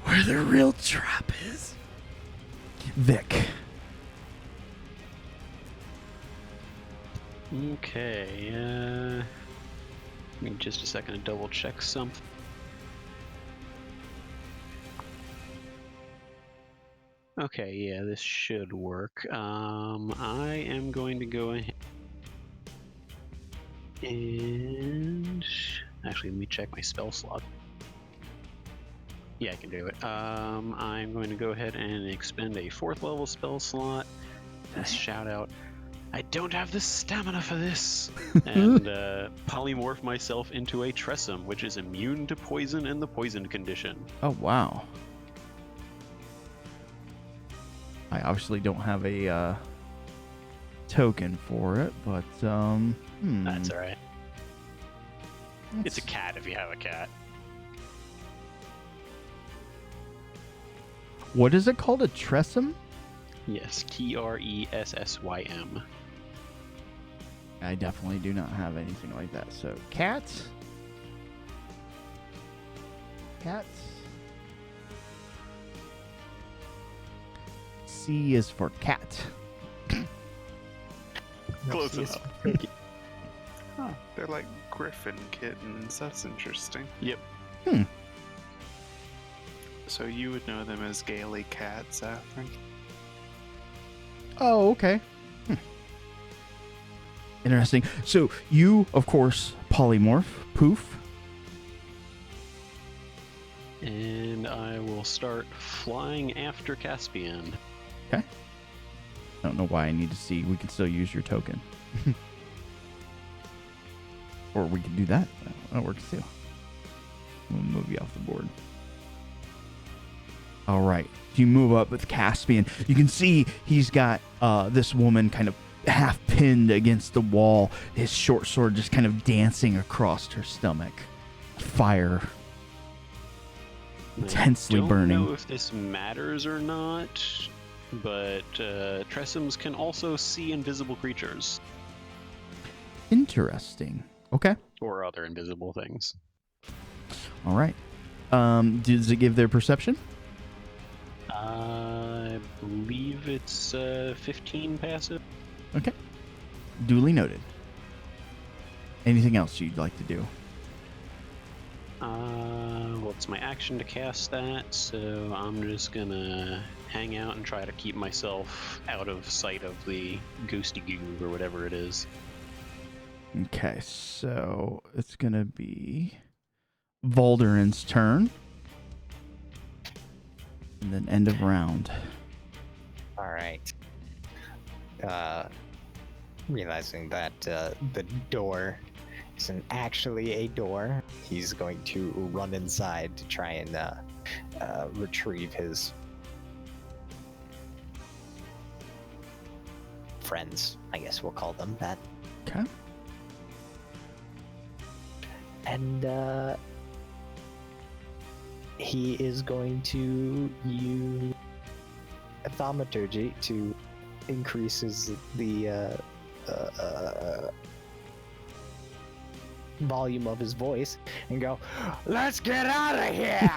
where the real trap is. Vic. Okay, give me just a second to double check something. Okay, yeah, this should work. I am going to go ahead and actually let me check my spell slot. Yeah, I can do it. I'm going to go ahead and expend a 4th level spell slot. Shout out, I don't have the stamina for this! And polymorph myself into a Tressum, which is immune to poison and the poisoned condition. Oh, wow. I obviously don't have a token for it, but That's alright. It's a cat if you have a cat. What is it called? A Tressum? Yes, Tressym. I definitely do not have anything like that. So, cat. cat. C is for cat. Close enough. Huh, they're like griffin kittens. That's interesting. Yep. So you would know them as Gaily cats, I think. Oh, okay. Interesting. So you, of course, polymorph. Poof. And I will start flying after Caspian. Okay. I don't know why I need to see. We can still use your token. Or we can do that. That works too. We'll move you off the board. All right. You move up with Caspian. You can see he's got this woman kind of half pinned against the wall. His short sword just kind of dancing across her stomach. Fire. Intensely burning. I don't know if this matters or not, but Tressums can also see invisible creatures. Interesting. Okay. Or other invisible things. All right. Does it give their perception? I believe it's 15 passive. Okay. Duly noted. Anything else you'd like to do? Well, it's my action to cast that, so I'm just gonna hang out and try to keep myself out of sight of the ghosty goo or whatever it is. Okay, so it's gonna be Valdarin's turn. And then end of round. All right. Realizing that the door isn't actually a door, he's going to run inside to try and retrieve his friends. I guess we'll call them that. Okay. And he is going to use thaumaturgy to increase the volume of his voice and go, "Let's get out of here!"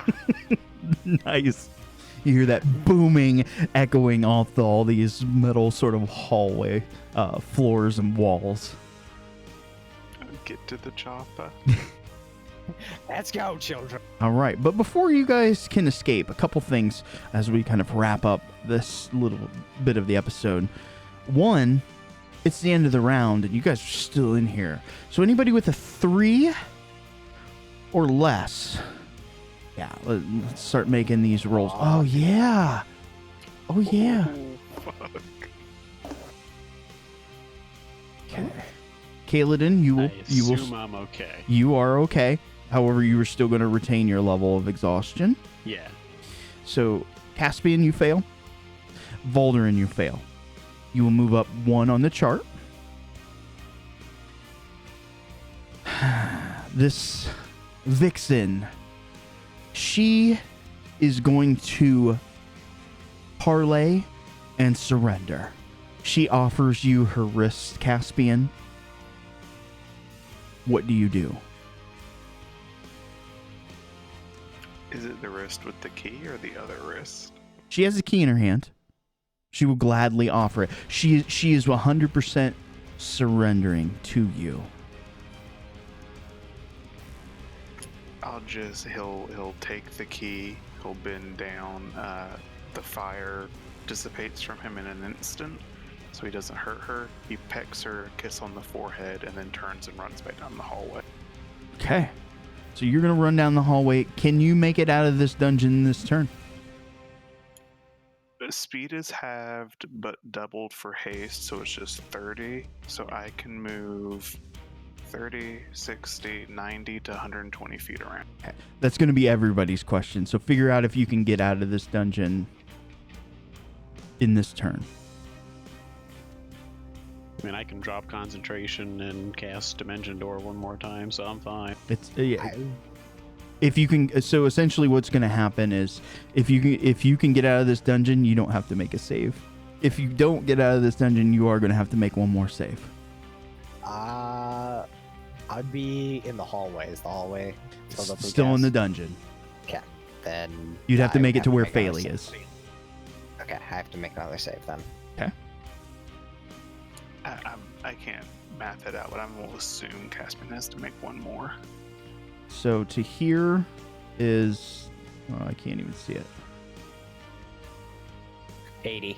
Nice. You hear that booming, echoing off all these metal sort of hallway floors and walls. Get to the chopper. Let's go, children. All right, but before you guys can escape, a couple things as we kind of wrap up this little bit of the episode. One, it's the end of the round, and you guys are still in here. So anybody with a 3 or less, yeah, let's start making these rolls. Oh, yeah. Oh, yeah. Oh, fuck. Okay. Kaladin, you will. I'm okay. You are okay. However, you are still going to retain your level of exhaustion. Yeah. So, Caspian, you fail. Valdarin, you fail. You will move up 1 on the chart. This Vixen, she is going to parlay and surrender. She offers you her wrist, Caspian. What do you do? Is it the wrist with the key or the other wrist? She has a key in her hand. She will gladly offer it. She is 100% surrendering to you. He'll take the key, he'll bend down, the fire dissipates from him in an instant, so he doesn't hurt her. He pecks her a kiss on the forehead and then turns and runs back down the hallway. Okay. So you're going to run down the hallway. Can you make it out of this dungeon this turn? Speed is halved but doubled for haste, so it's just 30. So I can move 30, 60, 90 to 120 feet around. Okay. That's going to be everybody's question. So figure out if you can get out of this dungeon in this turn. I mean, I can drop concentration and cast Dimension Door one more time, so I'm fine. It's yeah. If you can, so essentially, what's going to happen is if you can get out of this dungeon, you don't have to make a save. If you don't get out of this dungeon, you are going to have to make one more save. I'd be in the hallway. Is the hallway filled up with Still gas? in the dungeon. Okay, then You'd have to I make it to where another Phaley save. is. Okay, I have to make another save then. Okay. I can't math it out, but I'm going to assume Caspian has to make one more. So to here is... Oh, I can't even see it. 80.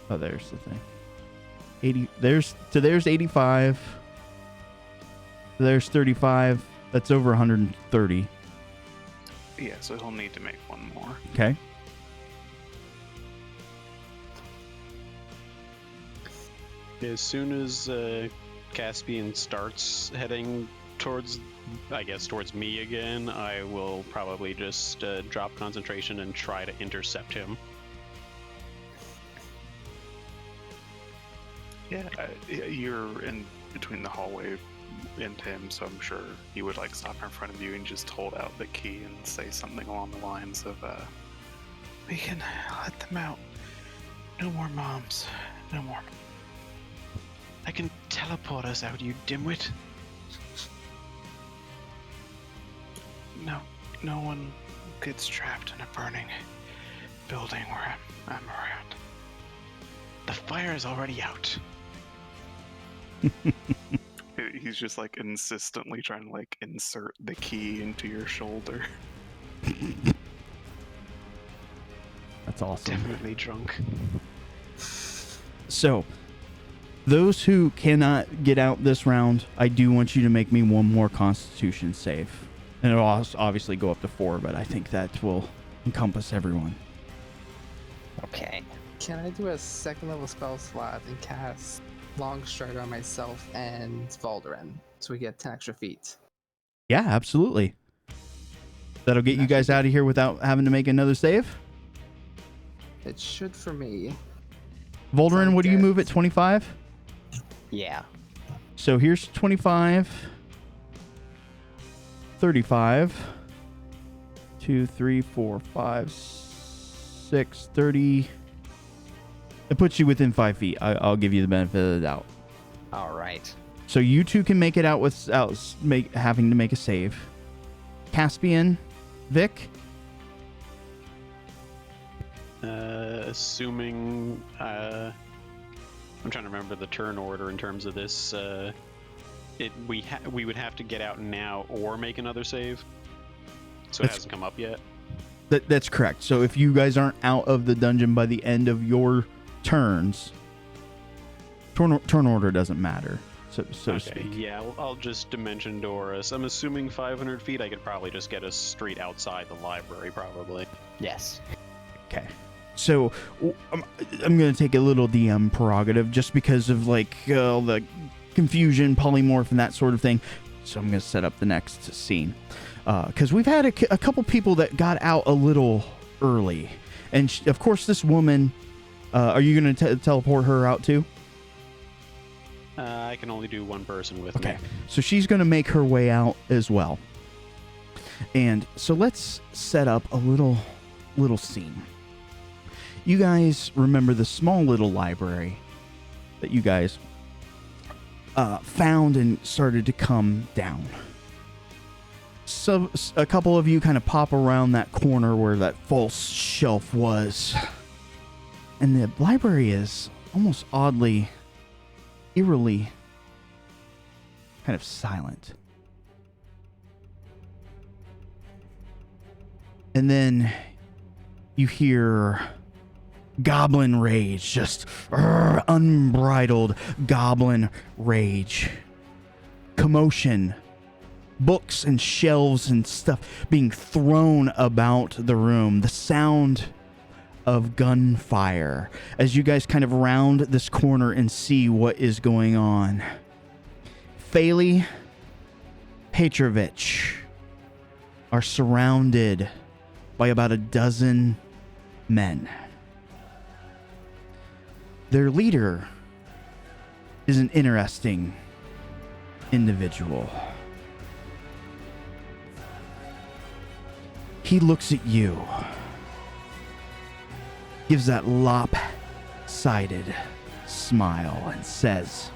Oh, there's the thing. 80. There's 85. There's 35. That's over 130. Yeah, so he'll need to make one more. Okay. As soon as Caspian starts heading towards, I guess, towards me again, I will probably just drop concentration and try to intercept him. Yeah, you're in between the hallway and him, so I'm sure he would like stop in front of you and just hold out the key and say something along the lines of, "We can let them out. No more moms. No more." I can teleport us out, you dimwit. No one gets trapped in a burning building where I'm around. The fire is already out. He's just like insistently trying to like insert the key into your shoulder. That's awesome. Definitely drunk. So, those who cannot get out this round, I do want you to make me one more Constitution save. And it'll obviously go up to 4, but I think that will encompass everyone. Okay. Can I do a second level spell slot and cast Long Strider on myself and Valderin so we get 10 extra feet? Yeah, absolutely. That'll get you guys out of here without having to make another save. It should for me. Volderin, what do you Sounds move good. at 25? Yeah. So here's 25. 35. 2, 3, 4, 5, 6, 30. It puts you within 5 feet. I'll give you the benefit of the doubt. All right. So you two can make it out without having to make a save. Caspian, Vic. Assuming I'm trying to remember the turn order in terms of this. We would have to get out now or make another save. So it hasn't come up yet. That's correct. So if you guys aren't out of the dungeon by the end of your turns, turn order doesn't matter, so to speak. Yeah, I'll just Dimension Door us. I'm assuming 500 feet. I could probably just get us straight outside the library, probably. Yes. Okay. So I'm going to take a little DM prerogative just because of like all the confusion, polymorph, and that sort of thing. So I'm going to set up the next scene. Because we've had a couple people that got out a little early. And of course, this woman, are you going to teleport her out too? I can only do one person with me. Okay. So she's going to make her way out as well. And so let's set up a little scene. You guys remember the small little library that you guys found and started to come down. So a couple of you kind of pop around that corner where that false shelf was. And the library is almost oddly, eerily kind of silent. And then you hear goblin rage, just unbridled goblin rage. Commotion. Books and shelves and stuff being thrown about the room. The sound of gunfire as you guys kind of round this corner and see what is going on. Phaley, Petrovich are surrounded by about a dozen men. Their leader is an interesting individual. He looks at you, gives that lopsided smile, and says,